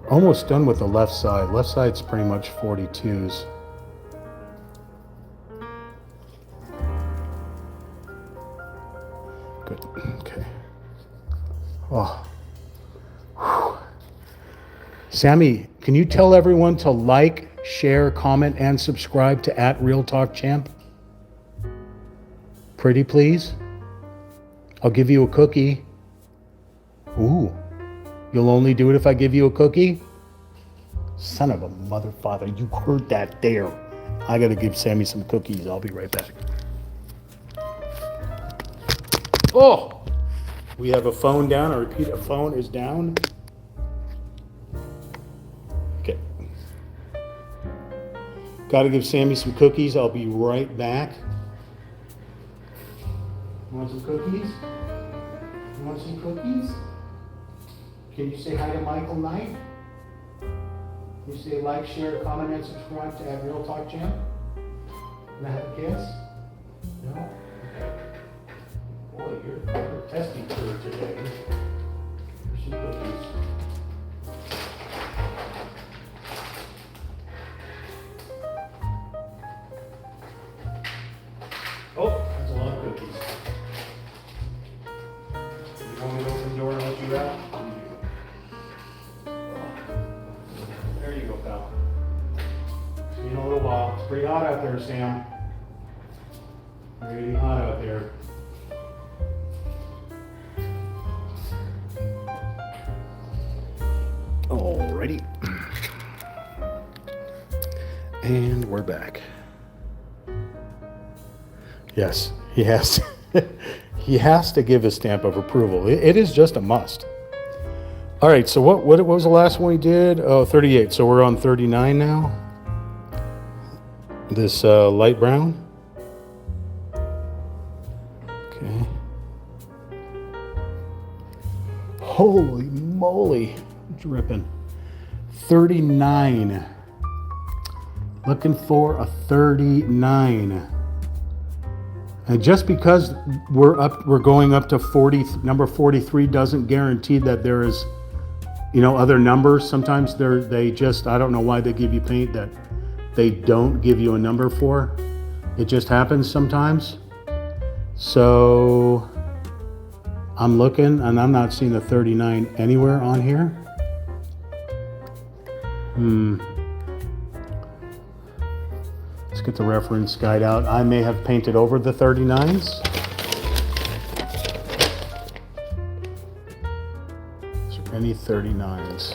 Almost done with the left side. Left side's pretty much 42s. Good. Okay. Oh. Whew. Sammy, can you tell everyone to like, share, comment, and subscribe to @RealTalkChamp? Pretty please? I'll give you a cookie. Ooh. You'll only do it if I give you a cookie? Son of a mother father, you heard that there. I gotta give Sammy some cookies. I'll be right back. Oh! We have a phone down. I repeat, a phone is down. Okay. Gotta give Sammy some cookies. I'll be right back. You want some cookies? You want some cookies? Can you say hi to Michael Knight? Can you say like, share, comment, and subscribe to @RealTalkChamp? Can I have a kiss? No? Okay. Boy, you're testing for today. Here's some cookies. Oh, that's a lot of cookies. You want me to open the door and let you out? There you go, pal. See you in a little while. It's pretty hot out there, Sam. Pretty hot out there. Alrighty. And we're back. Yes, he has to, he has to give his stamp of approval. It is just a must. All right, so what was the last one we did? Oh, 38. So we're on 39 now. This light brown. Okay. Holy moly, dripping. 39. Looking for a 39. And just because we're going up to 40, number 43 doesn't guarantee that there is, other numbers. Sometimes they just, I don't know why they give you paint that they don't give you a number for. It just happens sometimes. So I'm looking and I'm not seeing a 39 anywhere on here. Let's get the reference guide out. I may have painted over the 39s. Any 39s?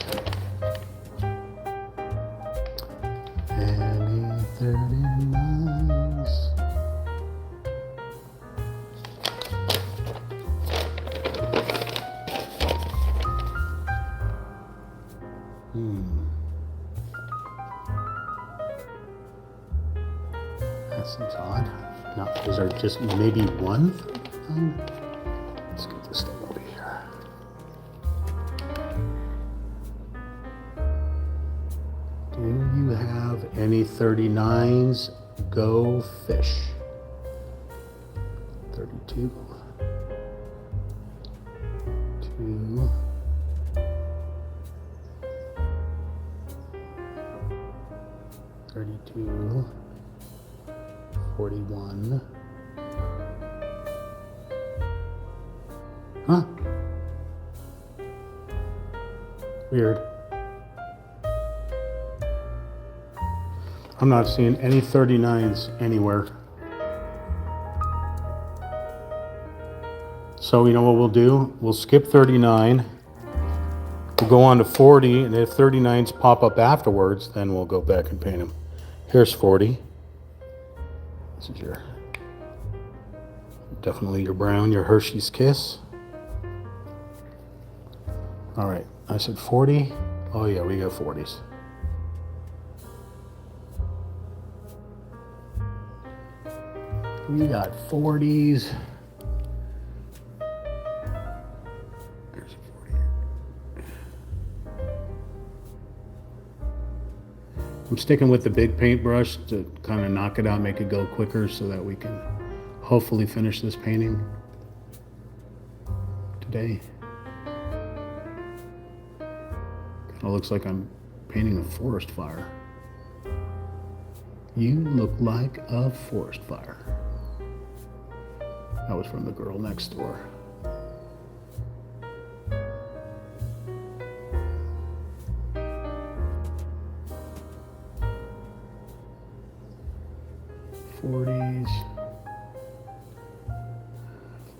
Any 39s? That seems odd. Now, is there just maybe one? Let's get this thing over here. Do you have any 39s? Go fish. 32. 2, 2, 32, 41. Huh? Weird. I'm not seeing any 39s anywhere. So you know what we'll do? We'll skip 39. We'll go on to 40, and if 39s pop up afterwards, then we'll go back and paint them. Here's 40. This is your, definitely your brown, your Hershey's Kiss. All right, I said 40. Oh yeah, we got 40s. We got 40s. There's a 40. I'm sticking with the big paintbrush to kind of knock it out, make it go quicker so that we can hopefully finish this painting today. Kind of looks like I'm painting a forest fire. You look like a forest fire. That was from the girl next door. '40s.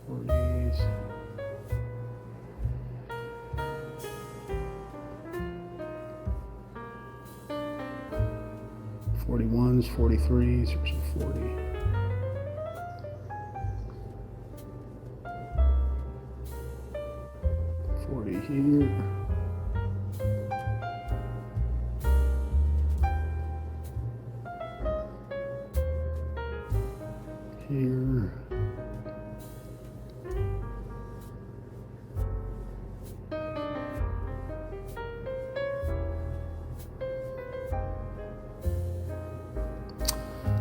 40s. '41s, '43s, or some 40. Here. Here.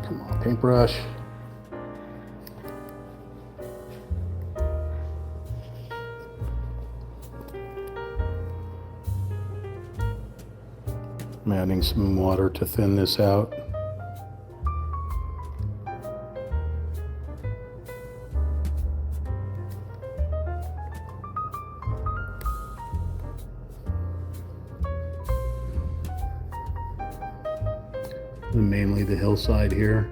Come on, paintbrush. I'm adding some water to thin this out. And mainly the hillside here.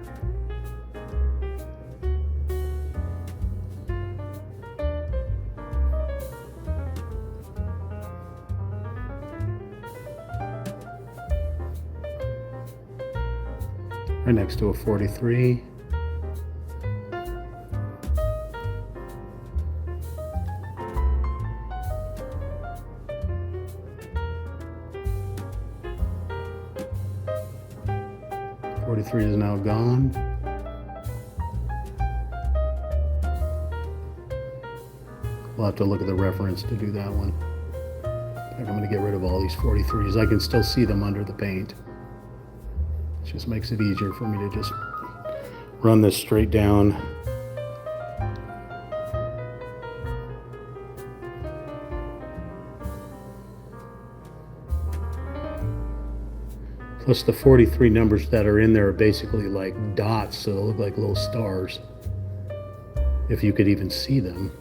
Right next to a 43. '43 is now gone. We'll have to look at the reference to do that one. I think I'm going to get rid of all these 43s. I can still see them under the paint. It just makes it easier for me to just run this straight down. Plus the 43 numbers that are in there are basically like dots, so they look like little stars, if you could even see them.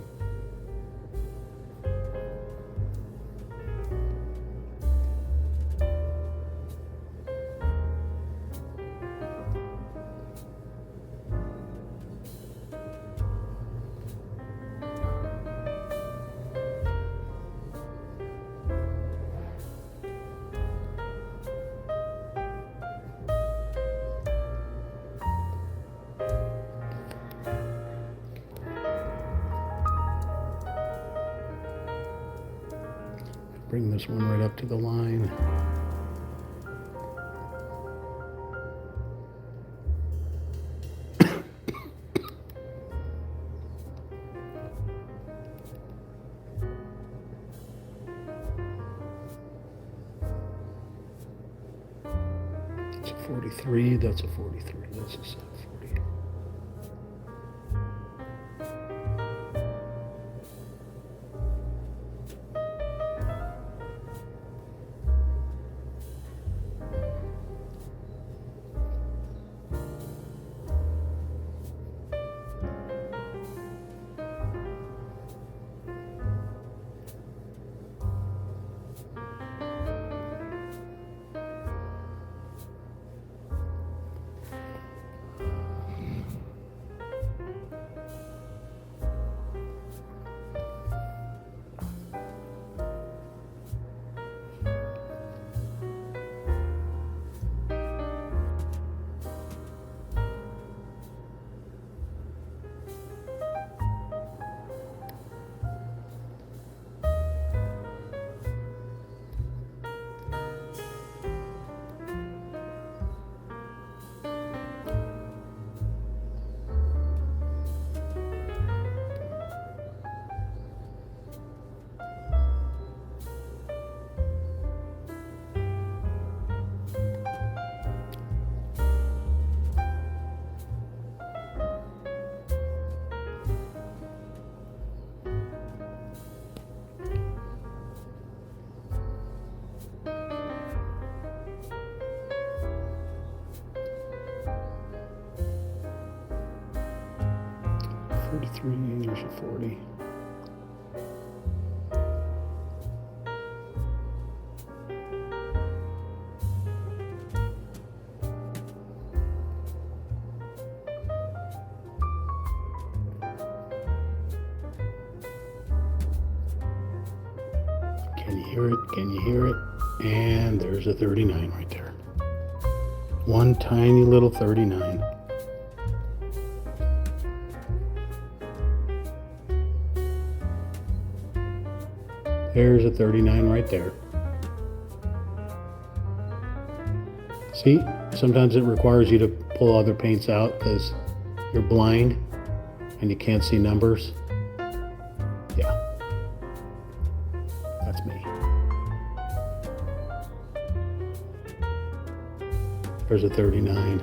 Bring this one right up to the line. It's a 43, that's a 43, that's a 40. 33, there's a 40. Can you hear it? Can you hear it? And there's a 39 right there. One tiny little 39. There's a 39 right there. See, sometimes it requires you to pull other paints out because you're blind and you can't see numbers. Yeah, that's me. There's a 39.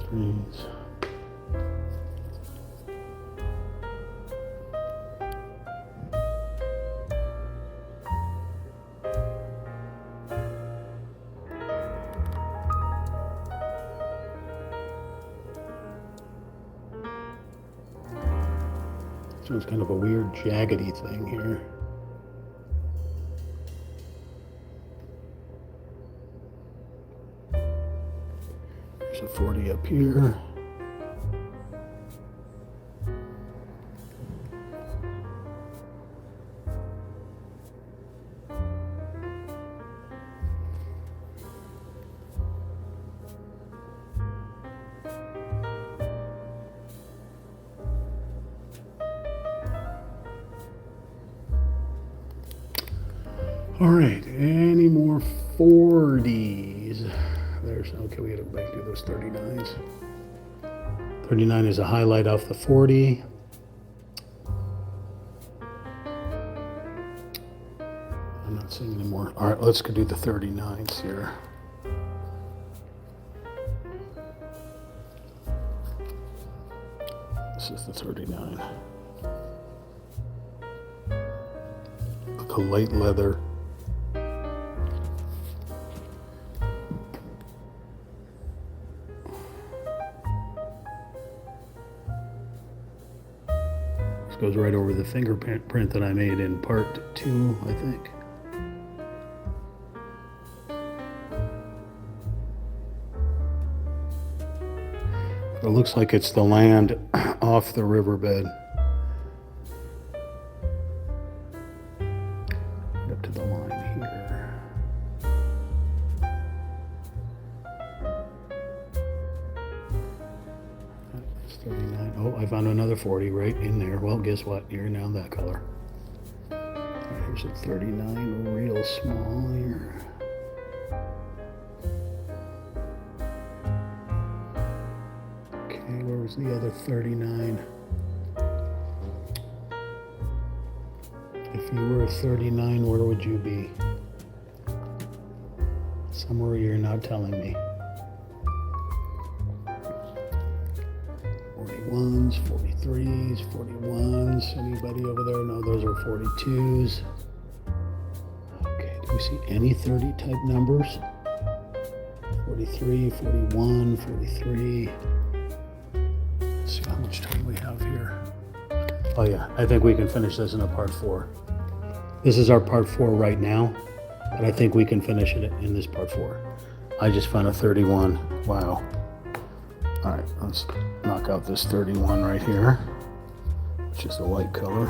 Threes. So it's kind of a weird jaggedy thing here. There's a 40 up here. All right, any more 40s? There's, okay, we gotta go back to those 39s. 39 is a highlight off the 40. I'm not seeing any more. All right, let's go do the 39s here. This is the 39. Look, a light leather. Goes right over the fingerprint that I made in part 2, I think. It looks like it's the land off the riverbed. Right up to the line here. That's 39. Oh, I found another 40 right in there. Well, guess what? You're now that color. Here's a 39, real small here. Okay, where was the other 39? If you were a 39, where would you be? Somewhere you're not telling me. 41s, 43s, 41s. Anybody over there? No, those are 42s. Okay, do we see any 30 type numbers? 43, 41, 43. Let's see how much time we have here. Oh yeah, I think we can finish this in a part 4. This is our part 4 right now, but I think we can finish it in this part 4. I just found a 31. Wow. All right, let's knock out this 31 right here, which is the white color.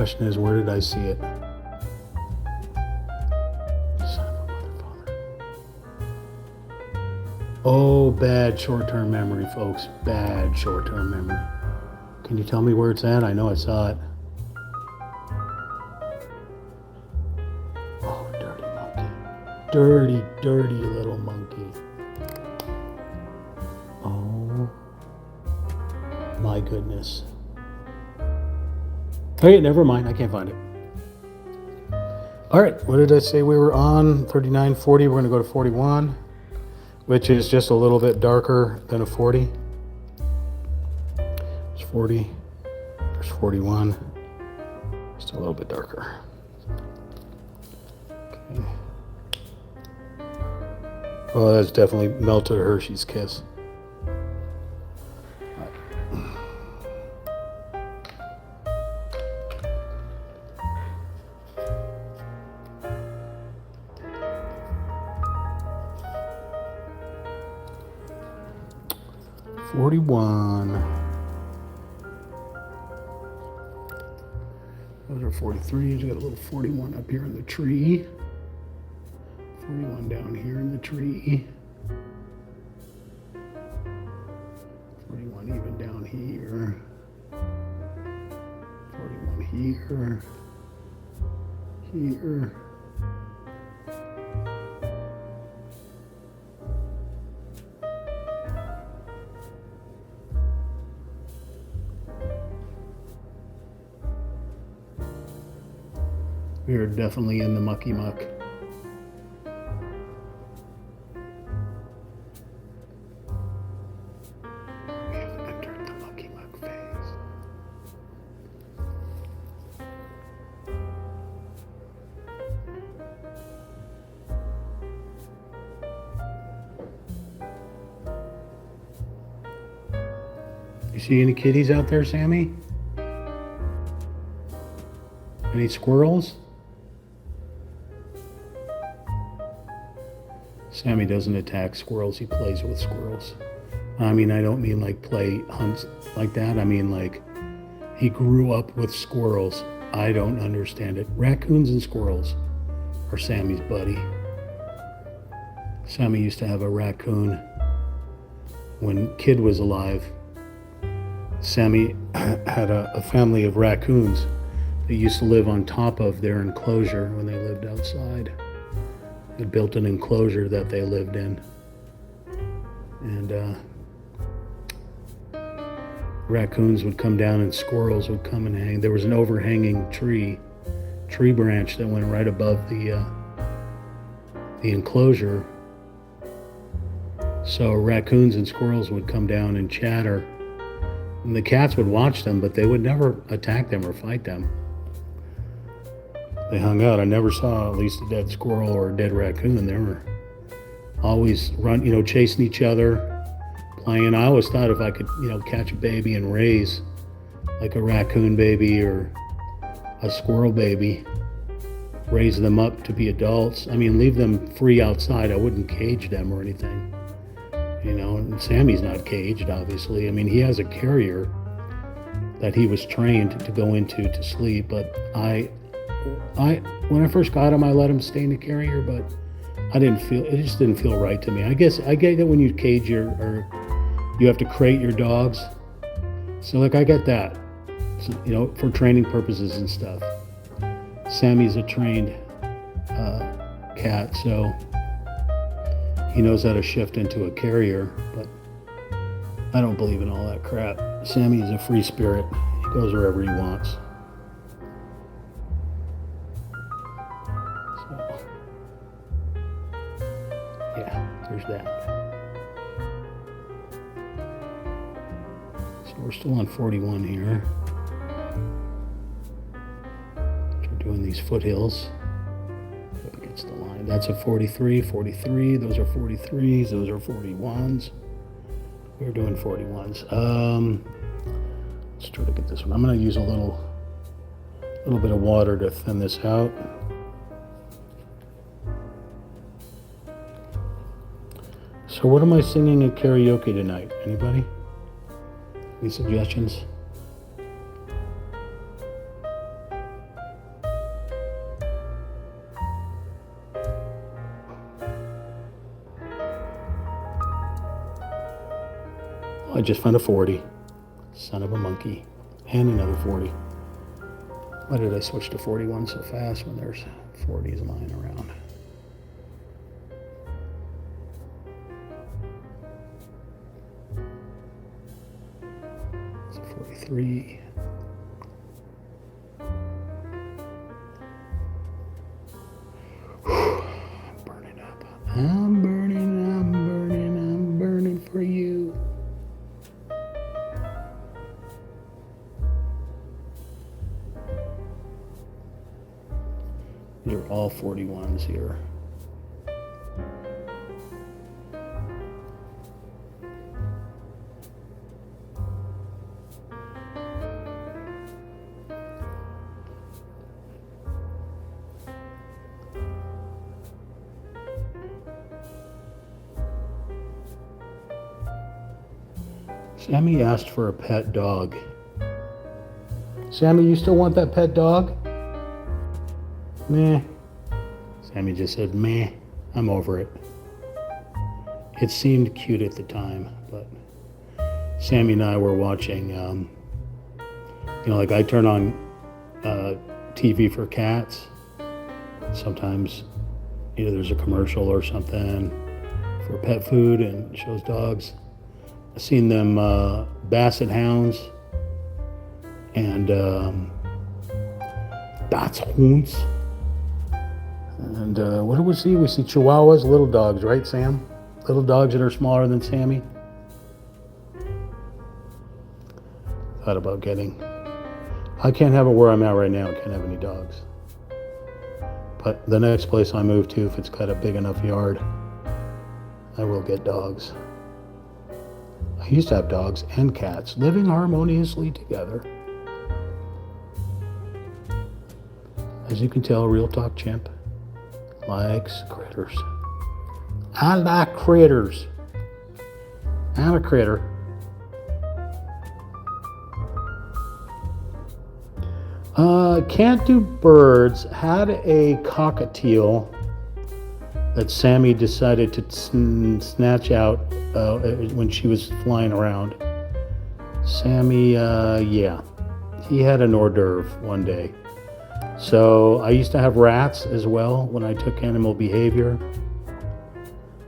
question is, where did I see it? Son of a mother father. Oh, bad short-term memory, folks. Bad short-term memory. Can you tell me where it's at? I know I saw it. Oh, dirty monkey. Dirty, dirty little monkey. Oh, my goodness. Hey, never mind. I can't find it. All right. What did I say we were on? 39, 40. We're going to go to 41, which is just a little bit darker than a 40. 40, there's 41, just a little bit darker. Okay. Oh, that's definitely melted Hershey's Kiss. Right. 41. Those are 43s. You got a little 41 up here in the tree. 41 down here in the tree. 41 even down here. 41 here. Here. We are definitely in the mucky muck. We have entered the mucky muck phase. You see any kitties out there, Sammy? Any squirrels? Sammy doesn't attack squirrels, he plays with squirrels. I mean, I don't mean like play hunts like that. I mean like he grew up with squirrels. I don't understand it. Raccoons and squirrels are Sammy's buddy. Sammy used to have a raccoon when Kid was alive. Sammy had a family of raccoons that used to live on top of their enclosure when they lived outside. They built an enclosure that they lived in. And raccoons would come down and squirrels would come and hang. There was an overhanging tree branch that went right above the enclosure. So raccoons and squirrels would come down and chatter. And the cats would watch them, but they would never attack them or fight them. They hung out. I never saw at least a dead squirrel or a dead raccoon. They were always chasing each other, playing. I always thought if I could, catch a baby and raise like a raccoon baby or a squirrel baby, raise them up to be adults. I mean, leave them free outside. I wouldn't cage them or anything. And Sammy's not caged, obviously. I mean, he has a carrier that he was trained to go into to sleep, but when I first got him, I let him stay in the carrier, but it just didn't feel right to me. I guess I get that when you cage or you have to crate your dogs. So I get that, for training purposes and stuff. Sammy's a trained cat, so he knows how to shift into a carrier, but I don't believe in all that crap. Sammy is a free spirit. He goes wherever he wants. So, yeah, there's that. So we're still on 41 here. We're doing these foothills. Up against the line. That's a 43, 43. Those are 43s. Those are 41s. We're doing 41s. Let's try to get this one. I'm going to use a little bit of water to thin this out. So what am I singing at karaoke tonight? Anybody? Any suggestions? I just found a 40. Son of a monkey. And another 40. Why did I switch to 41 so fast when there's 40s lying around? It's a 43. I'm burning up. I'm burning for you. These are all 41s here. Sammy asked for a pet dog. Sammy, you still want that pet dog? Meh. Sammy just said, meh, I'm over it. It seemed cute at the time, but Sammy and I were watching, like I turn on TV for cats. Sometimes either there's a commercial or something for pet food and it shows dogs. I've seen them basset hounds and dachshunds. And what do we see? We see chihuahuas, little dogs, right, Sam? Little dogs that are smaller than Sammy. Thought about getting. I can't have it where I'm at right now. I can't have any dogs. But the next place I move to, if it's got a big enough yard, I will get dogs. I used to have dogs and cats living harmoniously together. As you can tell, Real Talk Chimp likes critters. I like critters. I'm a critter. Can't do birds. Had a cockatiel that Sammy decided to snatch out when she was flying around. Sammy, yeah, he had an hors d'oeuvre one day. So I used to have rats as well when I took animal behavior.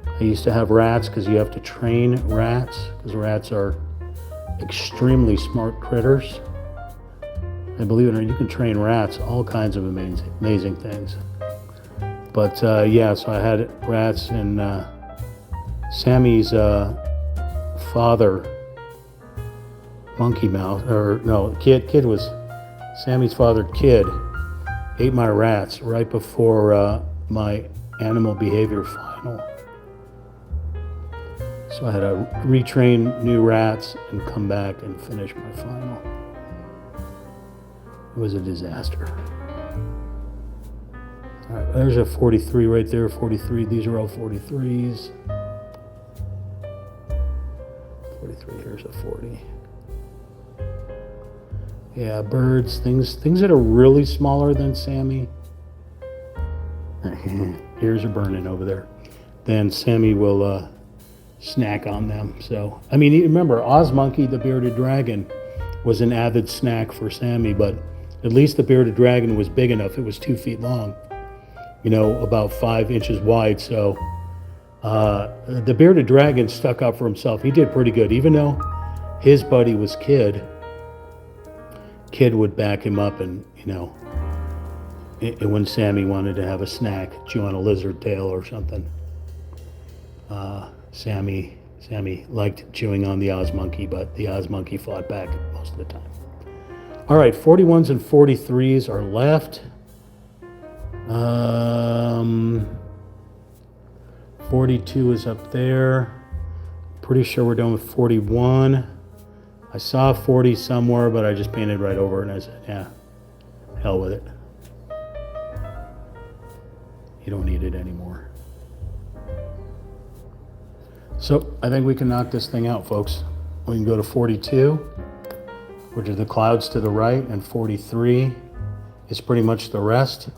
I used to have rats because you have to train rats because rats are extremely smart critters. And believe it or not, you can train rats all kinds of amazing things. But yeah, so I had rats and Sammy's father, monkey mouth, or no, kid was Sammy's father, Kid, ate my rats right before my animal behavior final. So I had to retrain new rats and come back and finish my final. It was a disaster. All right, there's a 43 right there, 43. These are all 43s. 43, here's a 40. Yeah, birds, things that are really smaller than Sammy. Ears are burning over there. Then Sammy will snack on them. So, I mean, remember, Oz Monkey, the bearded dragon, was an avid snack for Sammy, but at least the bearded dragon was big enough. It was 2 feet long, about 5 inches wide. So the bearded dragon stuck up for himself. He did pretty good, even though his buddy was Kid. Kid would back him up, and when Sammy wanted to have a snack, chew on a lizard tail or something, Sammy liked chewing on the Oz Monkey, but the Oz Monkey fought back most of the time. All right, 41s and 43s are left. 42 is up there. Pretty sure we're done with 41. I saw 40 somewhere, but I just painted right over it, and I said, yeah, hell with it. You don't need it anymore. So I think we can knock this thing out, folks. We can go to 42, which are the clouds to the right, and 43 is pretty much the rest.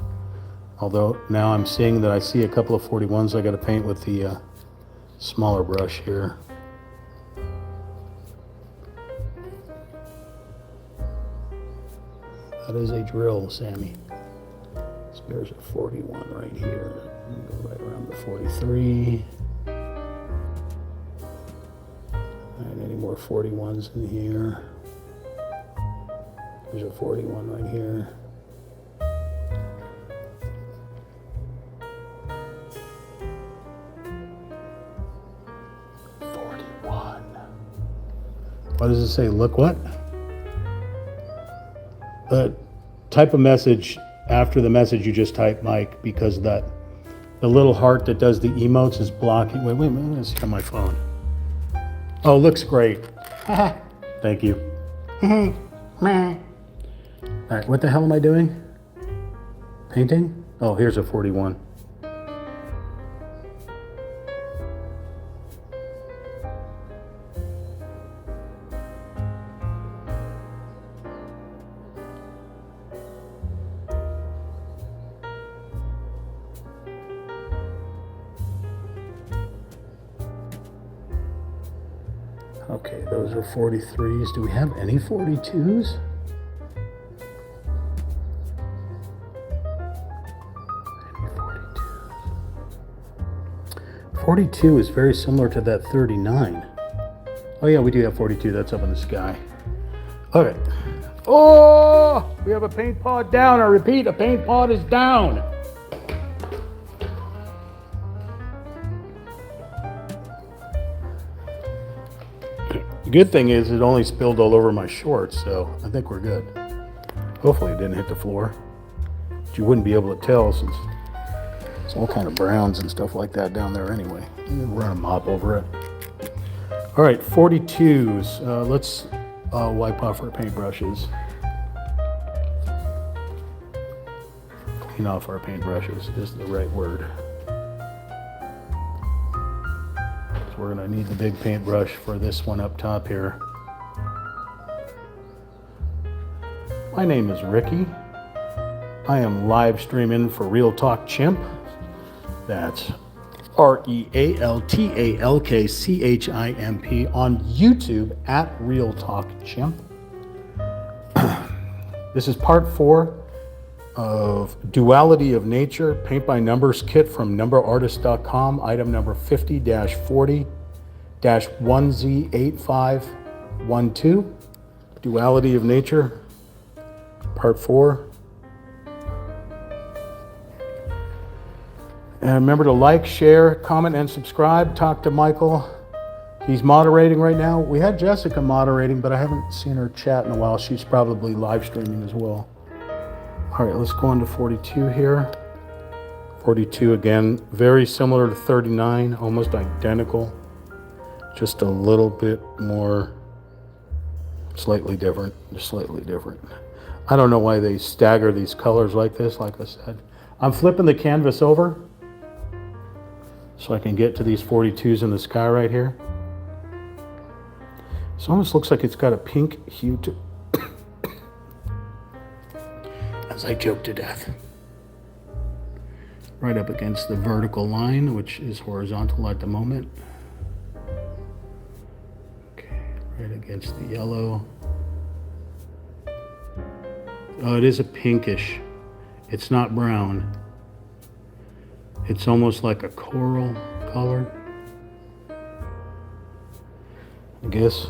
Although now I'm seeing that I see a couple of 41s I got to paint with the smaller brush here. That is a drill, Sammy. So there's a 41 right here. Go right around the 43. And any more 41s in here? There's a 41 right here. What does it say? Look what? Type a message after the message you just typed, Mike, because the little heart that does the emotes is blocking. Wait a minute. Let's see on my phone. Oh, looks great. Thank you. All right, what the hell am I doing? Painting? Oh, here's a 41. Okay, those are 43s. Do we have any 42s? Any 42s? 42 is very similar to that 39. Oh yeah, we do have 42. That's up in the sky. Okay. Oh, we have a paint pot down. I repeat, a paint pot is down. The good thing is it only spilled all over my shorts, so I think we're good. Hopefully it didn't hit the floor. But you wouldn't be able to tell since it's all kind of browns and stuff like that down there anyway. Run a mop over it. All right, 42s. Let's wipe off our paintbrushes. Clean off our paintbrushes is the right word. We're going to need the big paintbrush for this one up top here. My name is Ricky. I am live streaming for Real Talk Chimp. That's RealTalkChimp on YouTube at Real Talk Chimp. This is part 4 of Duality of Nature Paint by Numbers kit from numberartist.com, item number 50-40-1Z8512. Duality of Nature, part 4. And remember to like, share, comment, and subscribe. Talk to Michael. He's moderating right now. We had Jessica moderating, but I haven't seen her chat in a while. She's probably live streaming as well. All right, let's go on to 42 here. 42 again, very similar to 39, almost identical. Just a little bit more, slightly different, just slightly different. I don't know why they stagger these colors like this, like I said. I'm flipping the canvas over so I can get to these 42s in the sky right here. This almost looks like it's got a pink hue to as I joke to death. Right up against the vertical line, which is horizontal at the moment. Okay, right against the yellow. Oh, it is a pinkish. It's not brown. It's almost like a coral color, I guess.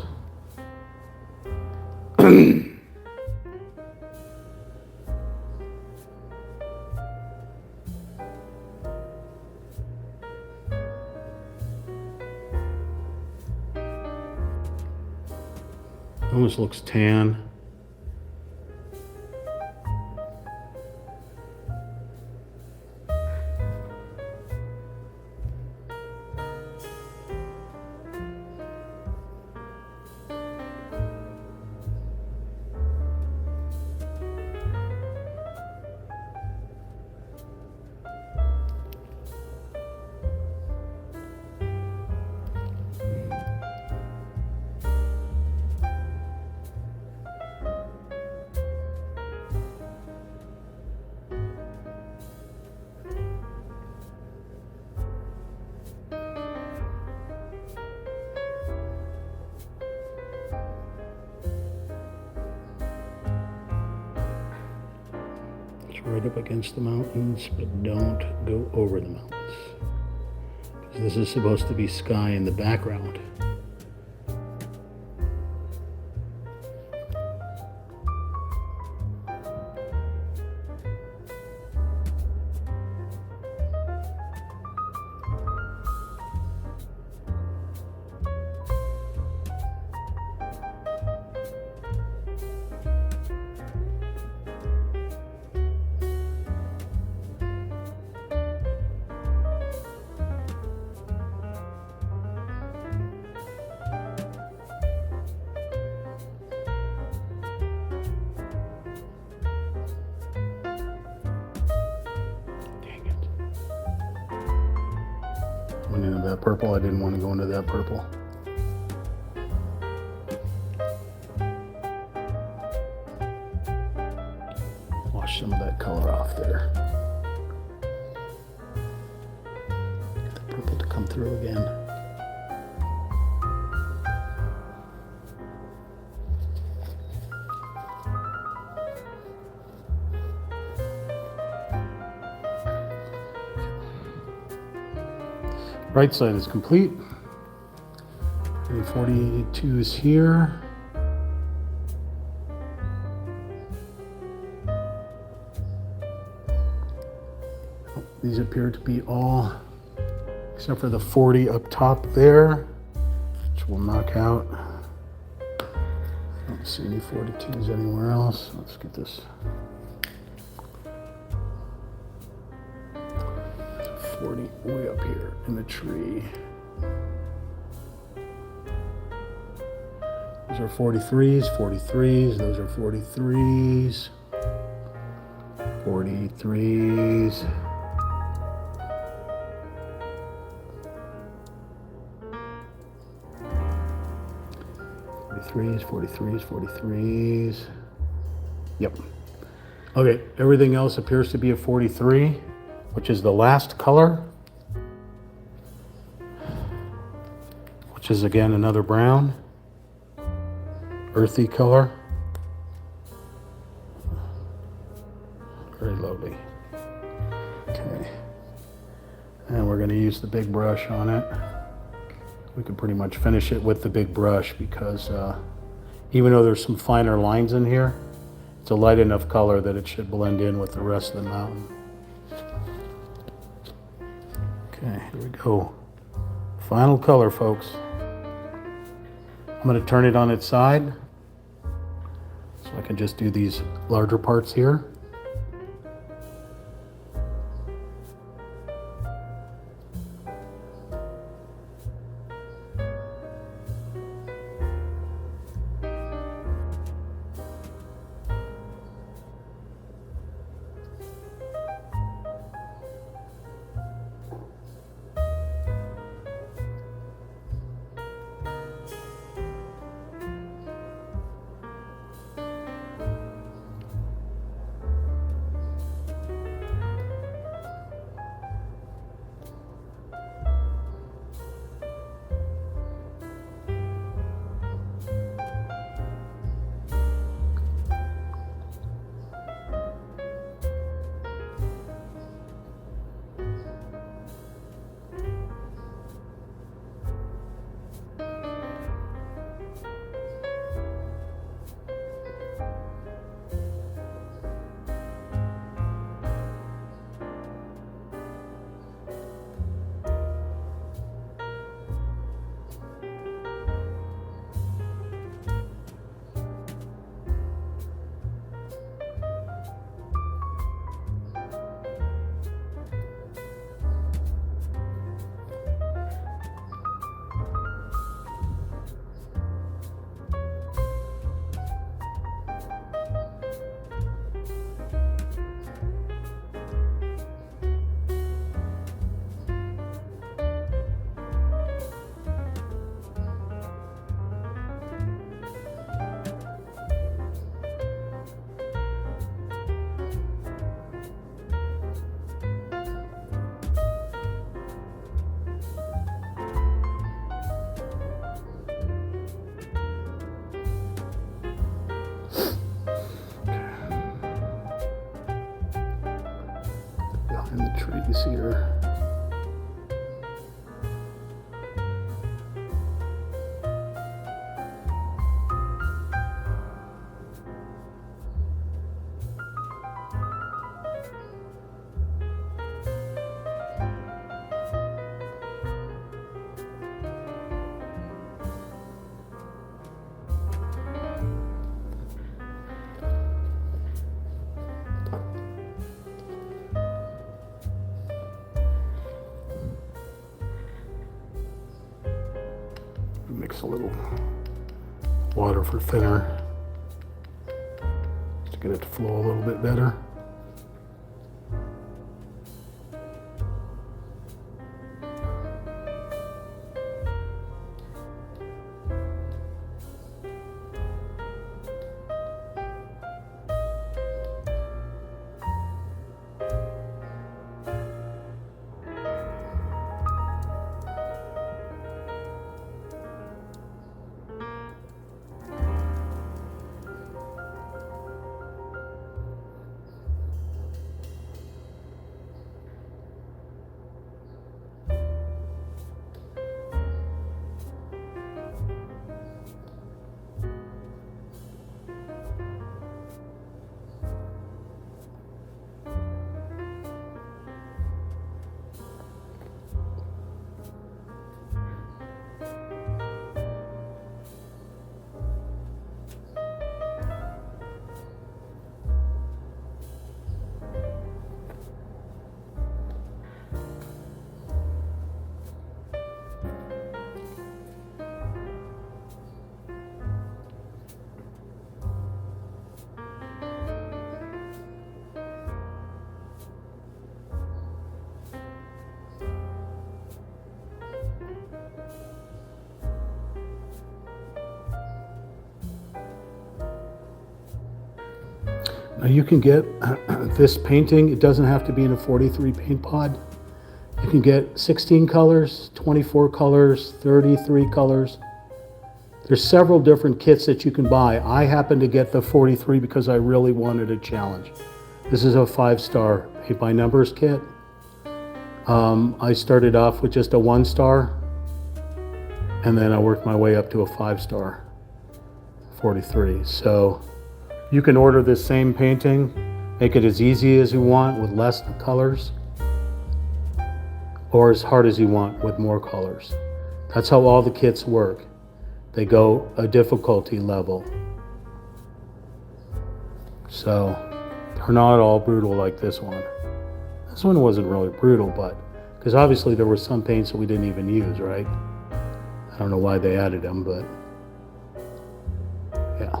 Almost looks tan. right up against the mountains, but don't go over the mountains. This is supposed to be sky in the background. Went into that purple. I didn't want to go into that purple. Wash some of that color off there. Get the purple to come through again. Right side is complete. And 42 is here. These appear to be all, except for the 40 up top there, which we'll knock out. I don't see any 42s anywhere else. Let's get this. 40 way up here in the tree. Those are 43s, 43s, those are 43s, 43s. 43s, 43s. Yep. Okay, everything else appears to be a 43, which is the last color, which is again another brown, earthy color. Very lovely. Okay. And we're going to use the big brush on it. We can pretty much finish it with the big brush because even though there's some finer lines in here, it's a light enough color that it should blend in with the rest of the mountain. Okay, here we go. Final color, folks. I'm going to turn it on its side so I can just do these larger parts here. here. Mix a little water for thinner just to get it to flow a little bit better. Now you can get this painting, it doesn't have to be in a 43 paint pod. You can get 16 colors, 24 colors, 33 colors. There's several different kits that you can buy. I happen to get the 43 because I really wanted a challenge. This is a 5-star paint by numbers kit. I started off with just a 1-star, and then I worked my way up to a 5-star 43. So you can order this same painting, make it as easy as you want with less colors, or as hard as you want with more colors. That's how all the kits work. They go a difficulty level. So they're not all brutal like this one. This one wasn't really brutal, but because obviously there were some paints that we didn't even use, right? I don't know why they added them, but yeah.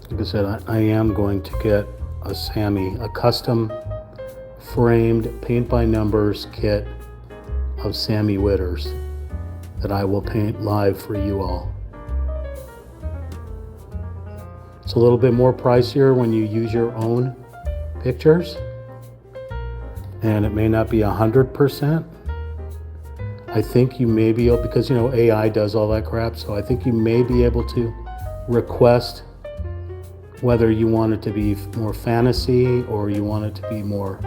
Like I said, I am going to get a Sammy, a custom framed paint by numbers kit of Sammy Witters that I will paint live for you all. It's a little bit more pricier when you use your own pictures, and it may not be 100%. I think you may be able, because AI does all that crap, so I think you may be able to request whether you want it to be more fantasy or you want it to be more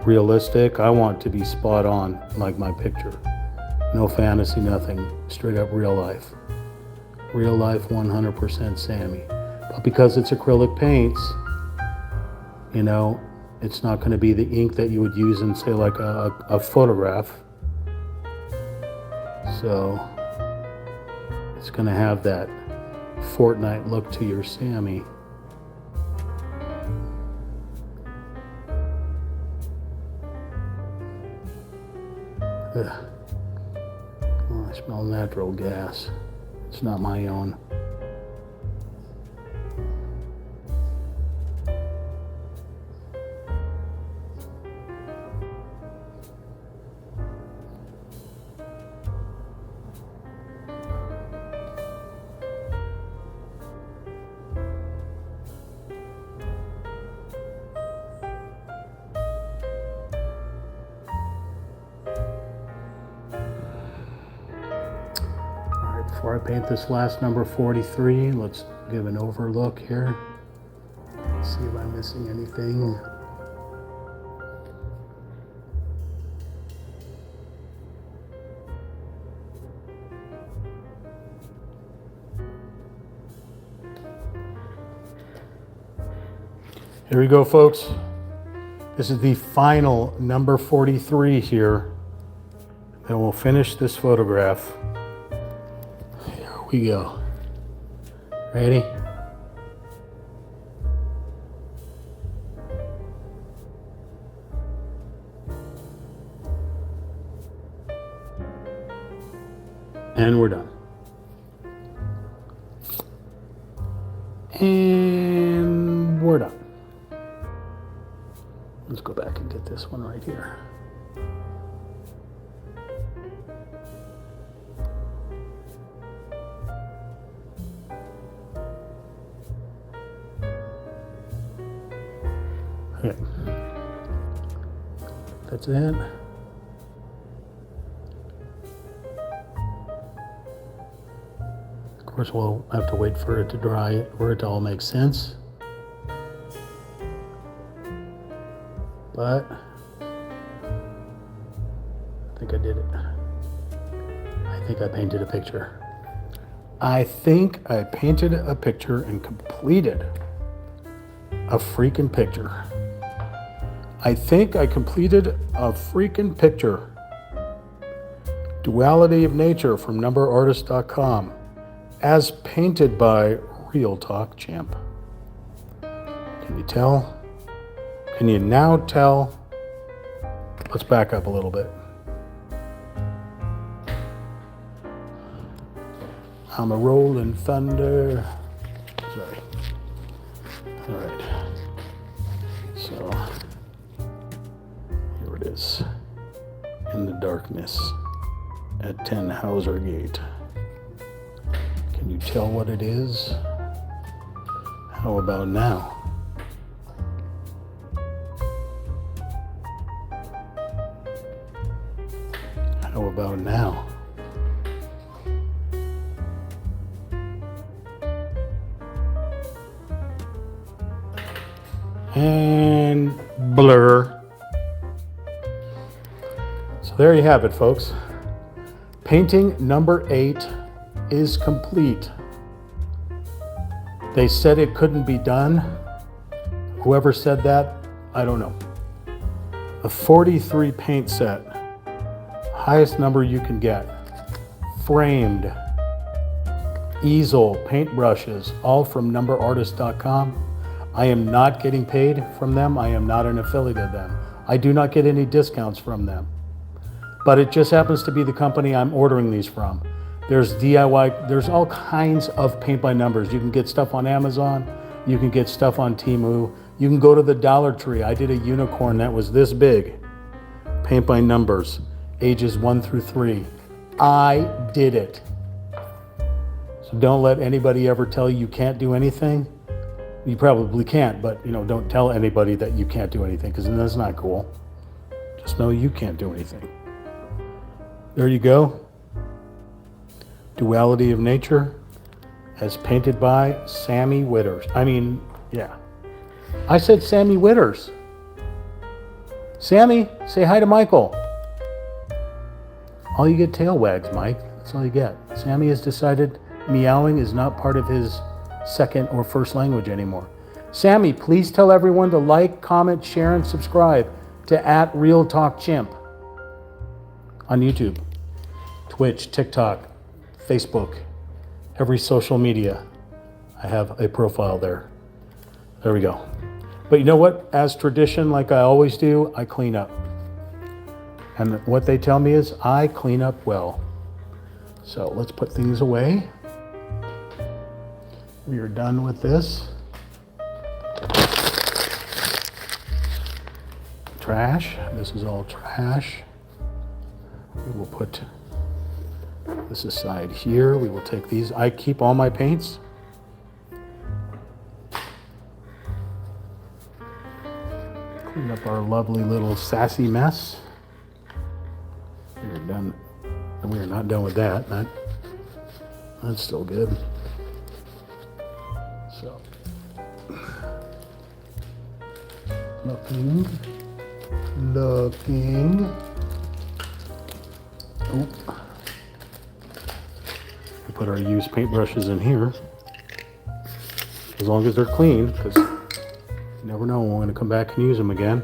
realistic. I want it to be spot on, like my picture. No fantasy, nothing. Straight up real life. Real life 100% Sammy. But because it's acrylic paints, it's not going to be the ink that you would use in, say, like a photograph. So it's going to have that Fortnite look to your Sammy. Ugh. Oh, I smell natural gas. It's not my own. Before I paint this last number 43, let's give an overlook here. Let's see if I'm missing anything. Here we go, folks. This is the final number 43 here. Then we'll finish this photograph. Here we go. Ready? And we're done. And we're done. Let's go back and get this one right here. Okay. That's it. Of course, we'll have to wait for it to dry, for it to all make sense. But I think I did it. I think I painted a picture. I think I painted a picture and completed a freaking picture. I think I completed a freaking picture. Duality of Nature from numberartist.com, as painted by Real Talk Champ. Can you tell? Can you now tell? Let's back up a little bit. I'm a rolling thunder. Sorry. All right. So here it is. In the darkness at 10 Hauser Gate. Can you tell what it is? How about now? How about now? And blur. So there you have it, folks. Painting number 8 is complete. They said it couldn't be done. Whoever said that, I don't know. A 43 paint set. Highest number you can get. Framed. Easel, paintbrushes, all from numberartist.com. I am not getting paid from them. I am not an affiliate of them. I do not get any discounts from them. But it just happens to be the company I'm ordering these from. There's DIY, there's all kinds of paint by numbers. You can get stuff on Amazon. You can get stuff on Temu. You can go to the Dollar Tree. I did a unicorn that was this big. Paint by numbers, ages 1 through 3. I did it. So don't let anybody ever tell you you can't do anything. You probably can't, but don't tell anybody that you can't do anything, because then that's not cool. Just know you can't do anything. There you go. Duality of Nature, as painted by Sammy Witters. I said Sammy Witters. Sammy, say hi to Michael. All you get tail wags, Mike. That's all you get. Sammy has decided meowing is not part of his second or first language anymore. Sammy, please tell everyone to like, comment, share, and subscribe to @RealTalkChimp on YouTube, Twitch, TikTok, Facebook, every social media. I have a profile there. There we go. But you know what? As tradition, like I always do, I clean up. And what they tell me is I clean up well. So let's put things away. We are done with this. Trash. This is all trash. We will put this aside here. We will take these. I keep all my paints. Clean up our lovely little sassy mess. We are done. We are not done with that. That's still good. So, looking. Oh. We put our used paintbrushes in here. As long as they're clean, because you never know when we're going to come back and use them again.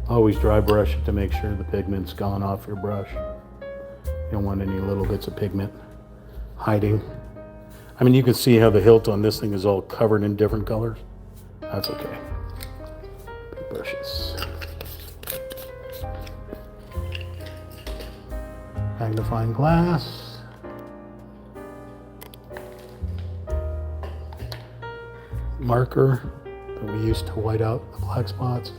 Always dry brush it to make sure the pigment's gone off your brush. You don't want any little bits of pigment hiding. I mean, you can see how the hilt on this thing is all covered in different colors. That's okay. Brushes. Magnifying glass. Marker that we use to white out the black spots.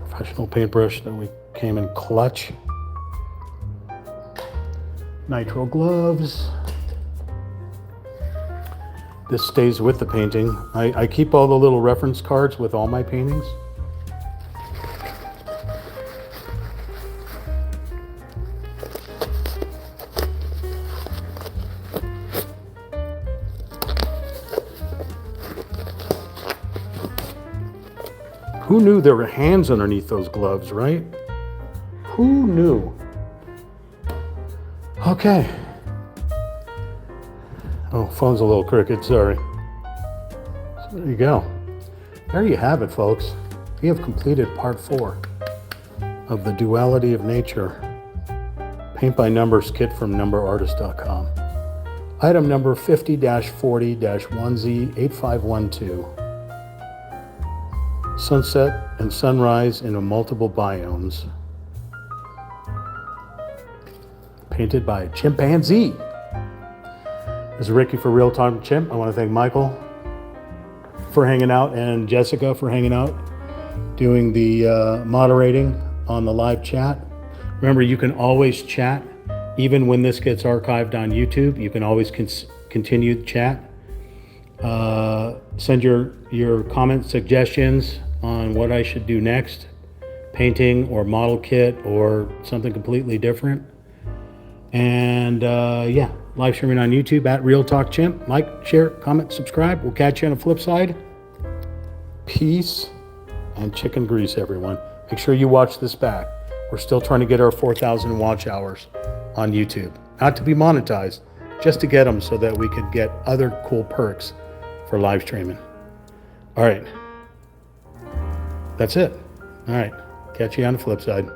Professional paintbrush that we came in clutch. Nitro gloves. This stays with the painting. I keep all the little reference cards with all my paintings. Who knew there were hands underneath those gloves, right? Who knew? Okay. Oh, phone's a little crooked, sorry. So there you go. There you have it, folks. We have completed part 4 of the Duality of Nature Paint by Numbers kit from numberartist.com. Item number 50-40-1Z8512. Sunset and sunrise in multiple biomes. Painted by a chimpanzee. This is Ricky for Real Talk Chimp. I want to thank Michael for hanging out and Jessica for hanging out, doing the moderating on the live chat. Remember, you can always chat. Even when this gets archived on YouTube, you can always continue the chat. Send your comments, suggestions on what I should do next, painting or model kit or something completely different. And yeah, live streaming on YouTube at Real Talk Chimp. Like, share, comment, subscribe. We'll catch you on the flip side. Peace and chicken grease, everyone. Make sure you watch this back. We're still trying to get our 4,000 watch hours on YouTube. Not to be monetized, just to get them so that we could get other cool perks for live streaming. All right. That's it. All right. Catch you on the flip side.